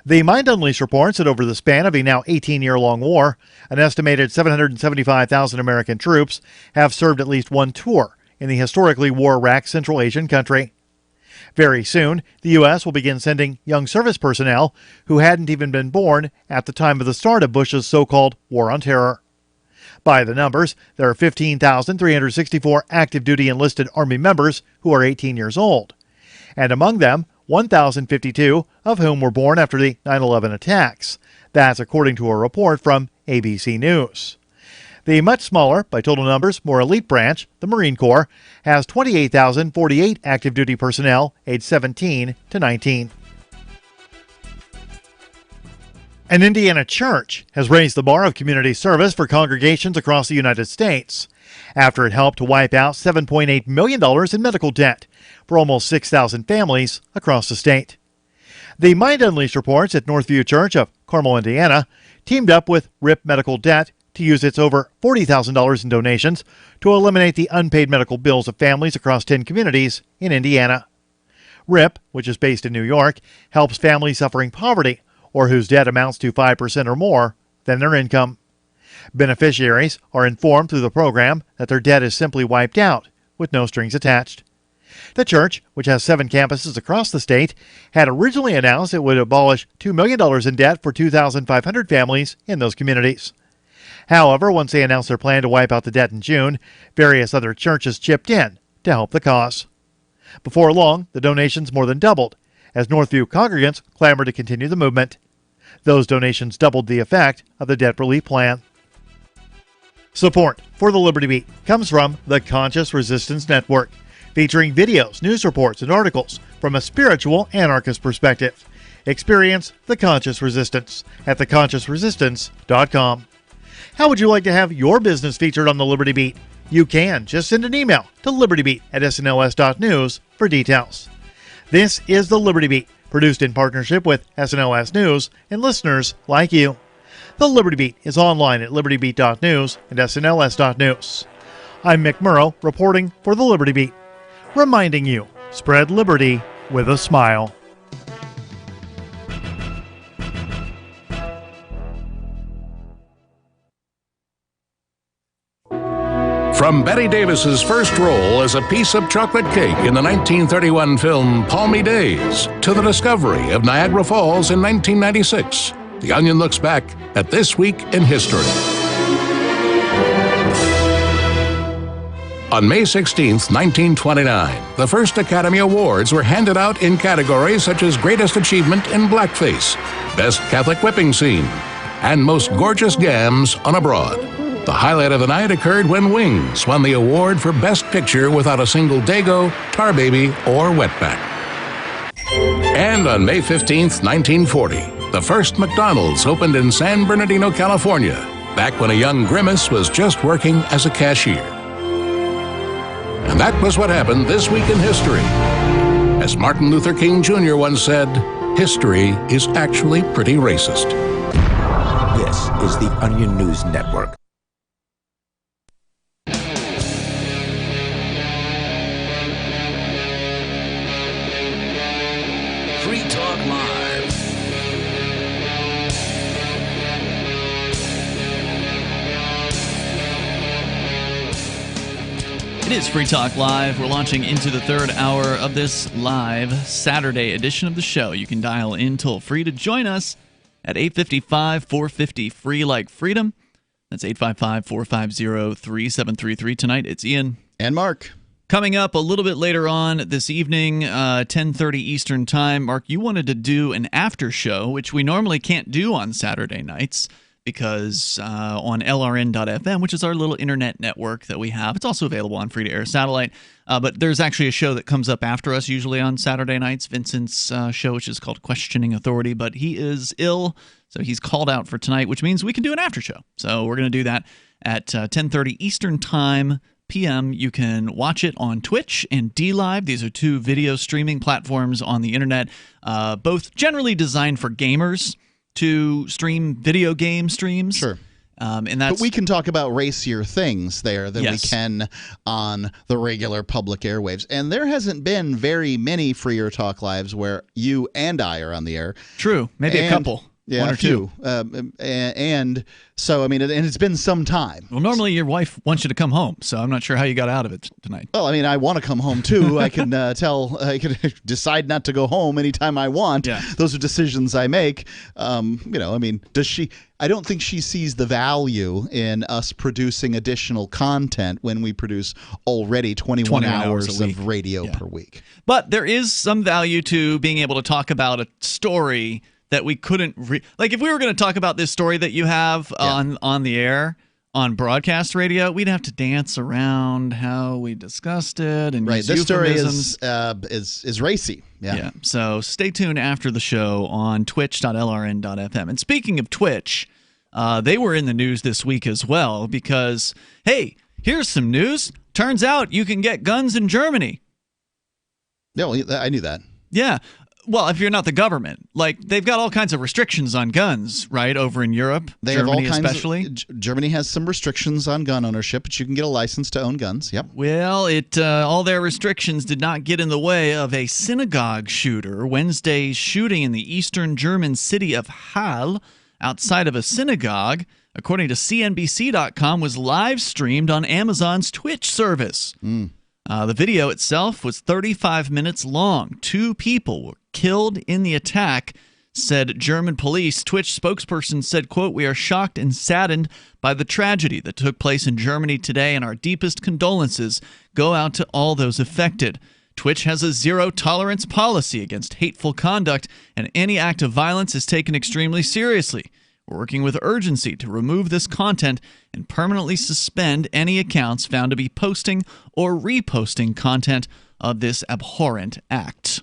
The Mind Unleashed reports that over the span of a now 18-year-long war, an estimated 775,000 American troops have served at least one tour in the historically war-wracked Central Asian country. Very soon, the U.S. will begin sending young service personnel who hadn't even been born at the time of the start of Bush's so-called War on Terror. By the numbers, there are 15,364 active-duty enlisted Army members who are 18 years old, and among them, 1,052 of whom were born after the 9/11 attacks. That's according to a report from ABC News. The much smaller, by total numbers, more elite branch, the Marine Corps, has 28,048 active-duty personnel aged 17 to 19. An Indiana church has raised the bar of community service for congregations across the United States after it helped to wipe out $7.8 million in medical debt for almost 6,000 families across the state. The Mind Unleashed reports that Northview Church of Carmel, Indiana, teamed up with RIP Medical Debt to use its over $40,000 in donations to eliminate the unpaid medical bills of families across 10 communities in Indiana. RIP, which is based in New York, helps families suffering poverty or whose debt amounts to 5% or more than their income. Beneficiaries are informed through the program that their debt is simply wiped out with no strings attached. The church, which has 7 campuses across the state, had originally announced it would abolish $2 million in debt for 2,500 families in those communities. However, once they announced their plan to wipe out the debt in June, various other churches chipped in to help the cause. Before long, the donations more than doubled as Northview congregants clamored to continue the movement. Those donations doubled the effect of the debt relief plan. Support for the Liberty Beat comes from the Conscious Resistance Network, featuring videos, news reports, and articles from a spiritual anarchist perspective. Experience the Conscious Resistance at theconsciousresistance.com. How would you like to have your business featured on the Liberty Beat? You can. Just send an email to libertybeat@snls.news for details. This is the Liberty Beat, produced in partnership with SNLS News and listeners like you. The Liberty Beat is online at libertybeat.news and snls.news. I'm Mick Murrow, reporting for the Liberty Beat, reminding you, spread liberty with a smile. From Betty Davis's first role as a piece of chocolate cake in the 1931 film Palmy Days to the discovery of Niagara Falls in 1996, The Onion looks back at this week in history. On May 16, 1929, the first Academy Awards were handed out in categories such as Greatest Achievement in Blackface, Best Catholic Whipping Scene, and Most Gorgeous Gams on a Broad. The highlight of the night occurred when Wings won the award for Best Picture without a single Dago, Tar Baby, or Wetback. And on May 15, 1940, the first McDonald's opened in San Bernardino, California, back when a young Grimace was just working as a cashier. And that was what happened this week in history. As Martin Luther King Jr. once said, history is actually pretty racist. This is the Onion News Network. Free Talk Live. It is Free Talk Live. We're launching into the third hour of this live Saturday edition of the show. You can dial in toll free to join us at 855-450 free like freedom. That's 855-450-3733. Tonight it's Ian and Mark. Coming up a little bit later on this evening, 10:30 Eastern Time, Mark, you wanted to do an after show, which we normally can't do on Saturday nights because on LRN.FM, which is our little internet network that we have, it's also available on free-to-air satellite. But there's actually a show that comes up after us usually on Saturday nights, Vincent's show, which is called Questioning Authority. But he is ill, so he's called out for tonight, which means we can do an after show. So we're going to do that at 10:30 Eastern Time. PM. You can watch it on Twitch and DLive. These are two video streaming platforms on the internet, both generally designed for gamers. to stream video game streams. Sure. And that's, but we can talk about racier things there than we can on the regular public airwaves. And there hasn't been very many Freer Talk Lives where you and I are on the air. True. Maybe a couple. Yeah, one or two. And so, I mean, and it's been some time. Well, normally your wife wants you to come home, so I'm not sure how you got out of it tonight. Well, I mean, I want to come home too. I can I can decide not to go home anytime I want. Yeah. Those are decisions I make. I mean, does she? I don't think she sees the value in us producing additional content when we produce already 21 hours of radio per week. But there is some value to being able to talk about a story that we couldn't like if we were going to talk about this story that you have on the air on broadcast radio, we'd have to dance around how we discussed it and use this story euphemisms. is racy. Yeah. So stay tuned after the show on twitch.lrn.fm. And speaking of Twitch, they were in the news this week as well because, hey, here's some news. Turns out you can get guns in Germany. No, I knew that. Yeah. Well, if you're not the government, like they've got all kinds of restrictions on guns, right? Over in Europe, Germany especially. Germany has some restrictions on gun ownership, but you can get a license to own guns. Yep. Well, all their restrictions did not get in the way of a synagogue shooter. Wednesday's shooting in the eastern German city of Halle, outside of a synagogue, according to CNBC.com, was live streamed on Amazon's Twitch service. The video itself was 35 minutes long. 2 people were killed in the attack, said German police. Twitch spokesperson said, quote, "We are shocked and saddened by the tragedy that took place in Germany today, and our deepest condolences go out to all those affected. Twitch has a zero-tolerance policy against hateful conduct, and any act of violence is taken extremely seriously. We're working with urgency to remove this content and permanently suspend any accounts found to be posting or reposting content of this abhorrent act."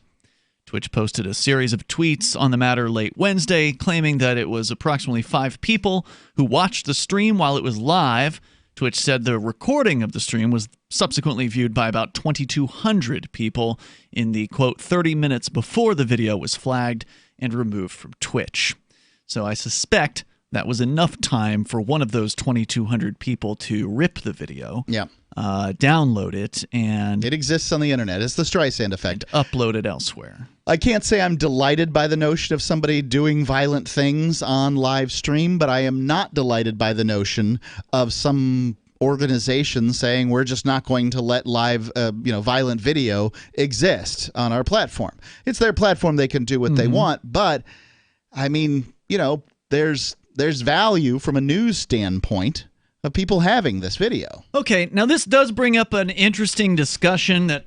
Twitch posted a series of tweets on the matter late Wednesday, claiming that it was approximately 5 people who watched the stream while it was live. Twitch said the recording of the stream was subsequently viewed by about 2,200 people in the, quote, 30 minutes before the video was flagged and removed from Twitch. So I suspect that was enough time for one of those 2,200 people to rip the video, download it, and it exists on the internet. It's the Streisand effect. Upload it elsewhere. I can't say I'm delighted by the notion of somebody doing violent things on live stream, but I am not delighted by the notion of some organization saying we're just not going to let live, violent video exist on our platform. It's their platform; they can do what they want. But I mean, there's value from a news standpoint of people having this video. Okay, now this does bring up an interesting discussion that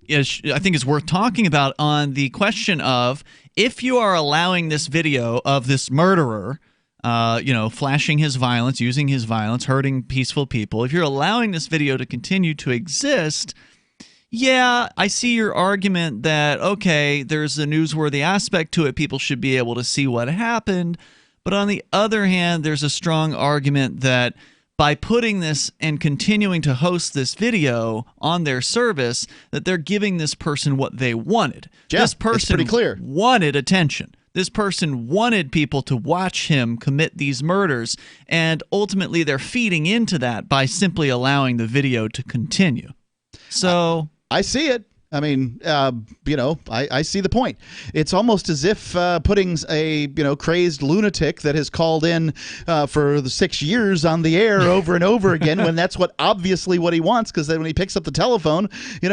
I think is worth talking about on the question of if you are allowing this video of this murderer, flashing his violence, using his violence, hurting peaceful people, if you're allowing this video to continue to exist, yeah, I see your argument that, okay, there's a newsworthy aspect to it. People should be able to see what happened. But on the other hand, there's a strong argument that by putting this and continuing to host this video on their service, that they're giving this person what they wanted. Yeah, this person it's pretty clear. Wanted attention. This person wanted people to watch him commit these murders, and ultimately they're feeding into that by simply allowing the video to continue. So I see it. I mean, I see the point. It's almost as if putting a, crazed lunatic that has called in for the 6 years on the air over and over again when that's obviously what he wants, because then when he picks up the telephone,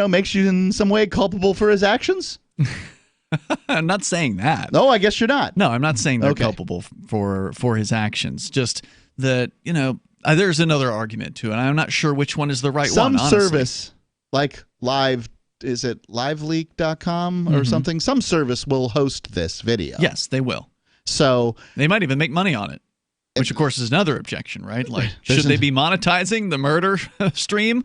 makes you in some way culpable for his actions. I'm not saying that. No, I guess you're not. No, I'm not saying they're culpable for his actions. Just that, there's another argument to it. I'm not sure which one is the right one, honestly. Some service like Live, is it liveleak.com or something? Some service will host this video. Yes, they will. So they might even make money on it, which of course is another objection, right? Like, should they be monetizing the murder stream?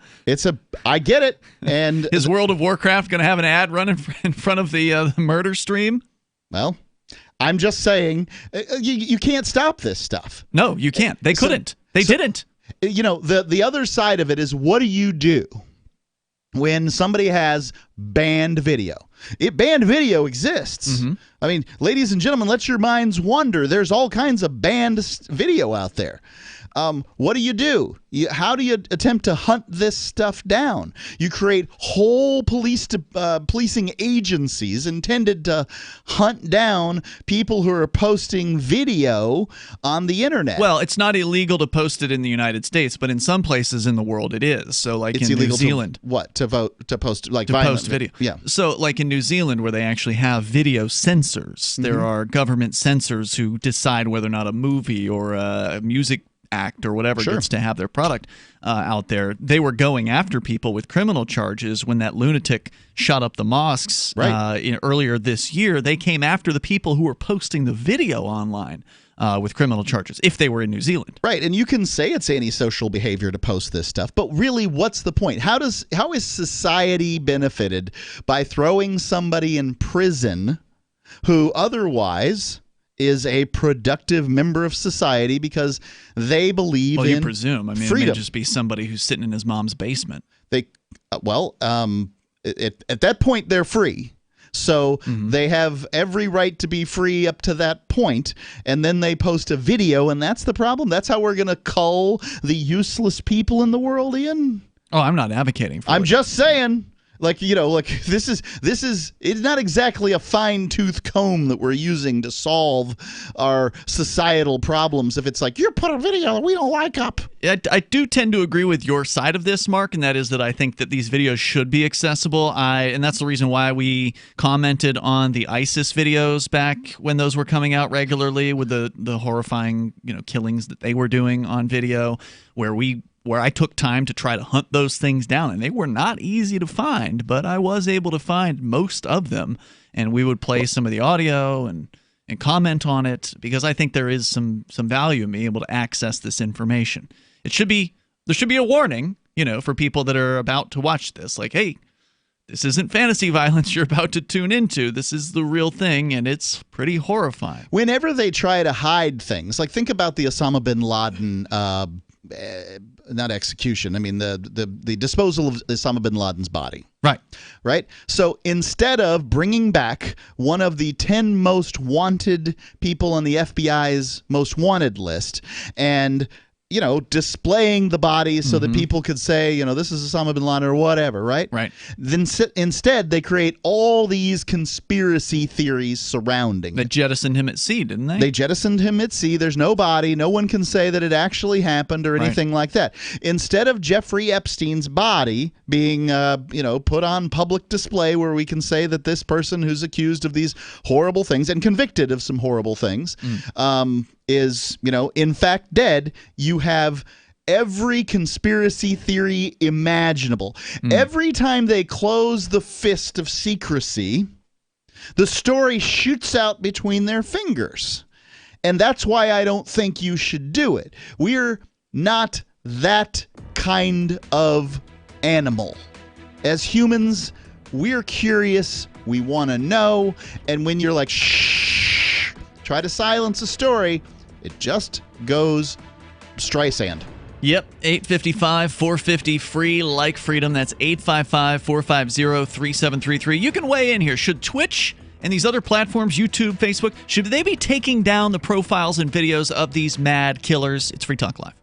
I get it. And is World of Warcraft going to have an ad run in front of the murder stream? Well, I'm just saying you can't stop this stuff. No, you can't. They couldn't. They didn't. The other side of it is, what do you do when somebody has banned video. Banned video exists. I mean, ladies and gentlemen, let your minds wander. There's all kinds of banned video out there. What do? How do you attempt to hunt this stuff down? You create whole policing agencies intended to hunt down people who are posting video on the internet. Well, it's not illegal to post it in the United States, but in some places in the world it is. So, like it's in New Zealand, to post like post video. Yeah. So, like in New Zealand, where they actually have video censors, there are government censors who decide whether or not a movie or a music act or whatever gets to have their product out there. They were going after people with criminal charges when that lunatic shot up the mosques earlier this year. They came after the people who were posting the video online with criminal charges if they were in New Zealand. Right, and you can say it's antisocial behavior to post this stuff, but really, what's the point? How is society benefited by throwing somebody in prison who otherwise is a productive member of society because they believe in you presume. I mean, freedom? It may just be somebody who's sitting in his mom's basement. At that point, they're free. So they have every right to be free up to that point, and then they post a video, and that's the problem? That's how we're going to cull the useless people in the world, Ian? Oh, I'm not advocating for it. I'm just saying. This is it's not exactly a fine-tooth comb that we're using to solve our societal problems if it's like, you put a video that we don't like up. I do tend to agree with your side of this, Mark, and that is that I think that these videos should be accessible. And that's the reason why we commented on the ISIS videos back when those were coming out regularly with the horrifying, killings that they were doing on video, where I took time to try to hunt those things down. And they were not easy to find, but I was able to find most of them. And we would play some of the audio and comment on it because I think there is some value in being able to access this information. There should be a warning, for people that are about to watch this. Like, hey, this isn't fantasy violence you're about to tune into. This is the real thing, and it's pretty horrifying. Whenever they try to hide things, like think about the Osama bin Laden not execution. I mean, the disposal of Osama bin Laden's body. Right. So instead of bringing back one of the 10 most wanted people on the FBI's most wanted list and displaying the body so that people could say, this is Osama bin Laden or whatever, right? Then instead, they create all these conspiracy theories surrounding They jettisoned him at sea, didn't they? They jettisoned him at sea. There's no body. No one can say that it actually happened or anything like that. Instead of Jeffrey Epstein's body being, put on public display where we can say that this person who's accused of these horrible things and convicted of some horrible things is, in fact dead, you have every conspiracy theory imaginable. Every time they close the fist of secrecy, the story shoots out between their fingers. And that's why I don't think you should do it. We're not that kind of animal. As humans, we're curious, we want to know, and when you're like, shh, try to silence a story, it just goes Streisand. Yep, 855 450 free like freedom. That's 855 450 3733. You can weigh in here. Should Twitch and these other platforms, YouTube, Facebook, should they be taking down the profiles and videos of these mad killers? It's Free Talk Live.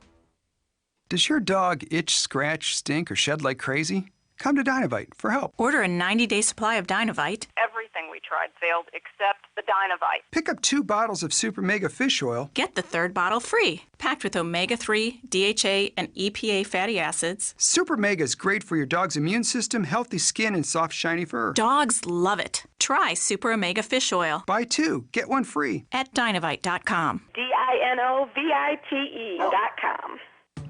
Does your dog itch, scratch, stink, or shed like crazy? Come to Dynovite for help. Order a 90-day supply of Dynovite. Everything we tried failed except the Dynovite. Pick up 2 bottles of Super Mega Fish Oil. Get the 3rd bottle free. Packed with omega-3, DHA, and EPA fatty acids. Super Mega is great for your dog's immune system, healthy skin, and soft, shiny fur. Dogs love it. Try Super Omega Fish Oil. Buy 2, get 1 free. At Dynovite.com. DINOVITE.com.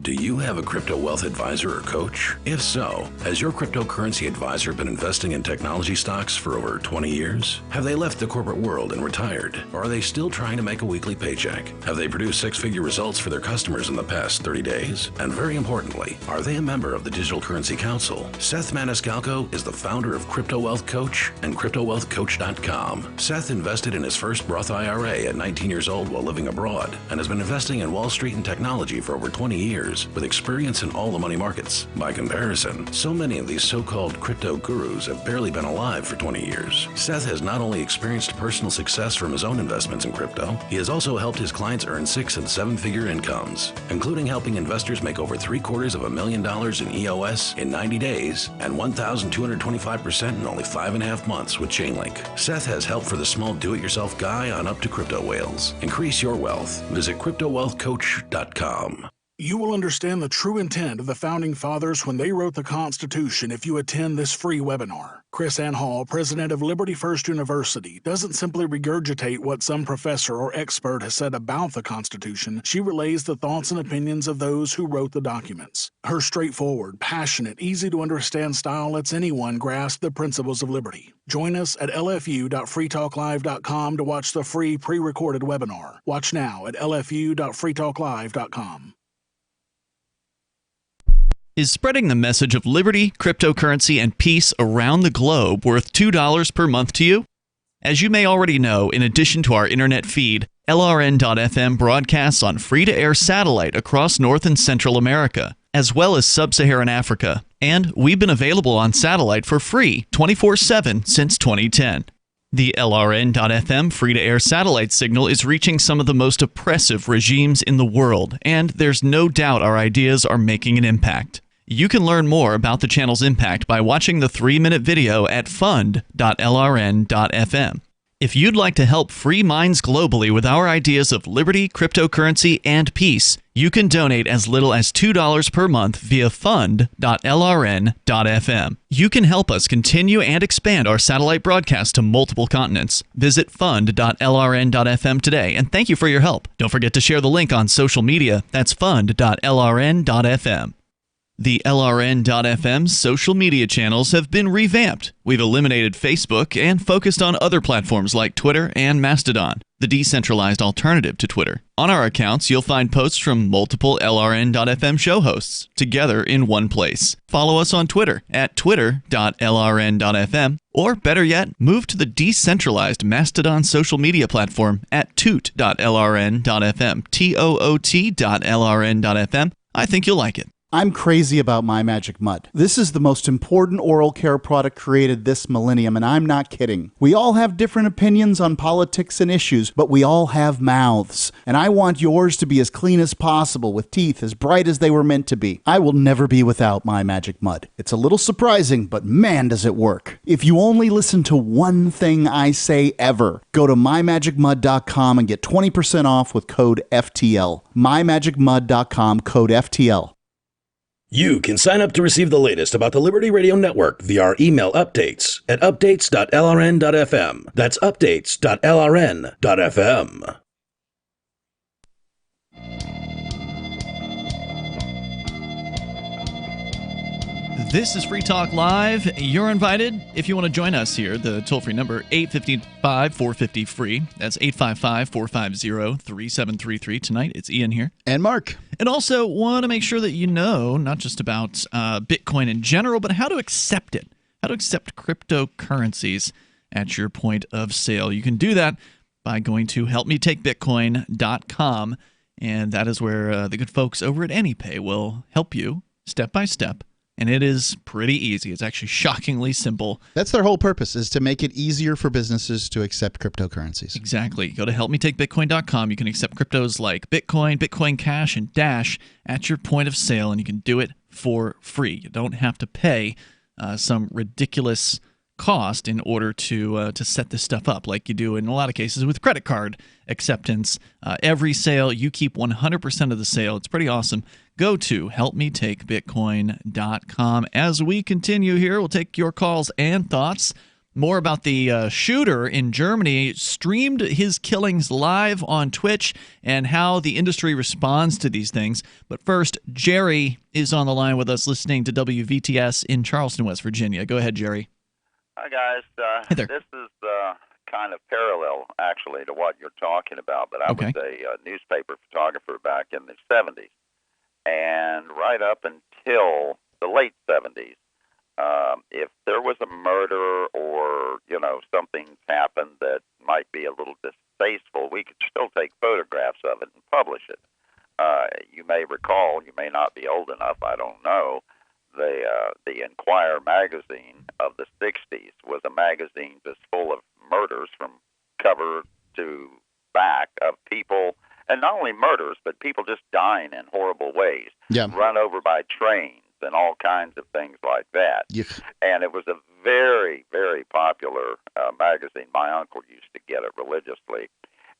Do you have a crypto wealth advisor or coach? If so, has your cryptocurrency advisor been investing in technology stocks for over 20 years? Have they left the corporate world and retired? Or are they still trying to make a weekly paycheck? Have they produced 6-figure results for their customers in the past 30 days? And very importantly, are they a member of the Digital Currency Council? Seth Maniscalco is the founder of Crypto Wealth Coach and CryptoWealthCoach.com. Seth invested in his first Roth IRA at 19 years old while living abroad and has been investing in Wall Street and technology for over 20 years. advisors with experience in all the money markets. By comparison, so many of these so-called crypto gurus have barely been alive for 20 years. Seth has not only experienced personal success from his own investments in crypto, he has also helped his clients earn 6- and 7-figure incomes, including helping investors make over $750,000 in EOS in 90 days and 1,225% in only 5.5 months with Chainlink. Seth has help for the small do-it-yourself guy on up to crypto whales. Increase your wealth. Visit CryptoWealthCoach.com. You will understand the true intent of the Founding Fathers when they wrote the Constitution if you attend this free webinar. Chris Ann Hall, president of Liberty First University, doesn't simply regurgitate what some professor or expert has said about the Constitution. She relays the thoughts and opinions of those who wrote the documents. Her straightforward, passionate, easy-to-understand style lets anyone grasp the principles of liberty. Join us at lfu.freetalklive.com to watch the free pre-recorded webinar. Watch now at lfu.freetalklive.com. Is spreading the message of liberty, cryptocurrency, and peace around the globe worth $2 per month to you? As you may already know, in addition to our internet feed, LRN.FM broadcasts on free-to-air satellite across North and Central America, as well as Sub-Saharan Africa. And we've been available on satellite for free 24/7 since 2010. The LRN.FM free-to-air satellite signal is reaching some of the most oppressive regimes in the world, and there's no doubt our ideas are making an impact. You can learn more about the channel's impact by watching the 3-minute video at fund.lrn.fm. If you'd like to help free minds globally with our ideas of liberty, cryptocurrency, and peace, you can donate as little as $2 per month via fund.lrn.fm. You can help us continue and expand our satellite broadcast to multiple continents. Visit fund.lrn.fm today, and thank you for your help. Don't forget to share the link on social media. That's fund.lrn.fm. The LRN.FM social media channels have been revamped. We've eliminated Facebook and focused on other platforms like Twitter and Mastodon, the decentralized alternative to Twitter. On our accounts, you'll find posts from multiple LRN.FM show hosts together in one place. Follow us on Twitter at twitter.lrn.fm, or better yet, move to the decentralized Mastodon social media platform at toot.lrn.fm, toot.lrn.fm. I think you'll like it. I'm crazy about My Magic Mud. This is the most important oral care product created this millennium, and I'm not kidding. We all have different opinions on politics and issues, but we all have mouths. And I want yours to be as clean as possible, with teeth as bright as they were meant to be. I will never be without My Magic Mud. It's a little surprising, but man, does it work. If you only listen to one thing I say ever, go to mymagicmud.com and get 20% off with code FTL. mymagicmud.com, code FTL. You can sign up to receive the latest about the Liberty Radio Network via our email updates at updates.lrn.fm. That's updates.lrn.fm. This is Free Talk Live. You're invited if you want to join us here. The toll-free number, 855-450-FREE. That's 855-450-3733. Tonight, it's Ian here. And Mark. And also want to make sure that you know, not just about Bitcoin in general, but how to accept it. How to accept cryptocurrencies at your point of sale. You can do that by going to helpmetakebitcoin.com. And that is where the good folks over at AnyPay will help you step by step. And it is pretty easy. It's actually shockingly simple. That's their whole purpose, is to make it easier for businesses to accept cryptocurrencies. Exactly. Go to helpmetakebitcoin.com. You can accept cryptos like Bitcoin, Bitcoin Cash, and Dash at your point of sale, and you can do it for free. You don't have to pay some ridiculous cost in order to set this stuff up, like you do in a lot of cases with credit card acceptance. Every sale, you keep 100% of the sale. It's pretty awesome. Go to helpmetakebitcoin.com. As we continue here, we'll take your calls and thoughts. More about the shooter in Germany streamed his killings live on Twitch and how the industry responds to these things. But first, Jerry is on the line with us listening to WVTS in Charleston, West Virginia. Go ahead, Jerry. Hi, guys. Hey there. This is kind of parallel, actually, to what you're talking about. But I was a newspaper photographer back in the 70s. And right up until the late 70s, if there was a murder or, something happened that might be a little distasteful, we could still take photographs of it and publish it. You may recall, you may not is full of murders from cover to back of people, and not only murders, but people just dying in horrible ways, run over by trains and all kinds of things like that. And it was a very, very popular magazine. My uncle used to get it religiously.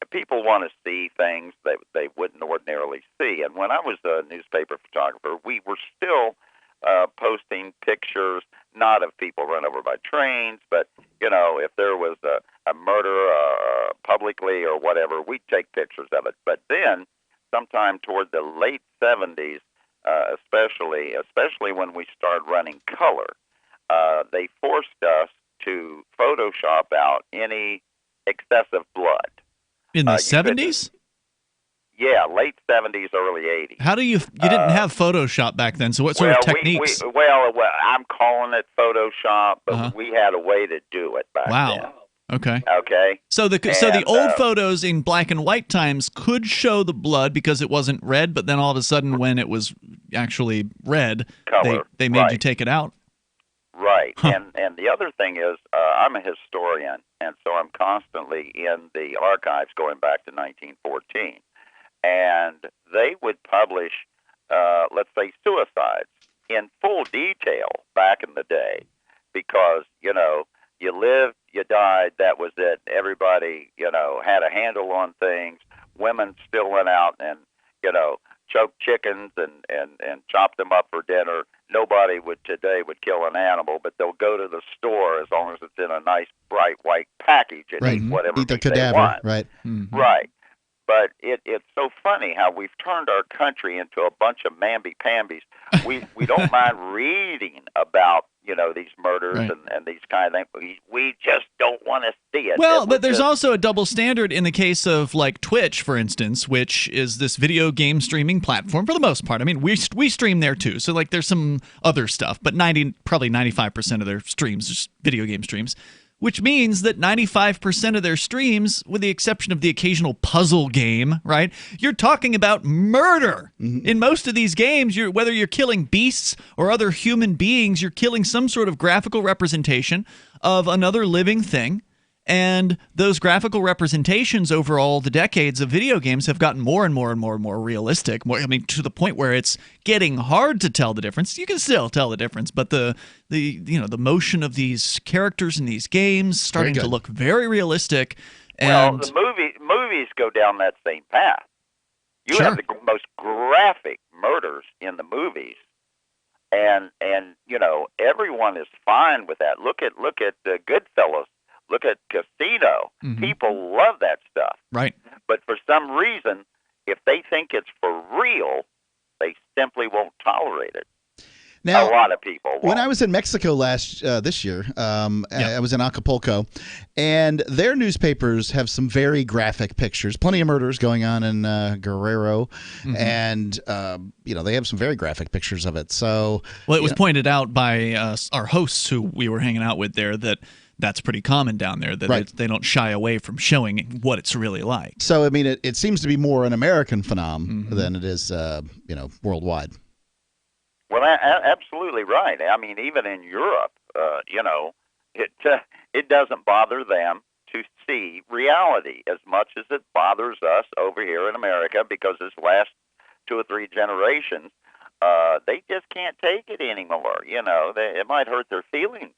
And people want to see things that they wouldn't ordinarily see. And when I was a newspaper photographer, we were still posting pictures, not of people run over by trains, but, you know, if there was a murder publicly or whatever, we'd take pictures of it. But then, sometime toward the late 70s, especially when we started running color, they forced us to Photoshop out any excessive blood. In the 70s? Yeah, late 70s, early 80s. How do you didn't have Photoshop back then, so what sort of techniques? Well, I'm calling it Photoshop, but we had a way to do it back then. Okay. Okay. So the old photos in black and white times could show the blood because it wasn't red, but then all of a sudden when it was actually red, they made you take it out. Right. And the other thing is, I'm a historian, and so I'm constantly in the archives going back to 1914. And they would publish, let's say, suicides in full detail back in the day because, you know, you lived, you died, that was it. Everybody, you know, had a handle on things. Women still went out and, you know, choked chickens and chopped them up for dinner. Nobody today would kill an animal, but they'll go to the store as long as it's in a nice, bright white package and eat whatever Eat the meat they cadaver, want. right? Right. But it's so funny how we've turned our country into a bunch of mamby-pambies. We don't mind reading about, you know, these murders and these kind of things. We just don't want to see it. Well, but there's also a double standard in the case of like Twitch, for instance, which is this video game streaming platform for the most part. I mean, we stream there too. So like there's some other stuff, but probably 95% of their streams are just video game streams. Which means that 95% of their streams, with the exception of the occasional puzzle game, right? You're talking about murder. In most of these games, whether you're killing beasts or other human beings, you're killing some sort of graphical representation of another living thing. And those graphical representations over all the decades of video games have gotten more and more and more and more realistic. I mean, to the point where it's getting hard to tell the difference. You can still tell the difference, but the motion of these characters in these games starting to look very realistic. Well, the movies go down that same path. You have the most graphic murders in the movies, and you know everyone is fine with that. Look at Goodfellas. Look at Casino. People love that stuff. Right. But for some reason, if they think it's for real, they simply won't tolerate it. Now, a lot of people won't. When I was in Mexico this year, I was in Acapulco, and their newspapers have some very graphic pictures. Plenty of murders going on in Guerrero, and you know they have some very graphic pictures of it. So, well, it was pointed out by our hosts who we were hanging out with there that that's pretty common down there, that they don't shy away from showing what it's really like. So, I mean, it seems to be more an American phenomenon than it is, worldwide. Well, absolutely right. I mean, even in Europe, you know, it doesn't bother them to see reality as much as it bothers us over here in America because this last 2 or 3 generations, they just can't take it anymore. You know, it might hurt their feelings.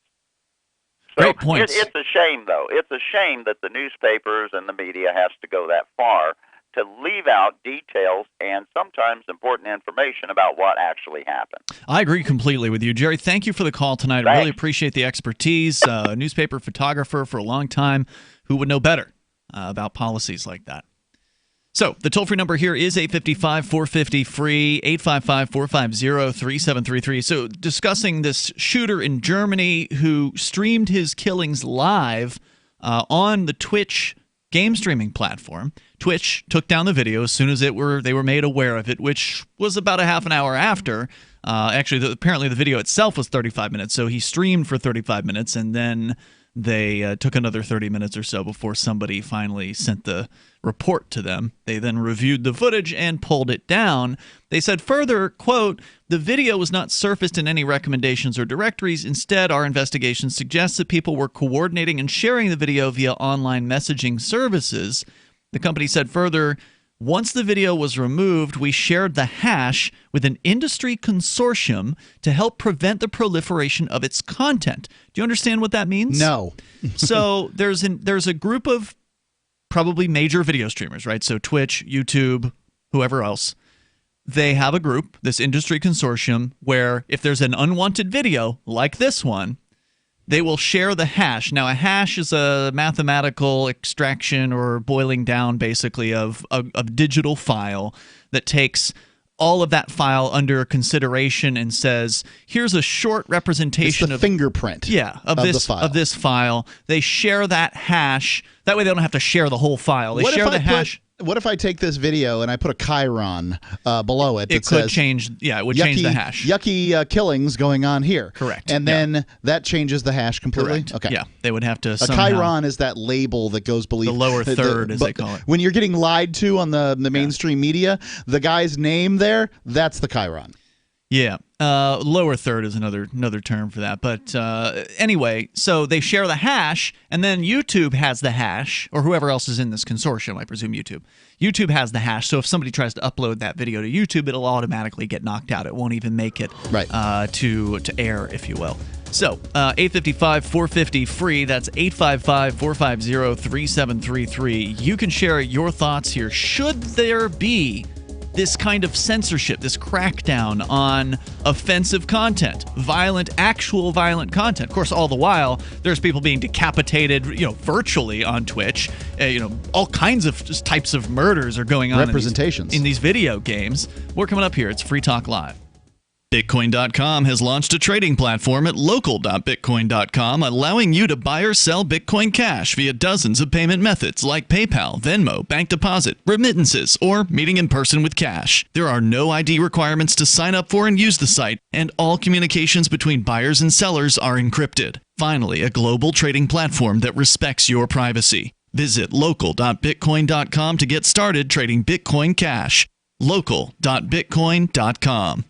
So Great points. It's a shame, though. It's a shame that the newspapers and the media has to go that far to leave out details and sometimes important information about what actually happened. I agree completely with you, Jerry. Thank you for the call tonight. I really appreciate the expertise. A newspaper photographer for a long time who would know better about policies like that. So the toll-free number here is 855-450-FREE, 855-450-3733. So discussing this shooter in Germany who streamed his killings live on the Twitch game streaming platform. Twitch took down the video as soon as they were made aware of it, which was about a half an hour after. Apparently the video itself was 35 minutes, so he streamed for 35 minutes, and then They took another 30 minutes or so before somebody finally sent the report to them. They then reviewed the footage and pulled it down. They said further, quote, "The video was not surfaced in any recommendations or directories. Instead, our investigation suggests that people were coordinating and sharing the video via online messaging services." The company said further, "Once the video was removed, we shared the hash with an industry consortium to help prevent the proliferation of its content." Do you understand what that means? No. So there's a group of probably major video streamers, right? So Twitch, YouTube, whoever else. They have a group, this industry consortium, where if there's an unwanted video like this one, they will share the hash. Now, a hash is a mathematical extraction or boiling down, basically, of a digital file that takes all of that file under consideration and says, here's a short representation of fingerprint. Of this file. They share that hash. That way they don't have to share the whole file. They share the hash. What if I take this video and I put a chyron below it? It could change. Yeah, it would change the hash. Yucky killings going on here. Correct. And then that changes the hash completely. Correct. Okay. Yeah, they would have to. A chyron is that label that goes below the lower third, as they call it. When you're getting lied to on the mainstream media, the guy's name there—that's the chyron. Yeah. Lower third is another term for that. But anyway, so they share the hash, and then YouTube has the hash, or whoever else is in this consortium, I presume YouTube. YouTube has the hash, so if somebody tries to upload that video to YouTube, it'll automatically get knocked out. It won't even make it to air, if you will. So, 855-450-FREE, that's 855-450-3733. You can share your thoughts here. Should there be this kind of censorship, this crackdown on offensive content, actual violent content? Of course, all the while, there's people being decapitated, virtually on Twitch. All kinds of types of murders are going on in these video games. We're coming up here. It's Free Talk Live. Bitcoin.com has launched a trading platform at local.bitcoin.com, allowing you to buy or sell Bitcoin Cash via dozens of payment methods like PayPal, Venmo, bank deposit, remittances, or meeting in person with cash. There are no ID requirements to sign up for and use the site, and all communications between buyers and sellers are encrypted. Finally, a global trading platform that respects your privacy. Visit local.bitcoin.com to get started trading Bitcoin Cash. local.bitcoin.com.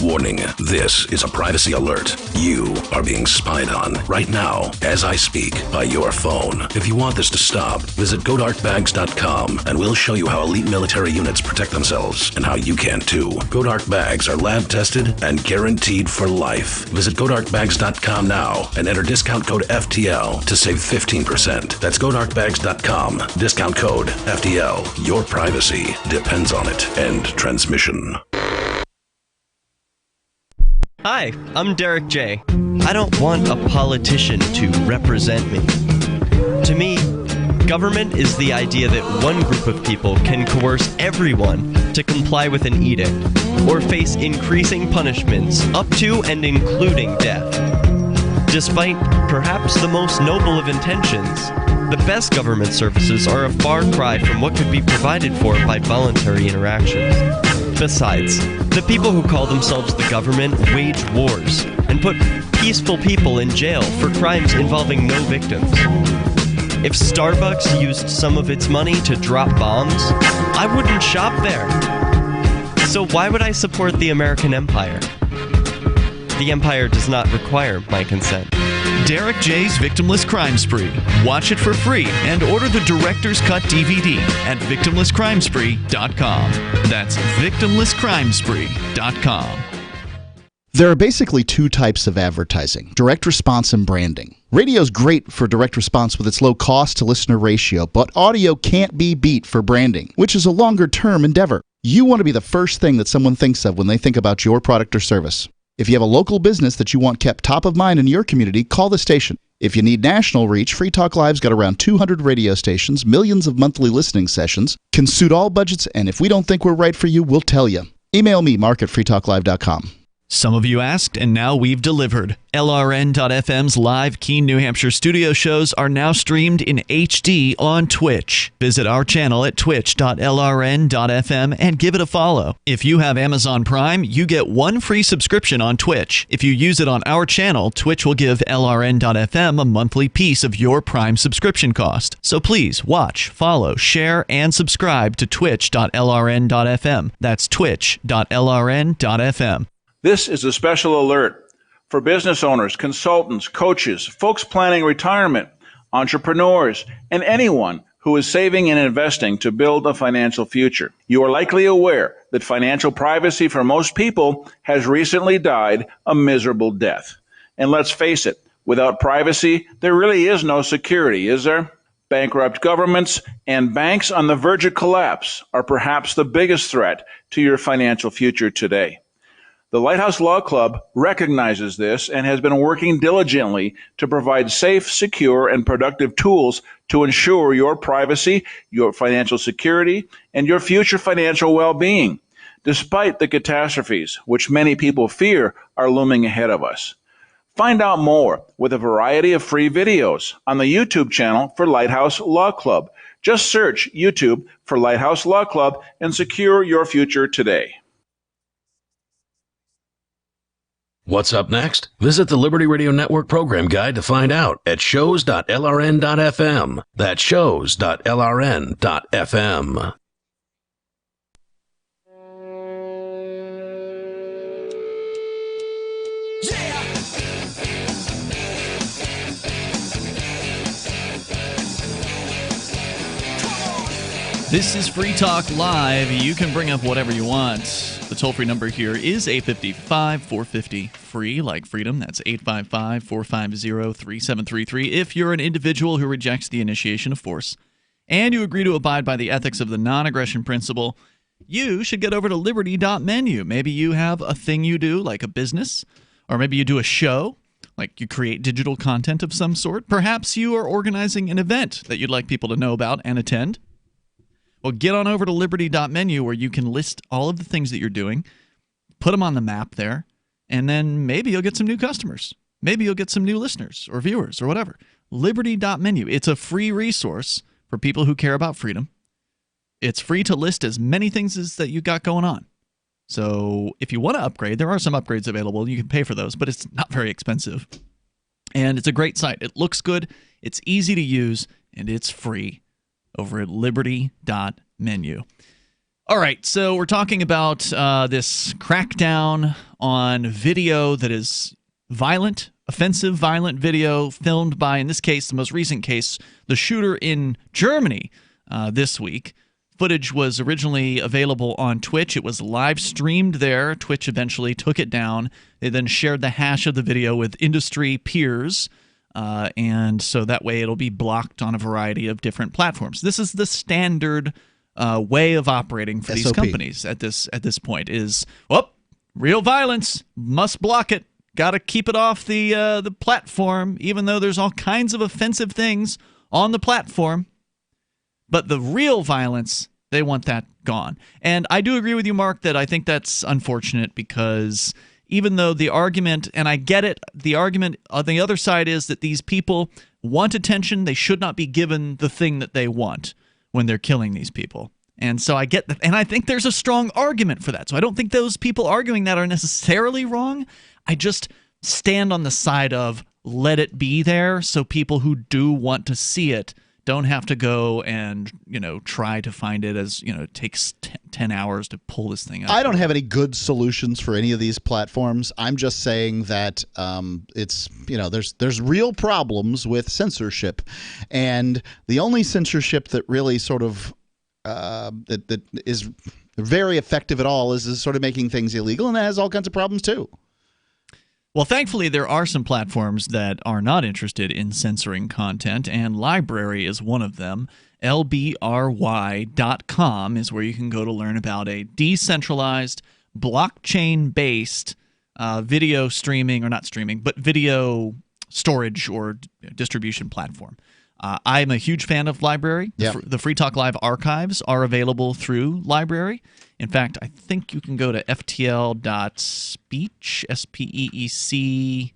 Warning, this is a privacy alert. You are being spied on right now as I speak by your phone. If you want this to stop, visit GoDarkBags.com and we'll show you how elite military units protect themselves and how you can too. GoDark Bags are lab tested and guaranteed for life. Visit GoDarkBags.com now and enter discount code FTL to save 15%. That's GoDarkBags.com. Discount code FTL. Your privacy depends on it. End transmission. Hi, I'm Derek J. I don't want a politician to represent me. To me, government is the idea that one group of people can coerce everyone to comply with an edict or face increasing punishments up to and including death. Despite perhaps the most noble of intentions, the best government services are a far cry from what could be provided for by voluntary interactions. Besides, the people who call themselves the government wage wars and put peaceful people in jail for crimes involving no victims. If Starbucks used some of its money to drop bombs, I wouldn't shop there. So why would I support the American empire? The empire does not require my consent. Derek J's Victimless Crime Spree. Watch it for free and order the Director's Cut DVD at victimlesscrimespree.com. That's victimlesscrimespree.com. There are basically two types of advertising: direct response and branding. Radio's great for direct response with its low cost to listener ratio, but audio can't be beat for branding, which is a longer term endeavor. You want to be the first thing that someone thinks of when they think about your product or service. If you have a local business that you want kept top of mind in your community, call the station. If you need national reach, Free Talk Live's got around 200 radio stations, millions of monthly listening sessions, can suit all budgets, and if we don't think we're right for you, we'll tell you. Email me, mark@freetalklive.com. Some of you asked, and now we've delivered. LRN.FM's live Keene, New Hampshire studio shows are now streamed in HD on Twitch. Visit our channel at twitch.lrn.fm and give it a follow. If you have Amazon Prime, you get 1 free subscription on Twitch. If you use it on our channel, Twitch will give LRN.FM a monthly piece of your Prime subscription cost. So please watch, follow, share, and subscribe to twitch.lrn.fm. That's twitch.lrn.fm. This is a special alert for business owners, consultants, coaches, folks planning retirement, entrepreneurs, and anyone who is saving and investing to build a financial future. You are likely aware that financial privacy for most people has recently died a miserable death. And let's face it, without privacy, there really is no security, is there? Bankrupt governments and banks on the verge of collapse are perhaps the biggest threat to your financial future today. The Lighthouse Law Club recognizes this and has been working diligently to provide safe, secure, and productive tools to ensure your privacy, your financial security, and your future financial well-being, despite the catastrophes which many people fear are looming ahead of us. Find out more with a variety of free videos on the YouTube channel for Lighthouse Law Club. Just search YouTube for Lighthouse Law Club and secure your future today. What's up next? Visit the Liberty Radio Network program guide to find out at shows.lrn.fm. That's shows.lrn.fm. This is Free Talk Live. You can bring up whatever you want. The toll-free number here is 855-450-FREE, like freedom. That's 855-450-3733. If you're an individual who rejects the initiation of force and you agree to abide by the ethics of the non-aggression principle, you should get over to liberty.menu. Maybe you have a thing you do, like a business, or maybe you do a show, like you create digital content of some sort. Perhaps you are organizing an event that you'd like people to know about and attend. Well, get on over to liberty.menu where you can list all of the things that you're doing, put them on the map there, and then maybe you'll get some new customers. Maybe you'll get some new listeners or viewers or whatever. Liberty.menu. It's a free resource for people who care about freedom. It's free to list as many things as that you got going on. So if you want to upgrade, there are some upgrades available. You can pay for those, but it's not very expensive. And it's a great site. It looks good, it's easy to use, and it's free. Over at liberty.menu. All right, so we're talking about this crackdown on video that is violent, offensive, violent video filmed by, in this case, the most recent case, the shooter in Germany this week. Footage was originally available on Twitch. It was live streamed there. Twitch eventually took it down. They then shared the hash of the video with industry peers. And so that way it'll be blocked on a variety of different platforms. This is the standard way of operating for these companies at this point is, real violence, must block it. Got to keep it off the platform, even though there's all kinds of offensive things on the platform. But the real violence, they want that gone. And I do agree with you, Mark, that I think that's unfortunate because even though the argument, and I get it, the argument on the other side is that these people want attention. They should not be given the thing that they want when they're killing these people. And so I get that. And I think there's a strong argument for that. So I don't think those people arguing that are necessarily wrong. I just stand on the side of let it be there so people who do want to see it don't have to go and, try to find it as, it takes 10 hours to pull this thing up. I don't have any good solutions for any of these platforms. I'm just saying that it's, there's real problems with censorship. And the only censorship that really sort of that is very effective at all is sort of making things illegal, and that has all kinds of problems too. Well, thankfully, there are some platforms that are not interested in censoring content, and LBRY is one of them. LBRY.com is where you can go to learn about a decentralized, blockchain-based video streaming, or not streaming, but video storage or distribution platform. I'm a huge fan of LBRY. The Free Talk Live archives are available through LBRY. In fact, I think you can go to ftl.speech, S-P-E-E-C,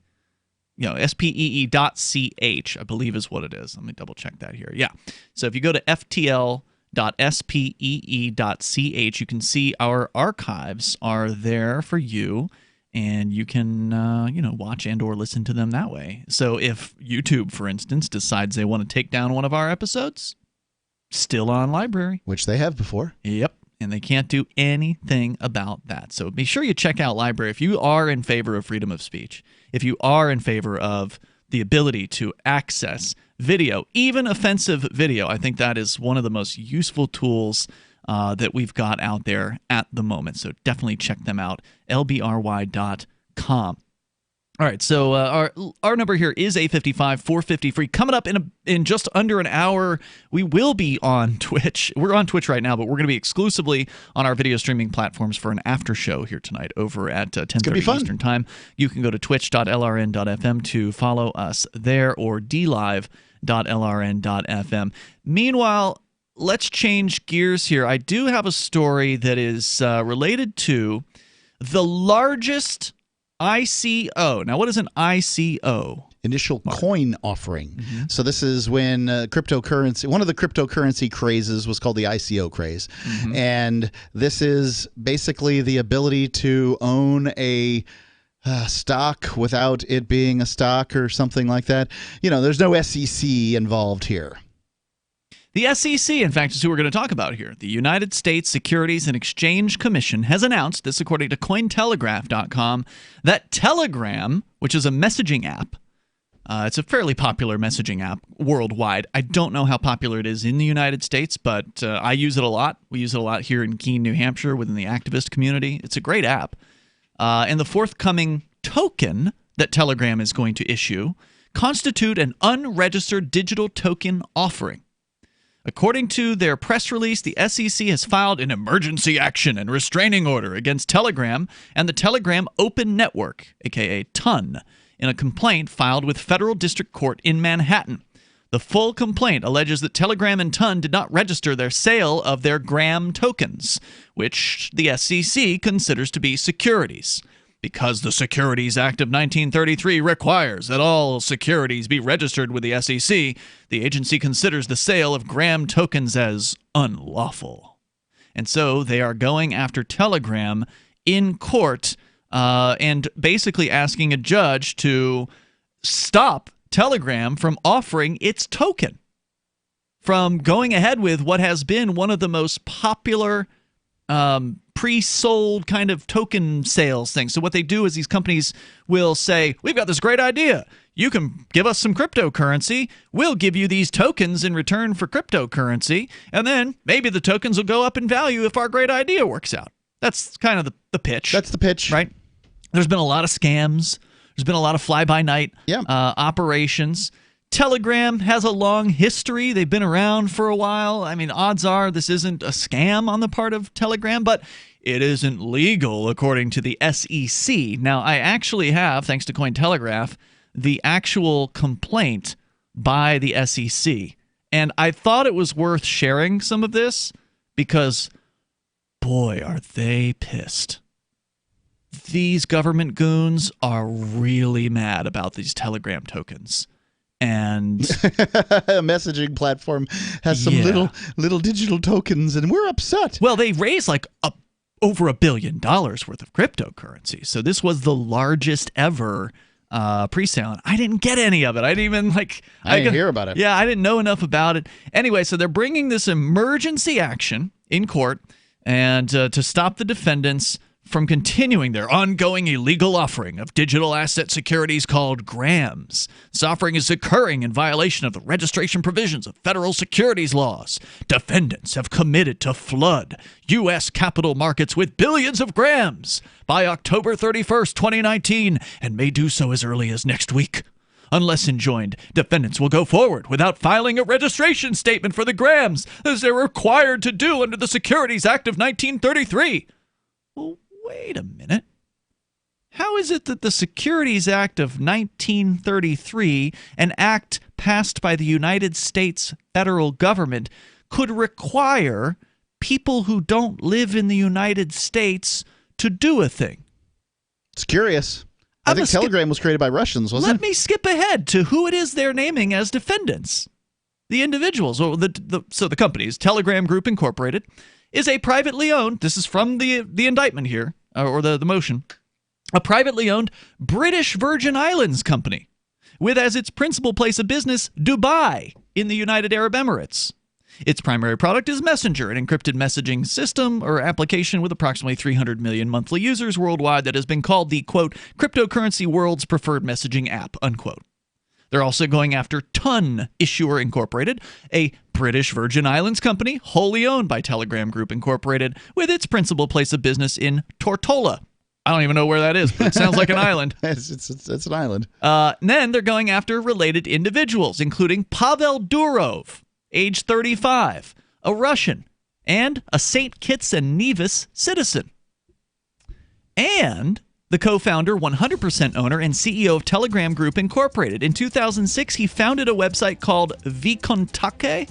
SPEE.ch, I believe is what it is. Let me double check that here. Yeah. So if you go to ftl.spee.ch, you can see our archives are there for you, and you can watch and or listen to them that way. So if YouTube, for instance, decides they want to take down one of our episodes, still on LBRY. Which they have before. Yep. And they can't do anything about that. So be sure you check out LBRY if you are in favor of freedom of speech, if you are in favor of the ability to access video, even offensive video. I think that is one of the most useful tools that we've got out there at the moment. So definitely check them out, lbry.com. All right, so our number here is 855-450-FREE. Coming up in just under an hour, we will be on Twitch. We're on Twitch right now, but we're going to be exclusively on our video streaming platforms for an after show here tonight over at 10:30 Eastern Time. You can go to twitch.lrn.fm to follow us there, or dlive.lrn.fm. Meanwhile, let's change gears here. I do have a story that is related to the largest ICO. Now, what is an ICO? Initial coin offering. So this is when cryptocurrency, one of the cryptocurrency crazes was called the ICO craze. And this is basically the ability to own a stock without it being a stock or something like that. There's no SEC involved here. The SEC, in fact, is who we're going to talk about here. The United States Securities and Exchange Commission has announced, this according to Cointelegraph.com, that Telegram, which is a messaging app, it's a fairly popular messaging app worldwide. I don't know how popular it is in the United States, but I use it a lot. We use it a lot here in Keene, New Hampshire, within the activist community. It's a great app. And the forthcoming token that Telegram is going to issue constitute an unregistered digital token offering. According to their press release, the SEC has filed an emergency action and restraining order against Telegram and the Telegram Open Network, aka TON, in a complaint filed with Federal District Court in Manhattan. The full complaint alleges that Telegram and TON did not register their sale of their Gram tokens, which the SEC considers to be securities. Because the Securities Act of 1933 requires that all securities be registered with the SEC, the agency considers the sale of Gram tokens as unlawful. And so they are going after Telegram in court and basically asking a judge to stop Telegram from offering its token, from going ahead with what has been one of the most popular pre-sold kind of token sales things. So what they do is these companies will say, we've got this great idea. You can give us some cryptocurrency. We'll give you these tokens in return for cryptocurrency. And then maybe the tokens will go up in value if our great idea works out. That's kind of the pitch. That's the pitch. Right? There's been a lot of scams. There's been a lot of fly-by-night operations. Telegram has a long history. They've been around for a while. I mean, odds are this isn't a scam on the part of Telegram, but it isn't legal according to the SEC. Now, I actually have, thanks to Cointelegraph, the actual complaint by the SEC. And I thought it was worth sharing some of this because, boy, are they pissed. These government goons are really mad about these Telegram tokens. And a messaging platform has some little digital tokens, and we're upset. Well, they raised like over $1 billion worth of cryptocurrency. So this was the largest ever pre-sale. I didn't get any of it. I didn't even I didn't hear about it. Yeah, I didn't know enough about it. Anyway, so they're bringing this emergency action in court and to stop the defendants from continuing their ongoing illegal offering of digital asset securities called Grams. This offering is occurring in violation of the registration provisions of federal securities laws. Defendants have committed to flood U.S. capital markets with billions of Grams by October 31st, 2019, and may do so as early as next week. Unless enjoined, defendants will go forward without filing a registration statement for the Grams, as they're required to do under the Securities Act of 1933. Well, wait a minute. How is it that the Securities Act of 1933, an act passed by the United States federal government, could require people who don't live in the United States to do a thing? It's curious. I think Telegram was created by Russians, wasn't it? Let me skip ahead to who it is they're naming as defendants. The individuals, or the companies, Telegram Group Incorporated, is a privately owned, this is from the indictment here, or the motion, a privately owned British Virgin Islands company with as its principal place of business Dubai in the United Arab Emirates. Its primary product is Messenger, an encrypted messaging system or application with approximately 300 million monthly users worldwide that has been called the, quote, cryptocurrency world's preferred messaging app, unquote. They're also going after Ton Issuer Incorporated, a British Virgin Islands company wholly owned by Telegram Group Incorporated with its principal place of business in Tortola. I don't even know where that is, but it sounds like an island. It's an island. Then they're going after related individuals, including Pavel Durov, age 35, a Russian, and a St. Kitts and Nevis citizen. And the co-founder, 100% owner, and CEO of Telegram Group Incorporated. In 2006, he founded a website called Vkontakte,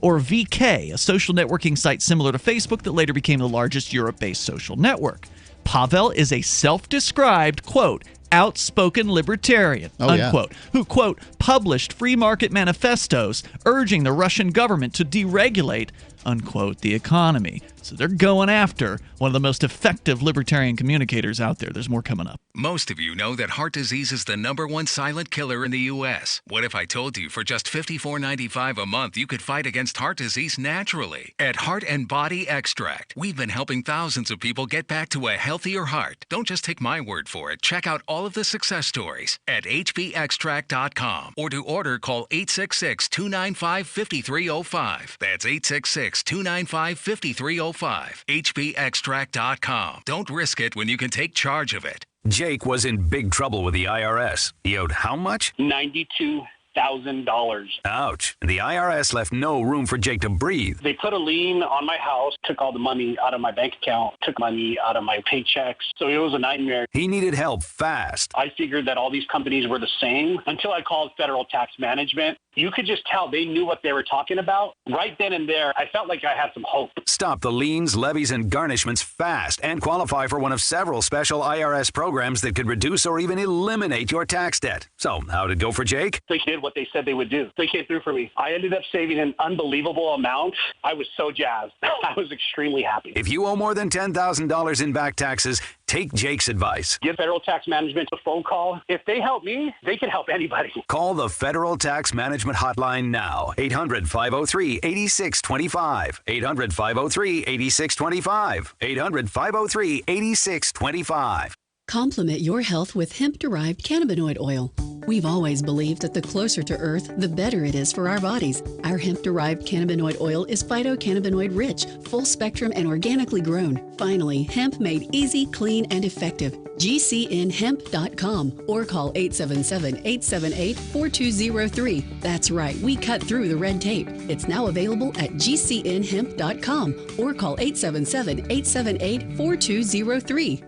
or VK, a social networking site similar to Facebook that later became the largest Europe-based social network. Pavel is a self-described, quote, outspoken libertarian, unquote, who, quote, published free market manifestos urging the Russian government to deregulate, unquote, the economy. So they're going after one of the most effective libertarian communicators out there. There's more coming up. Most of you know that heart disease is the #1 silent killer in the U.S. What if I told you for just $54.95 a month you could fight against heart disease naturally? At Heart and Body Extract, we've been helping thousands of people get back to a healthier heart. Don't just take my word for it. Check out all of the success stories at hbextract.com, or to order, call 866-295-5305. That's 866-295-5305. hbextract.com. Don't risk it when you can take charge of it. Jake was in big trouble with the IRS. He owed how much? $92,000. Ouch. And the IRS left no room for Jake to breathe. They put a lien on my house, took all the money out of my bank account, took money out of my paychecks. So it was a nightmare. He needed help fast. I figured that all these companies were the same until I called Federal Tax Management. You could just tell they knew what they were talking about. Right then and there, I felt like I had some hope. Stop the liens, levies, and garnishments fast and qualify for one of several special IRS programs that could reduce or even eliminate your tax debt. So, how'd it go for Jake? They did what they said they would do. They came through for me. I ended up saving an unbelievable amount. I was so jazzed. I was extremely happy. If you owe more than $10,000 in back taxes, take Jake's advice. Give Federal Tax Management a phone call. If they help me, they can help anybody. Call the Federal Tax Management Hotline now. 800-503-8625. 800-503-8625. 800-503-8625. Complement your health with hemp-derived cannabinoid oil. We've always believed that the closer to Earth, the better it is for our bodies. Our hemp-derived cannabinoid oil is phytocannabinoid-rich, full-spectrum, and organically grown. Finally, hemp made easy, clean, and effective. GCNhemp.com or call 877-878-4203. That's right, we cut through the red tape. It's now available at GCNhemp.com or call 877-878-4203.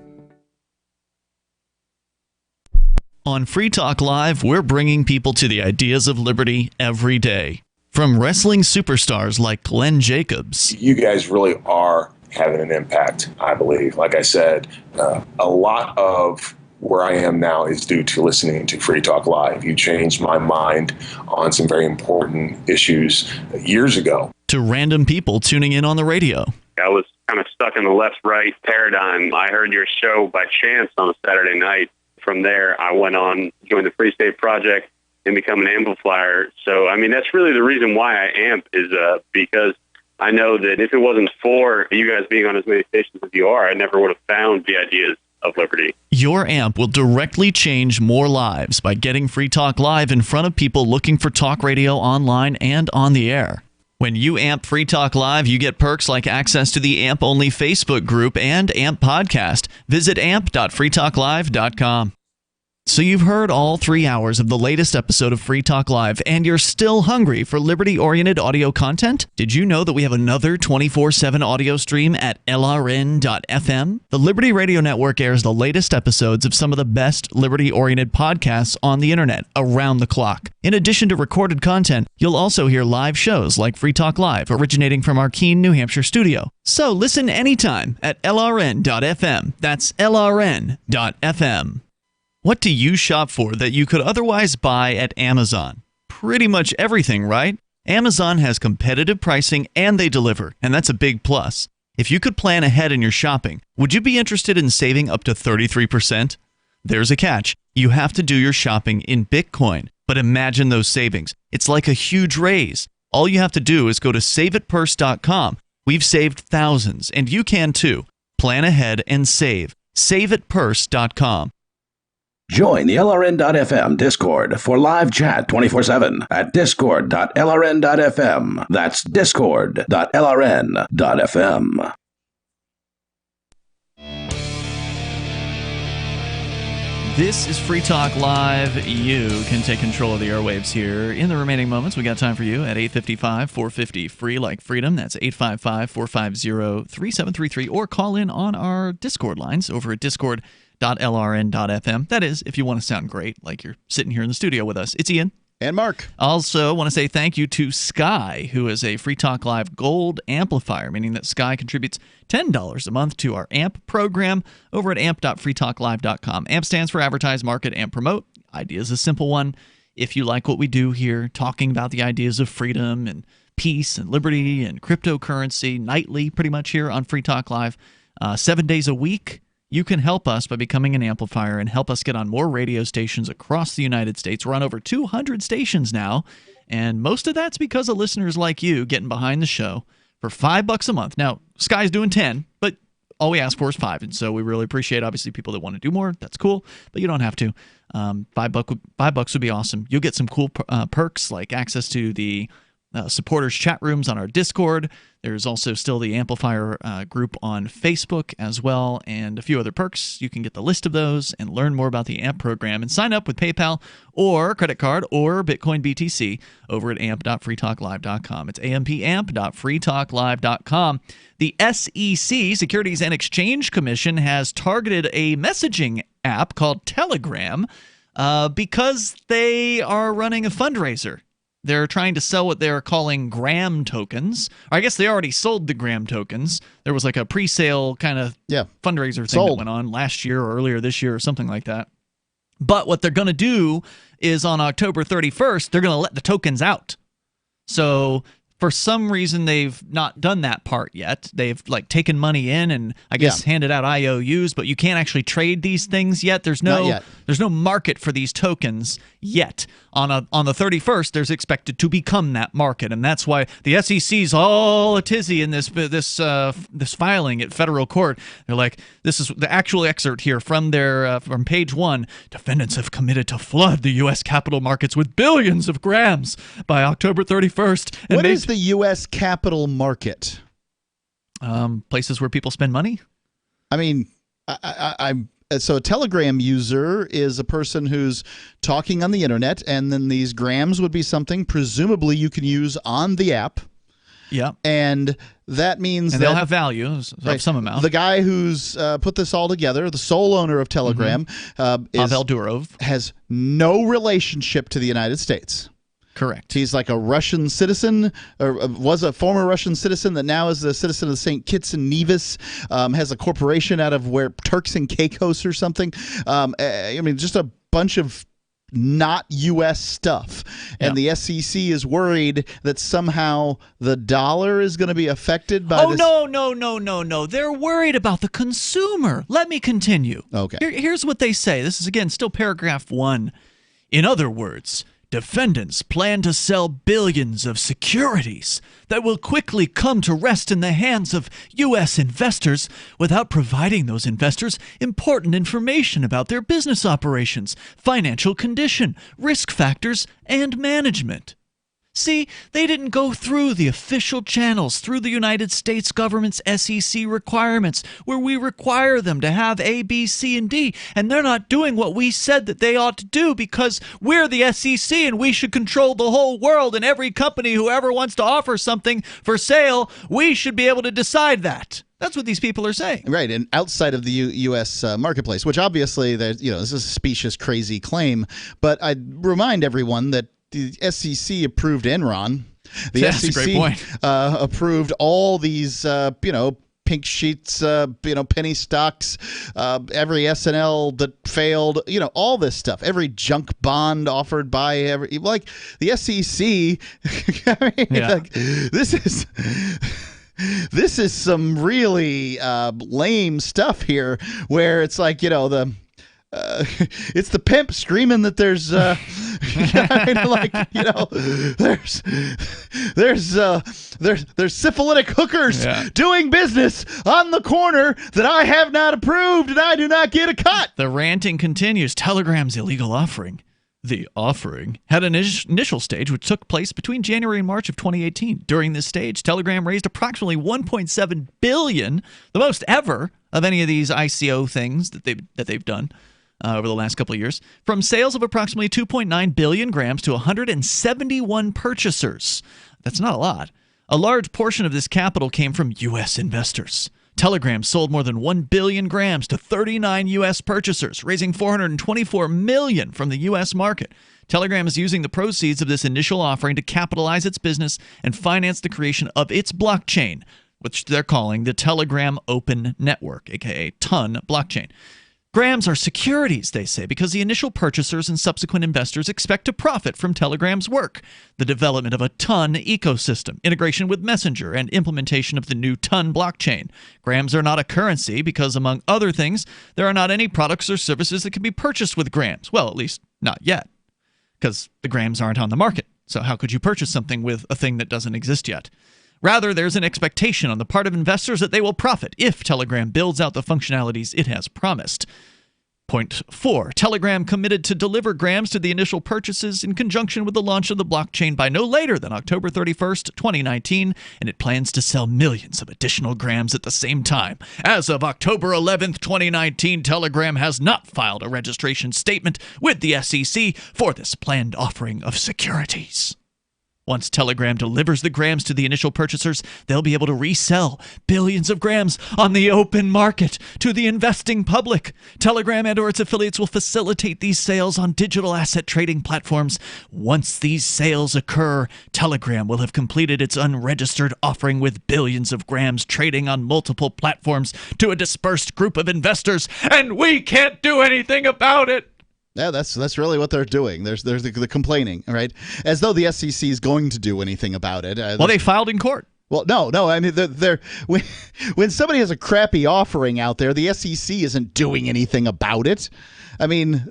On Free Talk Live, we're bringing people to the ideas of liberty every day. From wrestling superstars like Glenn Jacobs. You guys really are having an impact, I believe. Like I said, a lot of where I am now is due to listening to Free Talk Live. You changed my mind on some very important issues years ago. To random people tuning in on the radio. I was kind of stuck in the left-right paradigm. I heard your show by chance on a Saturday night. From there, I went on, joined the Free State Project, and become an amplifier. So, I mean, that's really the reason why I amp is because I know that if it wasn't for you guys being on as many stations as you are, I never would have found the ideas of liberty. Your amp will directly change more lives by getting Free Talk Live in front of people looking for talk radio online and on the air. When you amp Free Talk Live, you get perks like access to the AMP-only Facebook group and AMP podcast. Visit amp.freetalklive.com. So you've heard all 3 hours of the latest episode of Free Talk Live, and you're still hungry for liberty-oriented audio content? Did you know that we have another 24/7 audio stream at LRN.FM? The Liberty Radio Network airs the latest episodes of some of the best liberty-oriented podcasts on the internet around the clock. In addition to recorded content, you'll also hear live shows like Free Talk Live, originating from our Keene, New Hampshire studio. So listen anytime at LRN.FM. That's LRN.FM. What do you shop for that you could otherwise buy at Amazon? Pretty much everything, right? Amazon has competitive pricing and they deliver, and that's a big plus. If you could plan ahead in your shopping, would you be interested in saving up to 33%? There's a catch. You have to do your shopping in Bitcoin. But imagine those savings. It's like a huge raise. All you have to do is go to saveatpurse.com. We've saved thousands, and you can too. Plan ahead and save. Saveatpurse.com. Join the LRN.FM Discord for live chat 24/7 at discord.lrn.fm. That's discord.lrn.fm. This is Free Talk Live. You can take control of the airwaves here. In the remaining moments, we got time for you at 855-450-FREE, like freedom. That's 855-450-3733. Or call in on our Discord lines over at discord.lrn.fm. That is, if you want to sound great, like you're sitting here in the studio with us. It's Ian. And Mark. Also want to say thank you to Sky, who is a Free Talk Live Gold amplifier, meaning that Sky contributes $10 a month to our AMP program over at amp.freetalklive.com. AMP stands for Advertise, Market, and Promote. Idea is a simple one. If you like what we do here, talking about the ideas of freedom and peace and liberty and cryptocurrency nightly pretty much here on Free Talk Live, 7 days a week, you can help us by becoming an amplifier and help us get on more radio stations across the United States. We're on over 200 stations now, and most of that's because of listeners like you getting behind the show for $5 a month. Now, Sky's doing 10, but all we ask for is 5, and so we really appreciate, obviously, people that want to do more. That's cool, but you don't have to. $5 would be awesome. You'll get some cool perks like access to the supporters chat rooms on our Discord. There's also still the Amplifier group on Facebook as well, and a few other perks. You can get the list of those and learn more about the AMP program and sign up with PayPal or credit card or Bitcoin BTC over at amp.freetalklive.com. It's amp.freetalklive.com. The SEC, Securities and Exchange Commission, has targeted a messaging app called Telegram because they are running a fundraiser. They're trying to sell what they're calling Gram tokens. Or I guess they already sold the Gram tokens. There was like a pre-sale kind of fundraiser thing that went on last year or earlier this year or something like that. But what they're going to do is on October 31st, they're going to let the tokens out. So for some reason, they've not done that part yet. They've like taken money in and I guess handed out IOUs, but you can't actually trade these things yet. There's no market for these tokens yet. On the 31st, there's expected to become that market, and that's why the SEC's all a tizzy in this filing at federal court. They're like, this is the actual excerpt here from their from page 1. Defendants have committed to flood the U.S. capital markets with billions of grams by October 31st. And what is the U.S. capital market? Places where people spend money. I mean, so a Telegram user is a person who's talking on the internet, and then these grams would be something presumably you can use on the app. Yeah. And that means they'll have value of some amount. The guy who's put this all together, the sole owner of Telegram, Pavel Durov, has no relationship to the United States. Correct. He's like a Russian citizen, or was a former Russian citizen that now is a citizen of St. Kitts and Nevis, has a corporation out of Turks and Caicos or something. I mean, just a bunch of not U.S. stuff. And the SEC is worried that somehow the dollar is going to be affected by this. No. They're worried about the consumer. Let me continue. Okay. Here's what they say. This is, again, still paragraph 1. In other words, defendants plan to sell billions of securities that will quickly come to rest in the hands of U.S. investors without providing those investors important information about their business operations, financial condition, risk factors, and management. See, they didn't go through the official channels, through the United States government's SEC requirements, where we require them to have A, B, C, and D, and they're not doing what we said that they ought to do because we're the SEC and we should control the whole world, and every company who ever wants to offer something for sale, we should be able to decide that. That's what these people are saying. Right, and outside of the U.S. marketplace, which obviously, this is a specious, crazy claim, but I'd remind everyone that the SEC approved Enron. The SEC a great point. Approved all these, pink sheets, penny stocks, every SNL that failed, all this stuff, every junk bond offered by the SEC. I mean, this is some really lame stuff here, where it's like it's the pimp screaming that there's there's syphilitic hookers doing business on the corner that I have not approved, and I do not get a cut. The ranting continues. Telegram's illegal offering. The offering had an initial stage which took place between January and March of 2018. During this stage, Telegram raised approximately $1.7 billion, the most ever of any of these ICO things that they've done over the last couple of years, from sales of approximately 2.9 billion grams to 171 purchasers. That's not a lot. A large portion of this capital came from U.S. investors. Telegram sold more than 1 billion grams to 39 U.S. purchasers, raising $424 million from the U.S. market. Telegram is using the proceeds of this initial offering to capitalize its business and finance the creation of its blockchain, which they're calling the Telegram Open Network, aka TON blockchain. Grams are securities, they say, because the initial purchasers and subsequent investors expect to profit from Telegram's work, the development of a TON ecosystem, integration with Messenger, and implementation of the new TON blockchain. Grams are not a currency because, among other things, there are not any products or services that can be purchased with grams. Well, at least not yet, because the grams aren't on the market. So how could you purchase something with a thing that doesn't exist yet? Rather, there's an expectation on the part of investors that they will profit if Telegram builds out the functionalities it has promised. Point 4. Telegram committed to deliver grams to the initial purchases in conjunction with the launch of the blockchain by no later than October 31st, 2019, and it plans to sell millions of additional grams at the same time. As of October 11th, 2019, Telegram has not filed a registration statement with the SEC for this planned offering of securities. Once Telegram delivers the grams to the initial purchasers, they'll be able to resell billions of grams on the open market to the investing public. Telegram and or its affiliates will facilitate these sales on digital asset trading platforms. Once these sales occur, Telegram will have completed its unregistered offering with billions of grams trading on multiple platforms to a dispersed group of investors, and we can't do anything about it. Yeah, that's really what they're doing. There's the complaining, right? As though the SEC is going to do anything about it. Well, they filed in court. Well, no. I mean, when somebody has a crappy offering out there, the SEC isn't doing anything about it. I mean,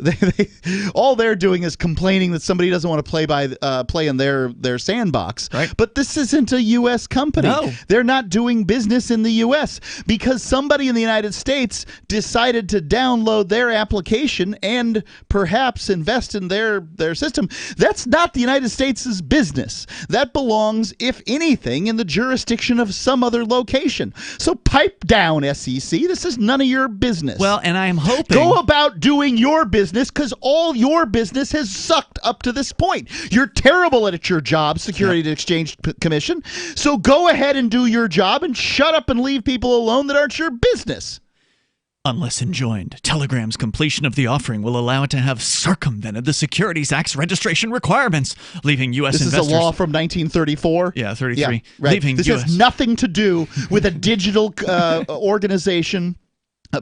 all they're doing is complaining that somebody doesn't want to play in their sandbox. Right. But this isn't a U.S. company. No. They're not doing business in the U.S. because somebody in the United States decided to download their application and perhaps invest in their system. That's not the United States' business. That belongs, if anything, in the jurisdiction of some other location. So pipe down, SEC. This is none of your business. Well, and I'm hoping... Go about doing your business, because all your business has sucked up to this point. You're terrible at your job, Securities and Exchange Commission. So go ahead and do your job and shut up and leave people alone that aren't your business. Unless enjoined, Telegram's completion of the offering will allow it to have circumvented the Securities Act's registration requirements, leaving U.S. investors... This is a law from 1934? Yeah, 33. Yeah, right. This has nothing to do with a digital organization...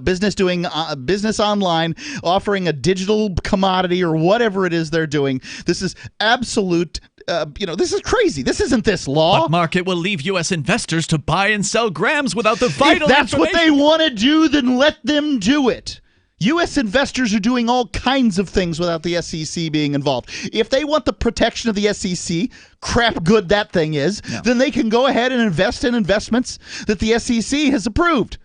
business doing business online, offering a digital commodity or whatever it is they're doing. This is absolute, this is crazy. This isn't this law. What market will leave U.S. investors to buy and sell grams without the vital If that's what they want to do, then let them do it. U.S. investors are doing all kinds of things without the SEC being involved. If they want the protection of the SEC, crap good that thing is, then they can go ahead and invest in investments that the SEC has approved.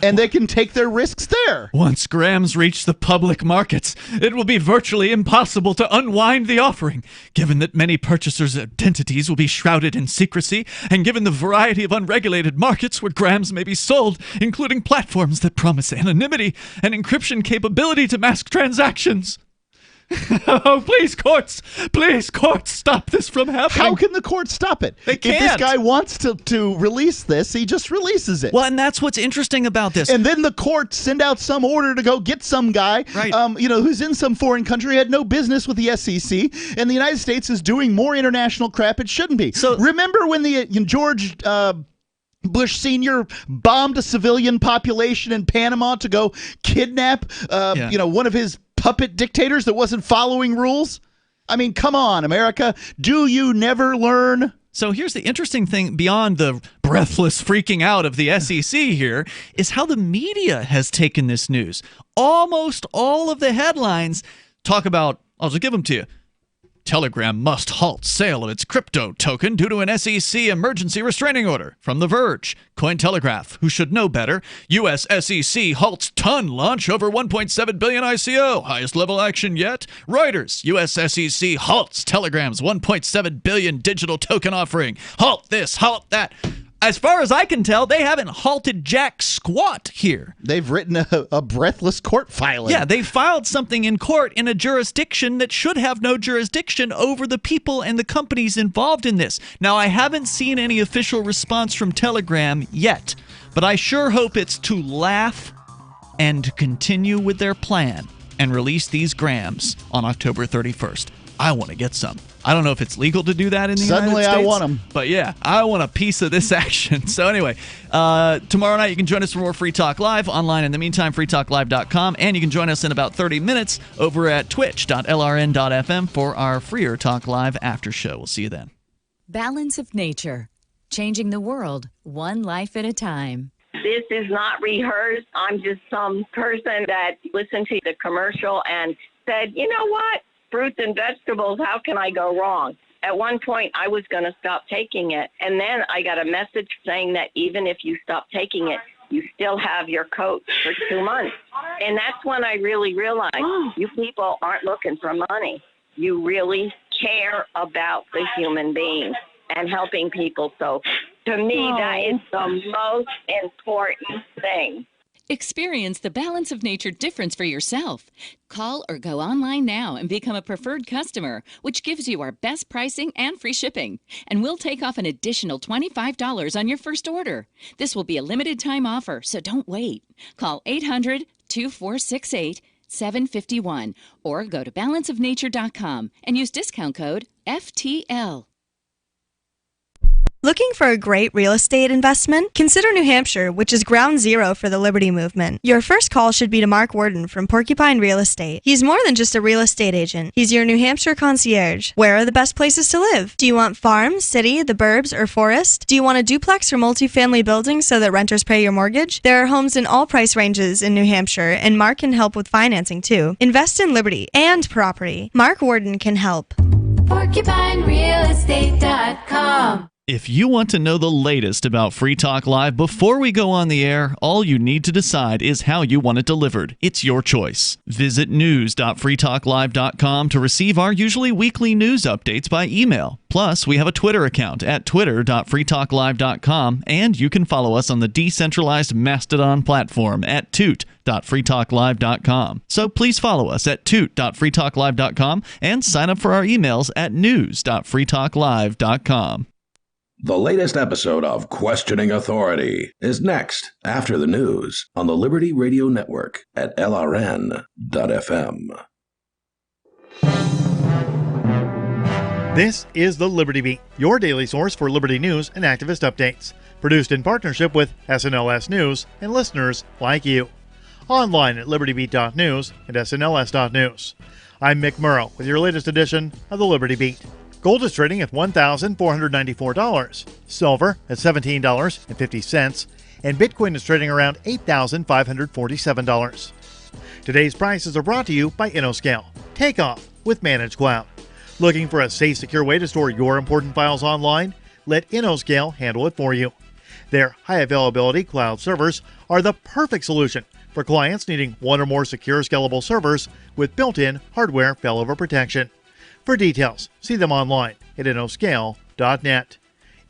And they can take their risks there. Once grams reach the public markets, it will be virtually impossible to unwind the offering, given that many purchasers' identities will be shrouded in secrecy, and given the variety of unregulated markets where grams may be sold, including platforms that promise anonymity and encryption capability to mask transactions. Oh, please, courts, stop this from happening. How can the court stop it? They can't. If this guy wants to release this, he just releases it. Well, and that's what's interesting about this. And then the courts send out some order to go get some guy, right. Who's in some foreign country, had no business with the SEC, and the United States is doing more international crap it shouldn't be. So remember when the George Bush Sr. bombed a civilian population in Panama to go kidnap, one of his puppet dictators that wasn't following rules? I mean, come on, America. Do you never learn? So here's the interesting thing beyond the breathless freaking out of the SEC here is how the media has taken this news. Almost all of the headlines talk about, I'll just give them to you. Telegram must halt sale of its crypto token due to an SEC emergency restraining order. From The Verge, Cointelegraph, who should know better, U.S. SEC halts ton launch over 1.7 billion ICO, highest level action yet. Reuters, U.S. SEC halts Telegram's 1.7 billion digital token offering. Halt this, halt that. As far as I can tell, they haven't halted jack squat here. They've written a breathless court filing. Yeah, they filed something in court in a jurisdiction that should have no jurisdiction over the people and the companies involved in this. Now, I haven't seen any official response from Telegram yet, but I sure hope it's to laugh and to continue with their plan and release these grams on October 31st. I want to get some. I don't know if it's legal to do that in the United States. Suddenly I want them. But yeah, I want a piece of this action. So anyway, tomorrow night you can join us for more Free Talk Live. Online in the meantime, freetalklive.com. And you can join us in about 30 minutes over at twitch.lrn.fm for our Freer Talk Live after show. We'll see you then. Balance of Nature. Changing the world, one life at a time. This is not rehearsed. I'm just some person that listened to the commercial and said, you know what? Fruits and vegetables, how can I go wrong? At one point, I was going to stop taking it. And then I got a message saying that even if you stop taking it, you still have your coat for 2 months. And that's when I really realized you people aren't looking for money. You really care about the human being and helping people. So to me, that is the most important thing. Experience the Balance of Nature difference for yourself. Call or go online now and become a preferred customer, which gives you our best pricing and free shipping. And we'll take off an additional $25 on your first order. This will be a limited time offer, so don't wait. Call 800-2468-751 or go to balanceofnature.com and use discount code FTL. Looking for a great real estate investment? Consider New Hampshire, which is ground zero for the Liberty Movement. Your first call should be to Mark Worden from Porcupine Real Estate. He's more than just a real estate agent. He's your New Hampshire concierge. Where are the best places to live? Do you want farm, city, the burbs, or forest? Do you want a duplex or multifamily building so that renters pay your mortgage? There are homes in all price ranges in New Hampshire, and Mark can help with financing too. Invest in Liberty and property. Mark Worden can help. PorcupineRealEstate.com. If you want to know the latest about Free Talk Live before we go on the air, all you need to decide is how you want it delivered. It's your choice. Visit news.freetalklive.com to receive our usually weekly news updates by email. Plus, we have a Twitter account at twitter.freetalklive.com, and you can follow us on the decentralized Mastodon platform at toot.freetalklive.com. So please follow us at toot.freetalklive.com and sign up for our emails at news.freetalklive.com. The latest episode of Questioning Authority is next after the news on the Liberty Radio Network at LRN.FM. This is the Liberty Beat, your daily source for Liberty news and activist updates. Produced in partnership with SNLS News and listeners like you. Online at libertybeat.news and snls.news. I'm Mick Murrow with your latest edition of the Liberty Beat. Gold is trading at $1,494, silver at $17.50, and Bitcoin is trading around $8,547. Today's prices are brought to you by InnoScale. Take off with Managed Cloud. Looking for a safe, secure way to store your important files online? Let InnoScale handle it for you. Their high availability cloud servers are the perfect solution for clients needing one or more secure scalable servers with built-in hardware failover protection. For details, see them online at InnoScale.net.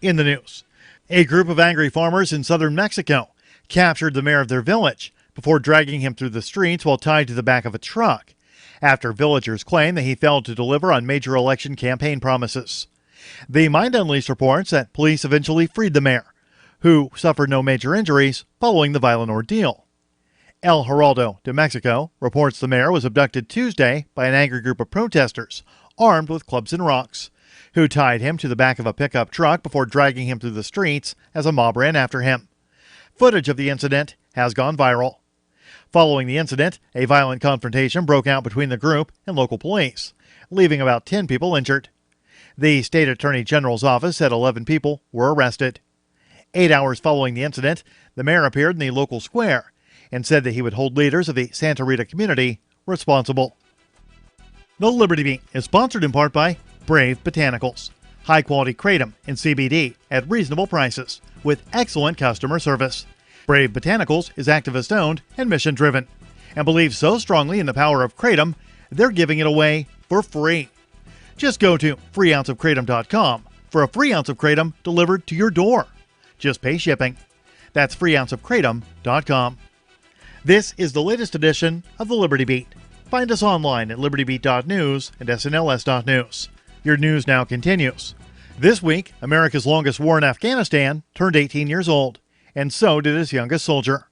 In the news, a group of angry farmers in southern Mexico captured the mayor of their village before dragging him through the streets while tied to the back of a truck, after villagers claim that he failed to deliver on major election campaign promises. The Mind Unleashed reports that police eventually freed the mayor, who suffered no major injuries following the violent ordeal. El Heraldo de Mexico reports the mayor was abducted Tuesday by an angry group of protesters armed with clubs and rocks, who tied him to the back of a pickup truck before dragging him through the streets as a mob ran after him. Footage of the incident has gone viral. Following the incident, a violent confrontation broke out between the group and local police, leaving about 10 people injured. The state attorney general's office said 11 people were arrested. 8 hours following the incident, the mayor appeared in the local square and said that he would hold leaders of the Santa Rita community responsible. The Liberty Beat is sponsored in part by Brave Botanicals, high-quality kratom and CBD at reasonable prices with excellent customer service. Brave Botanicals is activist-owned and mission-driven and believes so strongly in the power of kratom, they're giving it away for free. Just go to freeounceofkratom.com for a free ounce of kratom delivered to your door. Just pay shipping. That's freeounceofkratom.com. This is the latest edition of the Liberty Beat. Find us online at libertybeat.news and snls.news. Your news now continues. This week, America's longest war in Afghanistan turned 18 years old, and so did its youngest soldier.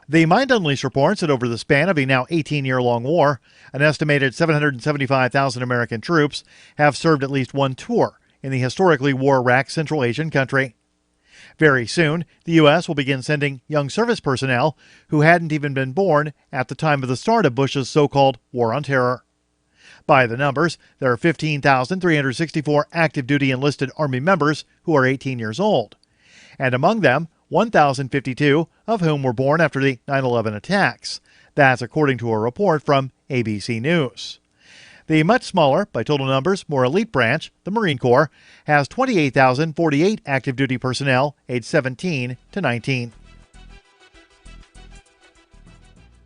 The Mind Unleashed reports that over the span of a now 18-year-long war, an estimated 775,000 American troops have served at least one tour in the historically war-wracked Central Asian country. Very soon, the U.S. will begin sending young service personnel who hadn't even been born at the time of the start of Bush's so-called War on Terror. By the numbers, there are 15,364 active-duty enlisted Army members who are 18 years old, and among them, 1,052 of whom were born after the 9/11 attacks. That's according to a report from ABC News. The much smaller, by total numbers, more elite branch, the Marine Corps, has 28,048 active-duty personnel aged 17 to 19.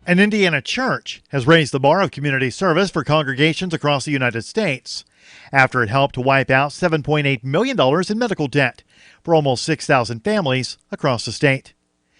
An Indiana church has raised the bar of community service for congregations across the United States after it helped to wipe out $7.8 million in medical debt for almost 6,000 families across the state.